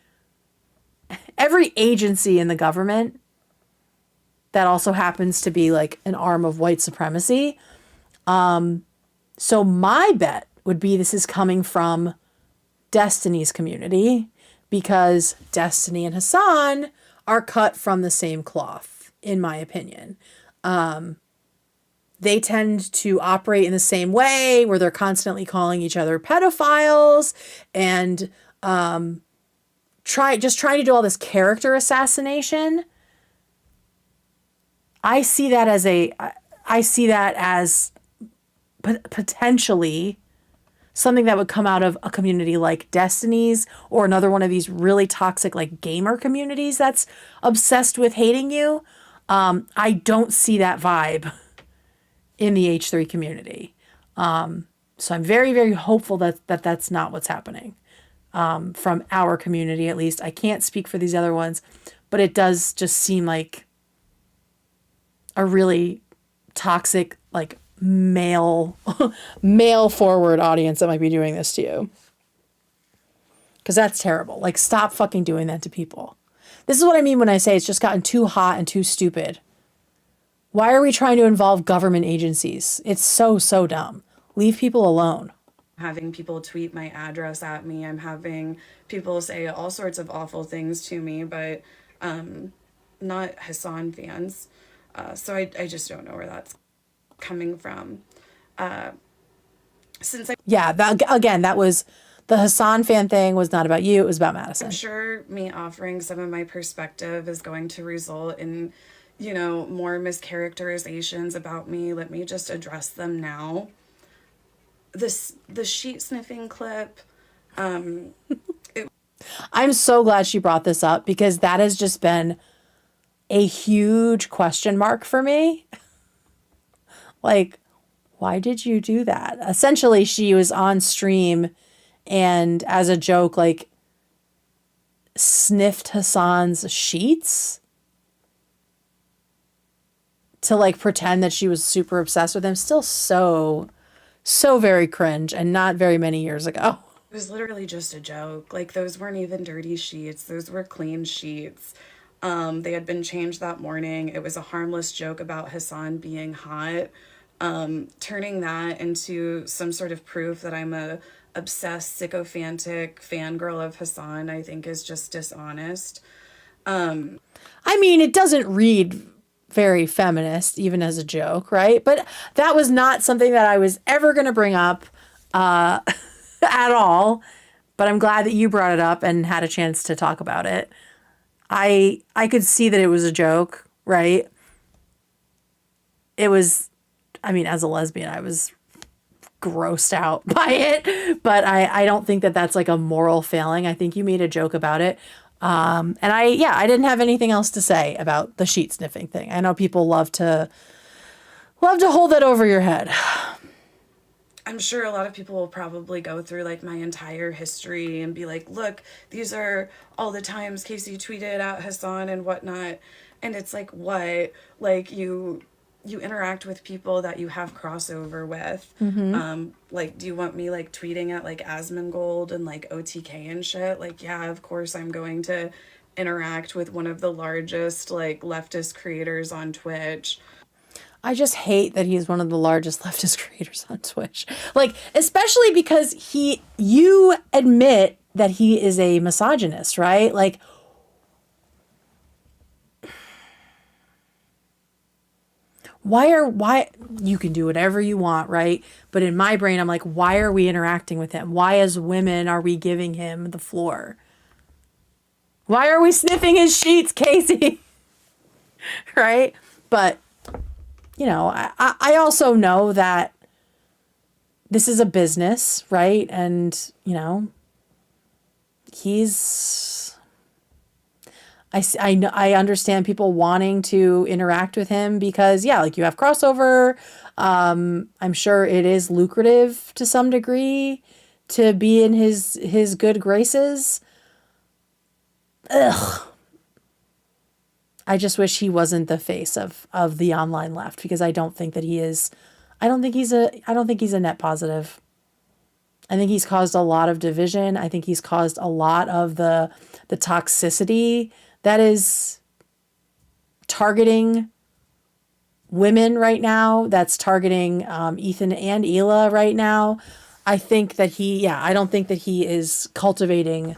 agency in the government that also happens to be like an arm of white supremacy. So my bet would be this is coming from Destiny's community, because Destiny and Hassan are cut from the same cloth, in my opinion. They tend to operate in the same way, where they're constantly calling each other pedophiles and trying to do all this character assassination. I see that as potentially something that would come out of a community like Destiny's, or another one of these really toxic like gamer communities that's obsessed with hating you. I don't see that vibe in the H3 community. So I'm very, very hopeful that that's not what's happening from our community, at least. I can't speak for these other ones, but it does just seem like a really toxic, like male forward audience that might be doing this to you. Because that's terrible. Like, stop fucking doing that to people. This is what I mean when I say it's just gotten too hot and too stupid. Why are we trying to involve government agencies? It's so, so dumb. Leave people alone. Having people tweet my address at me. I'm having people say all sorts of awful things to me, but not Hassan fans. So I just don't know where that's coming from. That was the Hassan fan thing was not about you. It was about Madison. I'm sure me offering some of my perspective is going to result in, more mischaracterizations about me. Let me just address them now. The sheet sniffing clip. I'm so glad she brought this up, because that has just been a huge question mark for me. Like, why did you do that? Essentially, she was on stream and, as a joke, like, sniffed Hassan's sheets to, like, pretend that she was super obsessed with him. Still so very cringe, and not very many years ago. It was literally just a joke. Like, those weren't even dirty sheets. Those were clean sheets. They had been changed that morning. It was a harmless joke about Hassan being hot. Turning that into some sort of proof that I'm a obsessed, sycophantic fangirl of Hassan, I think is just dishonest. I mean, it doesn't read very feminist, even as a joke, right? But that was not something that I was ever going to bring up at all. But I'm glad that you brought it up and had a chance to talk about it. I could see that it was a joke, right? It was, I mean, as a lesbian, I was grossed out by it, but I don't think that that's like a moral failing. I think you made a joke about it. And I didn't have anything else to say about the sheet sniffing thing. I know people love to hold that over your head. I'm sure a lot of people will probably go through like my entire history and be like, look, these are all the times Casey tweeted at Hassan and whatnot. And it's like, what? Like, you interact with people that you have crossover with. Mm-hmm. Like, do you want me like tweeting at like Asmongold and like OTK and shit? Like, yeah, of course I'm going to interact with one of the largest like leftist creators on Twitch. I just hate that he's one of the largest leftist creators on Twitch. Like, especially because you admit that he is a misogynist, right? Like, why you can do whatever you want, right? But in my brain, I'm like, why are we interacting with him? Why, as women, are we giving him the floor? Why are we sniffing his sheets, Casey? Right? But, I also know that this is a business, right? And, you know, he's, I understand people wanting to interact with him because, yeah, like you have crossover. I'm sure it is lucrative to some degree to be in his good graces. Ugh. I just wish he wasn't the face of the online left, because I don't think that he is. I don't think he's a net positive. I think he's caused a lot of division. I think he's caused a lot of the toxicity that is targeting women right now. That's targeting Ethan and Hila right now. I think that I don't think that he is cultivating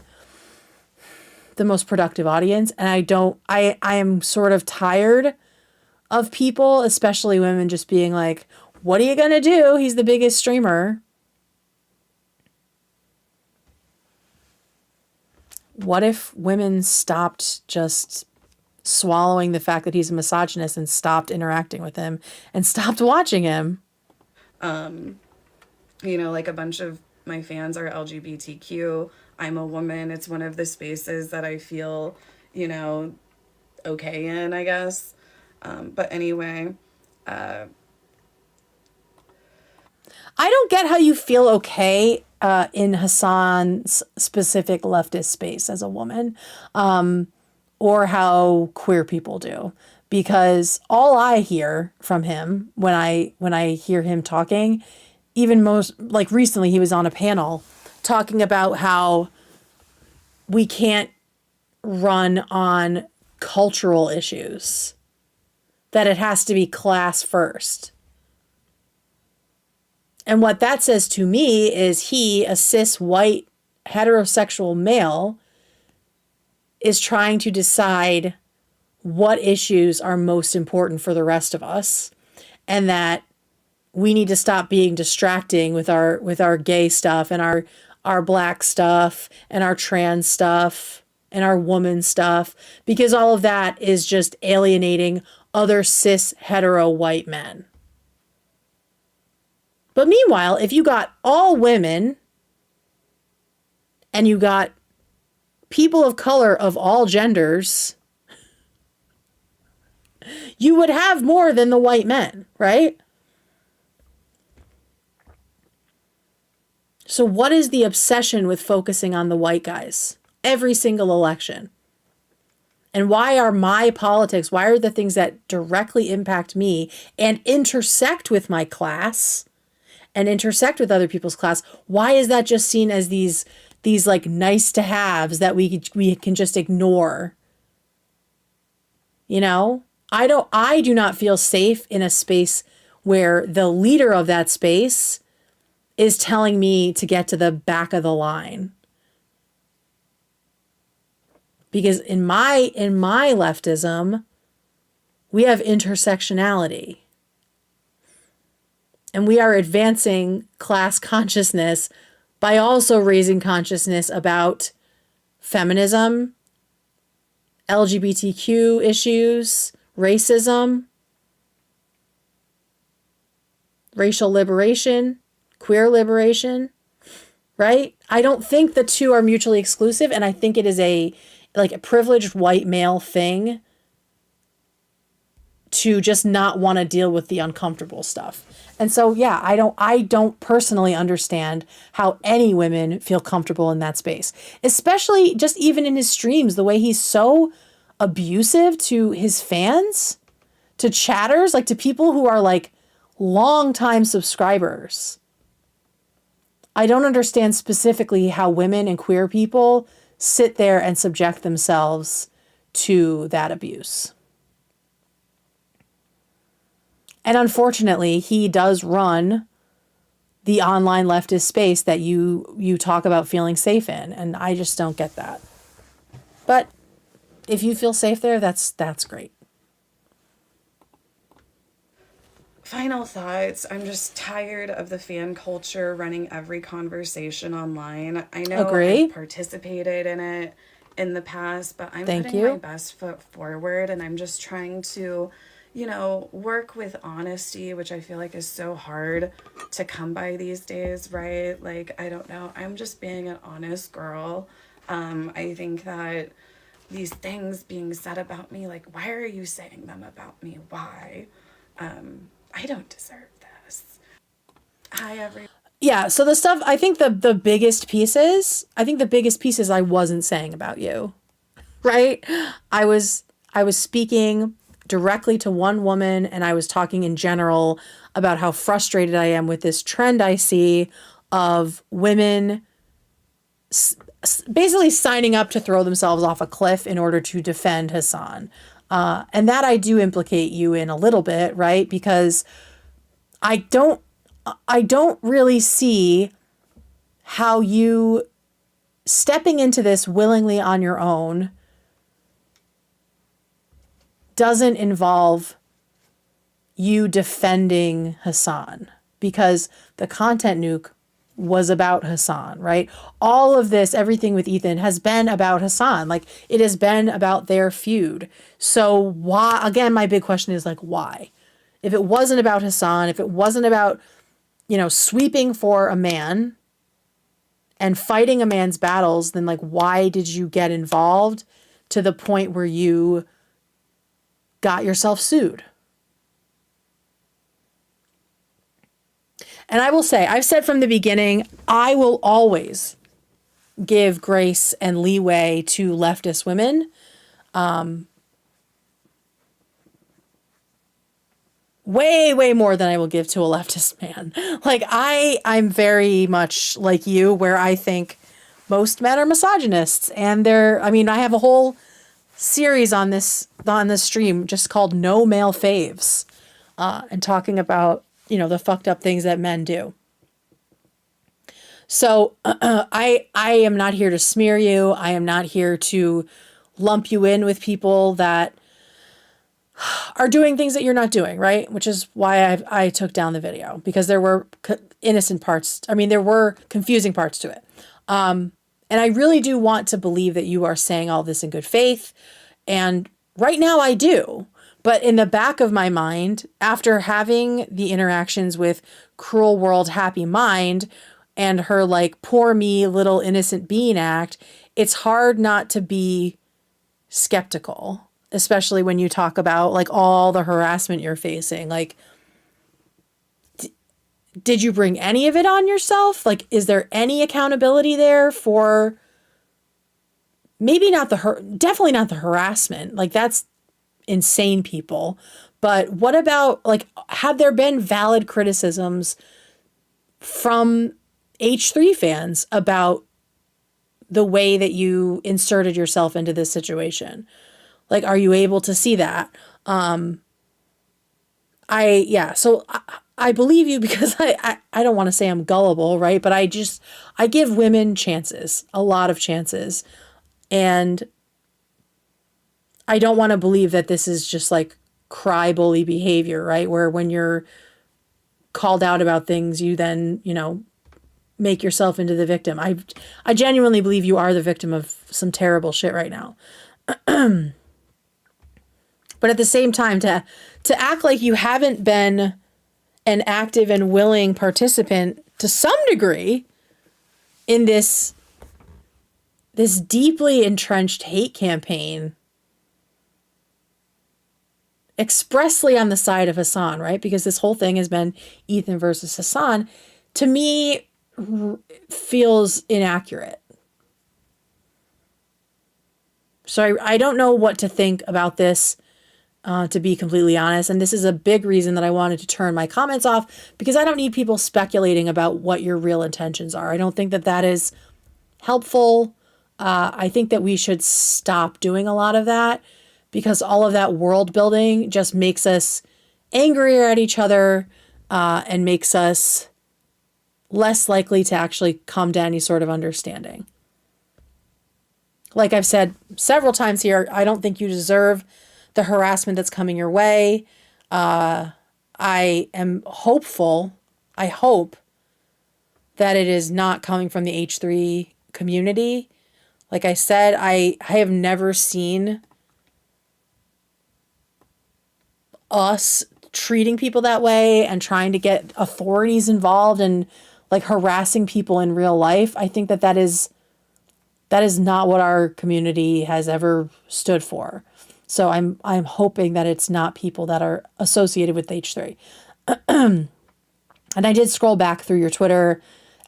the most productive audience. And I am sort of tired of people, especially women, just being like, what are you going to do? He's the biggest streamer. What if women stopped just swallowing the fact that he's a misogynist and stopped interacting with him and stopped watching him? You know, like a bunch of my fans are LGBTQ. I'm a woman. It's one of the spaces that I feel, you know, okay in, I guess. But anyway, I don't get how you feel okay in Hassan's specific leftist space as a woman, or how queer people do, because all I hear from him when I hear him talking, even most, like recently he was on a panel talking about how we can't run on cultural issues, that it has to be class first. And what that says to me is he, a cis white heterosexual male, is trying to decide what issues are most important for the rest of us, and that we need to stop being distracting with our gay stuff and our black stuff and our trans stuff and our woman stuff, because all of that is just alienating other cis hetero white men. But meanwhile, if you got all women and you got people of color of all genders, you would have more than the white men, right? So what is the obsession with focusing on the white guys every single election? And why are my politics, why are the things that directly impact me and intersect with my class and intersect with other people's class, why is that just seen as these like nice to haves that we can just ignore? You know, I do not feel safe in a space where the leader of that space is telling me to get to the back of the line. Because in my leftism, we have intersectionality. And we are advancing class consciousness by also raising consciousness about feminism, LGBTQ issues, racism, racial liberation, queer liberation, right? I don't think the two are mutually exclusive, and I think it is a privileged white male thing to just not want to deal with the uncomfortable stuff. And so, yeah, I don't personally understand how any women feel comfortable in that space, especially just even in his streams, the way he's so abusive to his fans, to chatters, like to people who are like longtime subscribers. I don't understand specifically how women and queer people sit there and subject themselves to that abuse. And unfortunately, he does run the online leftist space that you talk about feeling safe in, and I just don't get that. But if you feel safe there, that's great. Final thoughts. I'm just tired of the fan culture running every conversation online. I know I've participated in it in the past, but I'm putting my best foot forward, and I'm just trying to, work with honesty, which I feel like is so hard to come by these days, right? Like, I don't know. I'm just being an honest girl. I think that these things being said about me, like, why are you saying them about me? Why? I don't deserve this. Hi, everyone. Yeah, so the stuff, I think the biggest pieces I wasn't saying about you, right? I was speaking directly to one woman, and I was talking in general about how frustrated I am with this trend I see of women basically signing up to throw themselves off a cliff in order to defend Hassan. And that I do implicate you in a little bit, right? Because I don't really see how you stepping into this willingly on your own doesn't involve you defending Hassan, because the content nuke was about Hassan, right? All of this, everything with Ethan has been about Hassan. Like, it has been about their feud. So why, again, my big question is like, why? If it wasn't about Hassan, if it wasn't about, sweeping for a man and fighting a man's battles, then like, why did you get involved to the point where you got yourself sued? And I will say, I've said from the beginning, I will always give grace and leeway to leftist women. Way more than I will give to a leftist man. Like, I'm very much like you, where I think most men are misogynists, and I have a whole series on this stream just called No Male Faves, and talking about, the fucked up things that men do. So I am not here to smear you. I am not here to lump you in with people that are doing things that you're not doing, right? Which is why I took down the video, because there were innocent parts. There were confusing parts to it. And I really do want to believe that you are saying all this in good faith. And right now I do. But in the back of my mind, after having the interactions with Cruel World Happy Mind and her like poor me little innocent being act, it's hard not to be skeptical, especially when you talk about like all the harassment you're facing. Like, did you bring any of it on yourself? Like, is there any accountability there for maybe not definitely not the harassment? Like, that's insane people. But what about, like, have there been valid criticisms from H3 fans about the way that you inserted yourself into this situation? Like, are you able to see that? So I believe you, because I don't want to say I'm gullible, right? But I give women chances, a lot of chances. And I don't want to believe that this is just like cry bully behavior, right? Where when you're called out about things, you then, make yourself into the victim. I genuinely believe you are the victim of some terrible shit right now. But at the same time, to act like you haven't been an active and willing participant to some degree in this deeply entrenched hate campaign, expressly on the side of Hassan, right? Because this whole thing has been Ethan versus Hassan, to me feels inaccurate. So I don't know what to think about this, to be completely honest. And this is a big reason that I wanted to turn my comments off, because I don't need people speculating about what your real intentions are. I don't think that that is helpful. I think that we should stop doing a lot of that, because all of that world building just makes us angrier at each other, and makes us less likely to actually come to any sort of understanding. Like I've said several times here, I don't think you deserve the harassment that's coming your way. I am hopeful. I hope that it is not coming from the H3 community. Like I said, I have never seen us treating people that way and trying to get authorities involved and like harassing people in real life. I think that is not what our community has ever stood for. So I'm hoping that it's not people that are associated with H3. And I did scroll back through your Twitter,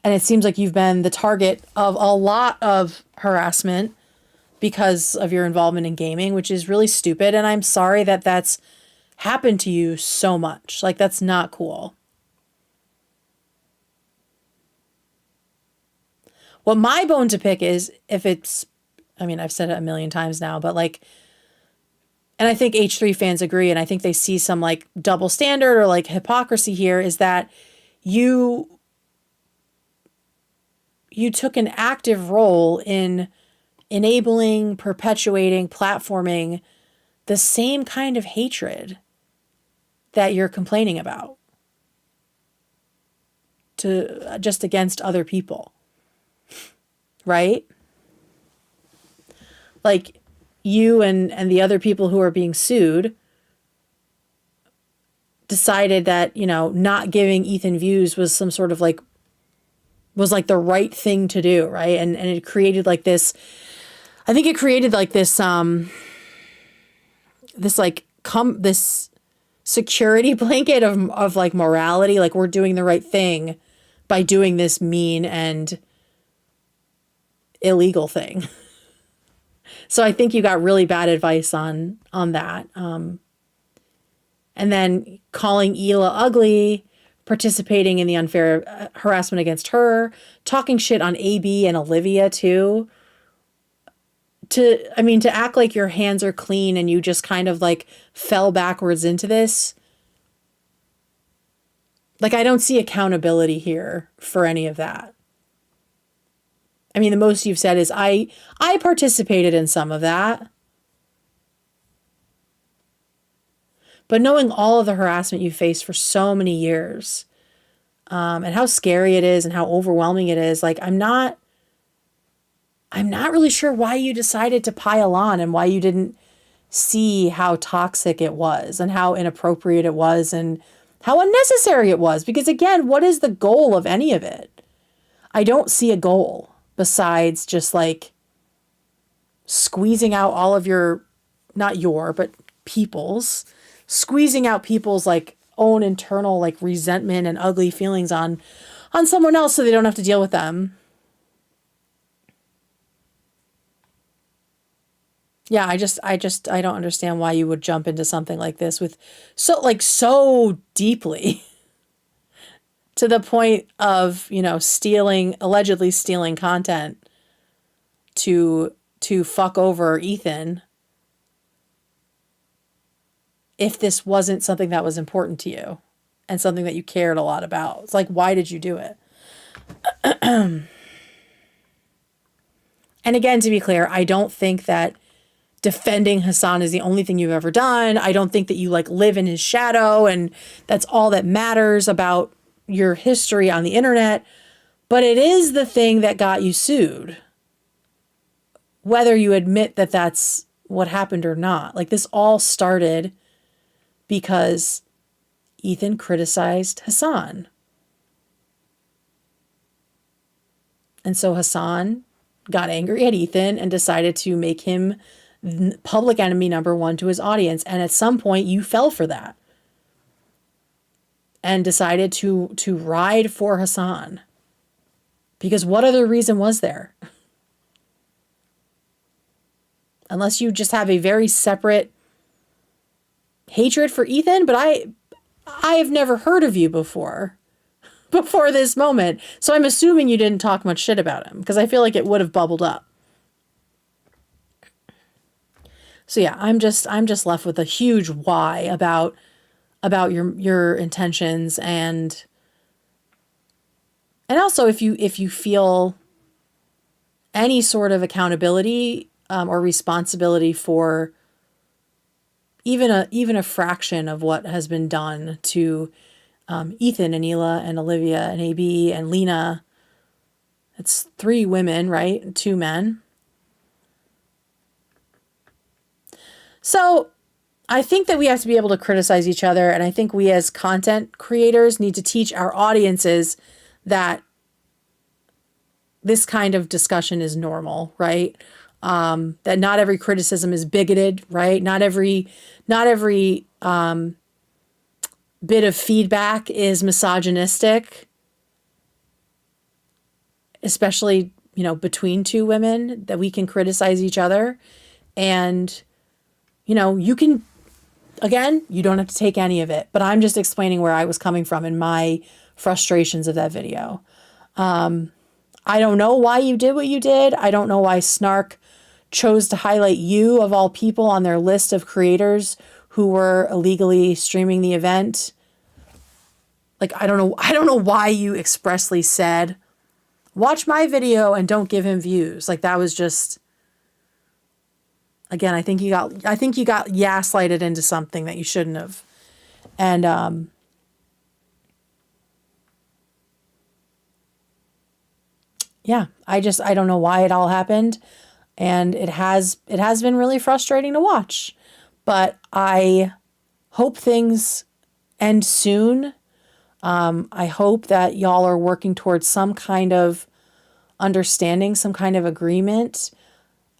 and it seems like you've been the target of a lot of harassment because of your involvement in gaming, which is really stupid. And I'm sorry that that's happened to you so much. Like, that's not cool. What my bone to pick is if it's, I mean, I've said it a million times now, but like, and I think H3 fans agree, and I think they see some like double standard or like hypocrisy here, is that you took an active role in enabling, perpetuating, platforming the same kind of hatred that you're complaining about to just against other people. Right? Like, you and the other people who are being sued decided that, you know, not giving Ethan views was some sort of like, was like the right thing to do, right? And it created like this, I think it created like this, this security blanket of like morality, like we're doing the right thing by doing this mean and illegal thing. So I think you got really bad advice on that. And then calling Hila ugly, participating in the unfair harassment against her, talking shit on AB and Olivia too. To act like your hands are clean and you just kind of like fell backwards into this. Like, I don't see accountability here for any of that. I mean, the most you've said is I participated in some of that. But knowing all of the harassment you faced for so many years, and how scary it is and how overwhelming it is, like, I'm not really sure why you decided to pile on and why you didn't see how toxic it was and how inappropriate it was and how unnecessary it was. Because again, what is the goal of any of it? I don't see a goal besides just like squeezing out all of your, not your, but people's, squeezing out people's like own internal like resentment and ugly feelings on someone else so they don't have to deal with them. Yeah, I don't understand why you would jump into something like this with so deeply to the point of, you know, allegedly stealing content to fuck over Ethan if this wasn't something that was important to you and something that you cared a lot about. It's like, why did you do it? And again, to be clear, I don't think that defending Hassan is the only thing you've ever done. I don't think that you like live in his shadow and that's all that matters about your history on the internet, but it is the thing that got you sued. Whether you admit that that's what happened or not. Like, this all started because Ethan criticized Hassan. And so Hassan got angry at Ethan and decided to make him public enemy number one to his audience. And at some point you fell for that and decided to ride for Hassan, because what other reason was there? Unless you just have a very separate hatred for Ethan, but I have never heard of you before this moment. So I'm assuming you didn't talk much shit about him, because I feel like it would have bubbled up. So yeah, I'm just left with a huge why about your intentions, and also if you feel any sort of accountability or responsibility for even a fraction of what has been done to Ethan and Hila and Olivia and AB and Lena. It's 3 women, right? 2 men. So I think that we have to be able to criticize each other. And I think we as content creators need to teach our audiences that this kind of discussion is normal, right? That not every criticism is bigoted, right? Not every bit of feedback is misogynistic, especially, between two women, that we can criticize each other. And, you can, again, you don't have to take any of it, but I'm just explaining where I was coming from and my frustrations of that video. I don't know why you did what you did. I don't know why Snark chose to highlight you of all people on their list of creators who were illegally streaming the event. Like, I don't know why you expressly said, watch my video and don't give him views. Like, that was just, again, I think you got gaslighted into something that you shouldn't have. And, yeah, I don't know why it all happened. And it has been really frustrating to watch, but I hope things end soon. I hope that y'all are working towards some kind of understanding, some kind of agreement.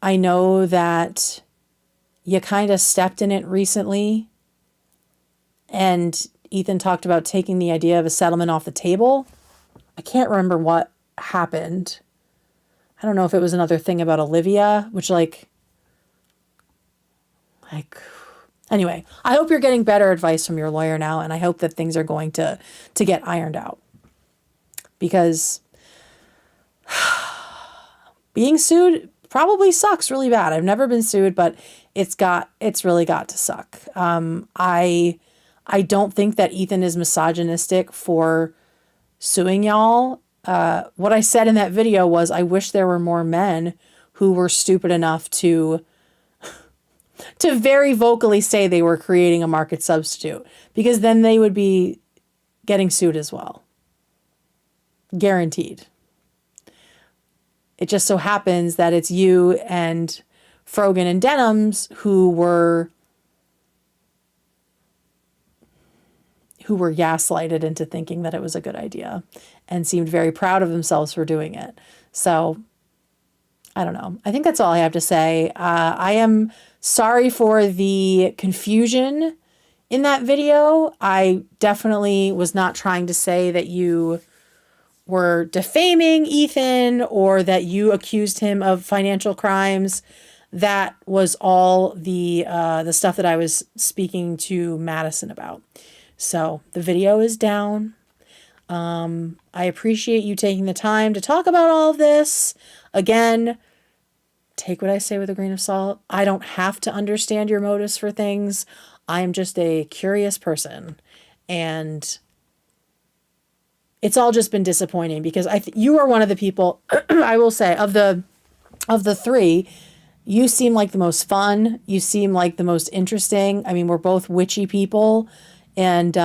I know that you kind of stepped in it recently, and Ethan talked about taking the idea of a settlement off the table. I can't remember what happened. I don't know if it was another thing about Olivia, which anyway, I hope you're getting better advice from your lawyer now, and I hope that things are going to get ironed out. Because being sued probably sucks really bad. I've never been sued, but it's really got to suck. I don't think that Ethan is misogynistic for suing y'all. What I said in that video was, I wish there were more men who were stupid enough to very vocally say they were creating a market substitute, because then they would be getting sued as well. Guaranteed. It just so happens that it's you and Frogan and Denims who were gaslighted into thinking that it was a good idea and seemed very proud of themselves for doing it. So I don't know. I think that's all I have to say. I am sorry for the confusion in that video. I definitely was not trying to say that you were defaming Ethan or that you accused him of financial crimes. That was all the stuff that I was speaking to Madison about. So the video is down. I appreciate you taking the time to talk about all of this. Again, take what I say with a grain of salt. I don't have to understand your motives for things. I'm just a curious person. And it's all just been disappointing because you are one of the people, I will say, of the three, you seem like the most fun. You seem like the most interesting. I mean, we're both witchy people. And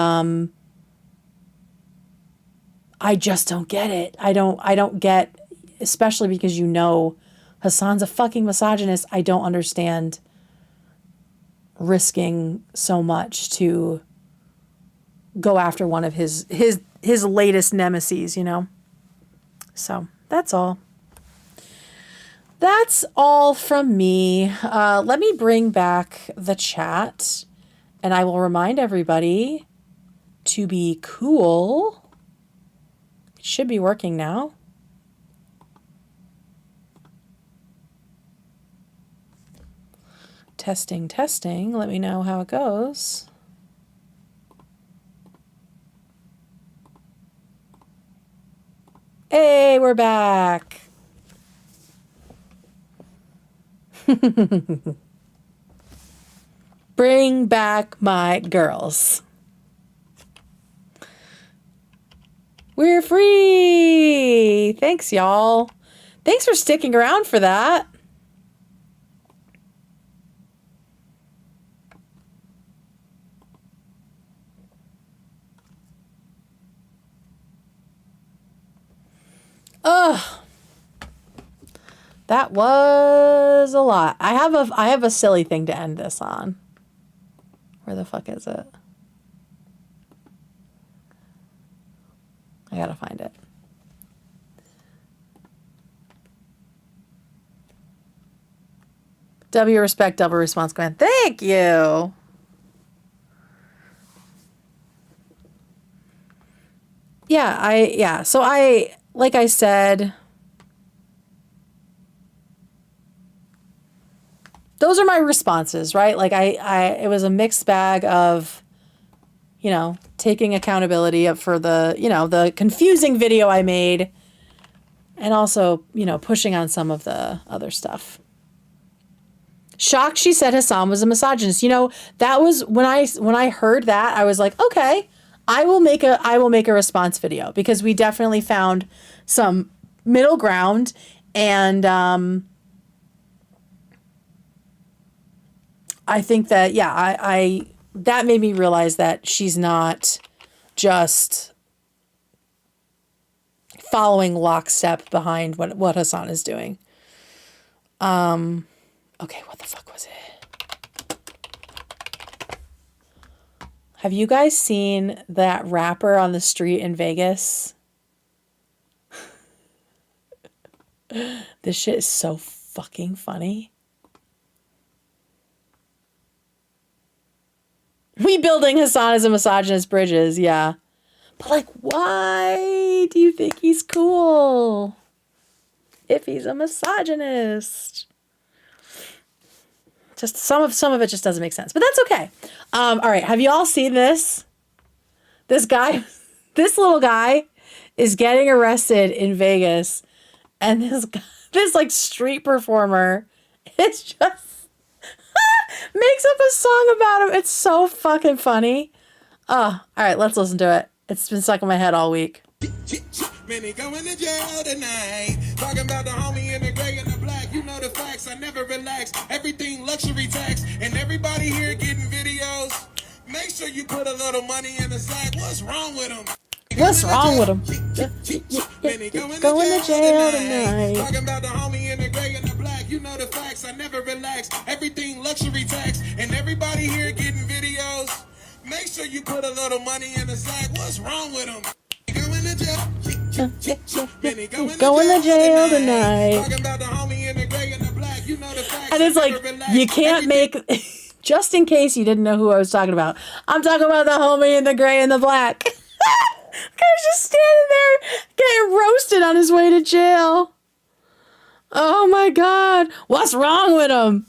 I just don't get it. I don't get, especially because Hassan's a fucking misogynist. I don't understand risking so much to go after one of his latest nemesis, So that's all. That's all from me. Let me bring back the chat, and I will remind everybody to be cool. It should be working now. Testing, testing. Let me know how it goes. Hey, we're back. Bring back my girls. We're free. Thanks, y'all. Thanks for sticking around for that. Ugh. That was a lot. I have a silly thing to end this on. Where the fuck is it? I gotta find it. W respect, double response, Gwen. Thank you. Yeah, so like I said, those are my responses, right? Like it was a mixed bag of, you know, taking accountability up for the, you know, the confusing video I made and also, you know, pushing on some of the other stuff. Shocked she said Hassan was a misogynist. You know, that was when I heard that, I was like, okay, I will make a response video because we definitely found some middle ground and I think that I that made me realize that she's not just following lockstep behind what Hassan is doing. Okay, what the fuck was it? Have you guys seen that rapper on the street in Vegas? This shit is so fucking funny. We building Hassan as a misogynist bridges, yeah. But like, why do you think he's cool if he's a misogynist? Just some of it just doesn't make sense, but that's okay. All right, have you all seen this? This little guy is getting arrested in Vegas, and this like street performer is just makes up a song about him. It's so fucking funny. Oh, all right, let's listen to it. It's been stuck in my head all week. Many going to jail tonight. Talking about the homie in the gray and the black. You know the facts, I never relax. Everything luxury tax. And everybody here getting videos. Make sure you put a little money in the sack. What's wrong with them? What's wrong with him? Going to jail tonight. Talking about the homie in the gray and the black. You know the facts, I never relax. Everything luxury tax. And everybody here getting videos. Make sure you put a little money in the sack. What's wrong with them? Going to jail. Going to jail tonight. And it's like, you can't make, just in case you didn't know who I was talking about, I'm talking about the homie in the gray and the black. Guy's just standing there getting roasted on his way to jail. Oh my God. What's wrong with him?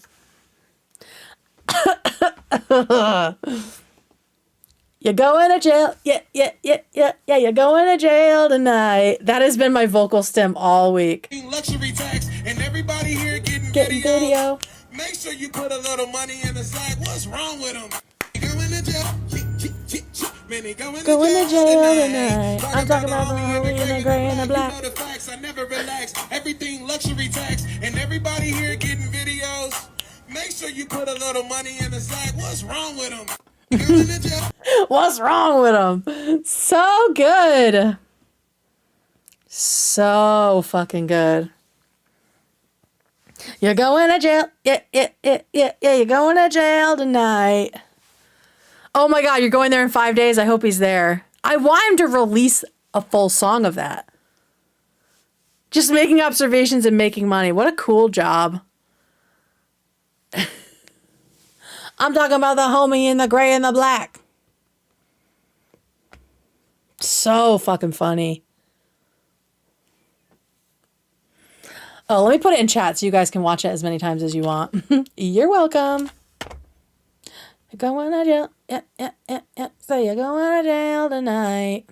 You're going to jail. Yeah, you're going to jail tonight. That has been my vocal stem all week. Luxury tax and everybody here getting video. Make sure you put a little money in the sack. What's wrong with them? Going to jail. Going to jail tonight. I'm talking about the homie in the gray and the black. You know the facts, I never relax. Everything luxury tax and everybody here getting videos. Make sure you put a little money in the sack. What's wrong with them? What's wrong with him? So good. So fucking good. You're going to jail. Yeah, you're going to jail tonight. Oh my God, you're going there in 5 days. I hope he's there. I want him to release a full song of that. Just making observations and making money. What a cool job. I'm talking about the homie in the gray and the black. So fucking funny. Oh, let me put it in chat so you guys can watch it as many times as you want. You're welcome. You're going to jail. Yeah. So you're going to jail tonight.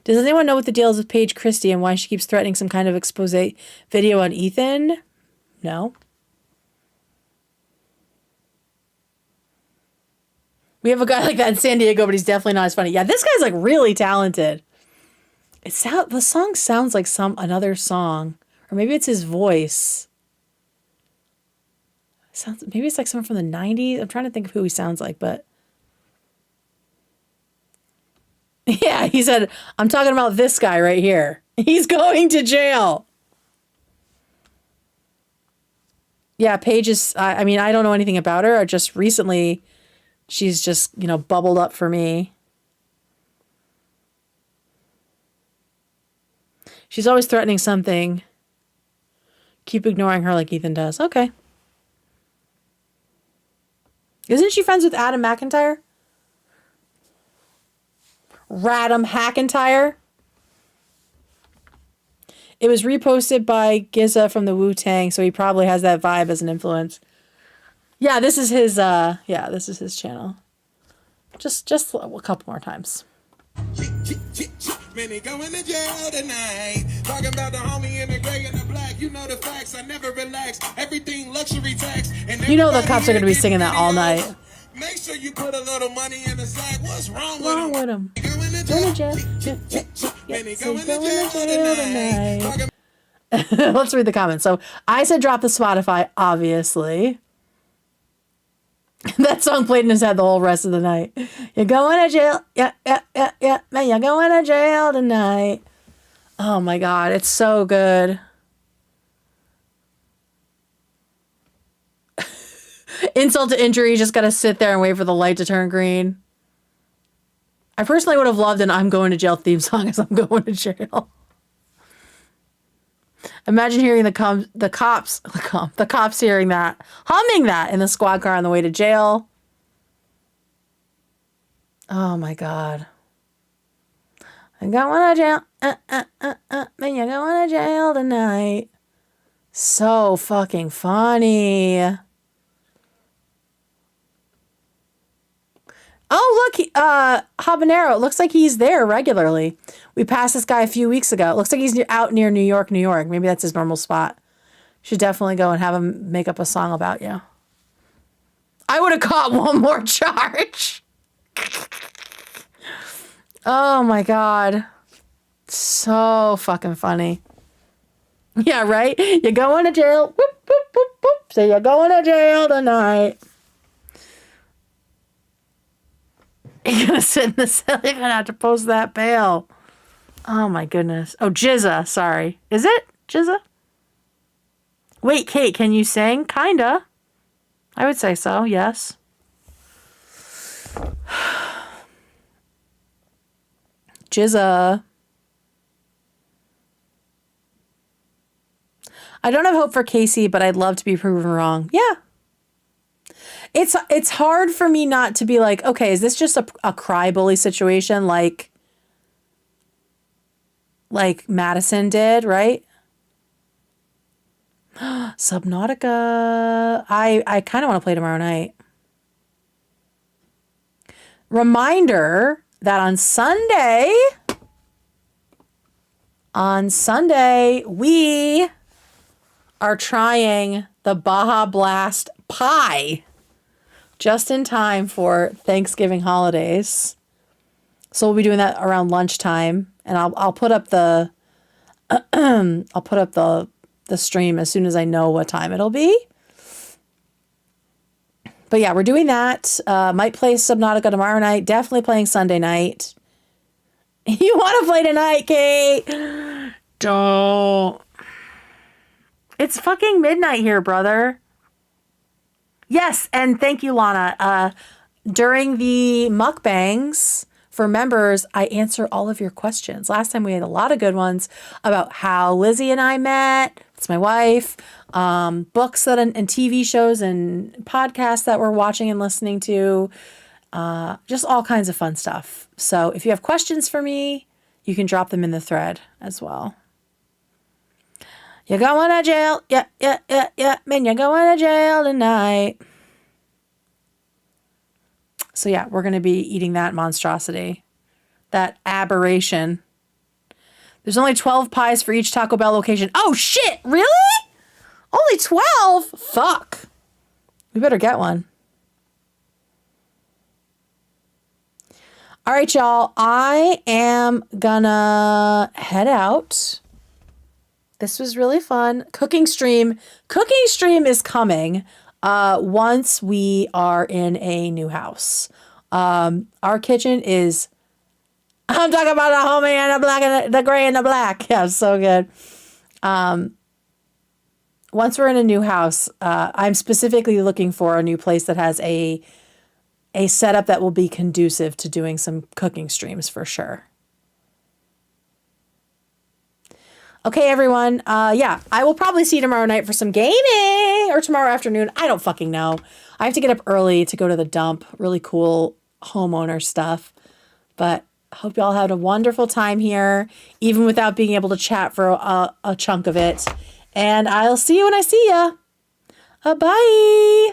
Does anyone know what the deal is with Paige Christie and why she keeps threatening some kind of expose video on Ethan? No. We have a guy like that in San Diego, but he's definitely not as funny. Yeah, this guy's like really talented. The song sounds like another song, or maybe it's his voice. Maybe it's like someone from the 90s. I'm trying to think of who he sounds like, but yeah, he said, I'm talking about this guy right here. He's going to jail. Yeah, Paige is, I mean, I don't know anything about her. I just recently, she's just, you know, bubbled up for me. She's always threatening something. Keep ignoring her like Ethan does. Okay. Isn't she friends with Adam McIntyre? Radam Hackentire? It was reposted by Giza from the Wu-Tang, so he probably has that vibe as an influence. Yeah, this is his this is his channel. Just a couple more times. Many going to jail tonight. Talking about the homie in the gray and the black. You know the facts. I never relax. Everything luxury tax. And you know the cops are going to be singing that all night. Make sure you put a little money in the sack. What's wrong with him? Going to jail. Many going to jail tonight. Let's read the comments. So I said drop the Spotify, obviously. That song played in his head the whole rest of the night. You're going to jail. Yeah. Man, you're going to jail tonight. Oh my God. It's so good. Insult to injury. You just got to sit there and wait for the light to turn green. I personally would have loved an I'm going to jail theme song as I'm going to jail. Imagine hearing the cops hearing that, humming that in the squad car on the way to jail. Oh my God. I'm going to jail. Man, you're going to jail tonight. So fucking funny. Oh, look, Habanero. It looks like he's there regularly. We passed this guy a few weeks ago. It looks like he's out near New York, New York. Maybe that's his normal spot. Should definitely go and have him make up a song about you. I would have caught one more charge. Oh, my God. So fucking funny. Yeah, right? You're going to jail. Whoop, whoop, whoop, whoop. So you're going to jail tonight. You're going to sit in the cell. You're going to have to post that bail. Oh, my goodness. Oh, Jizza. Sorry. Is it Jizza? Wait, Kate, can you sing? Kinda. I would say so, yes. Jizza. I don't have hope for Casey, but I'd love to be proven wrong. Yeah. It's hard for me not to be like, okay, is this just a cry bully situation like Madison did, right? Subnautica. I kind of want to play tomorrow night. Reminder that on Sunday, we are trying the Baja Blast pie just in time for Thanksgiving holidays. So we'll be doing that around lunchtime, and I'll put up the the stream as soon as I know what time it'll be. But yeah, we're doing that. Might play Subnautica tomorrow night. Definitely playing Sunday night. You want to play tonight, Kate? Don't. It's fucking midnight here, brother. Yes, and thank you, Lana. During the mukbangs for members, I answer all of your questions. Last time we had a lot of good ones about how Lizzie and I met. It's my wife. Books and TV shows and podcasts that we're watching and listening to. Just all kinds of fun stuff. So if you have questions for me, you can drop them in the thread as well. You're going to jail. Yeah. Man, you're going to jail tonight. So yeah, we're going to be eating that monstrosity. That aberration. There's only 12 pies for each Taco Bell location. Oh shit, really? Only 12? Fuck. We better get one. All right, y'all. I am gonna head out. This was really fun. Cooking stream is coming once we are in a new house. Our kitchen is, I'm talking about the homie and the black and the gray and the black. Yeah, so good. once we're in a new house, I'm specifically looking for a new place that has a setup that will be conducive to doing some cooking streams for sure. Okay, everyone. Yeah, I will probably see you tomorrow night for some gaming or tomorrow afternoon. I don't fucking know. I have to get up early to go to the dump. Really cool homeowner stuff. But I hope y'all had a wonderful time here, even without being able to chat for a chunk of it. And I'll see you when I see ya. Bye.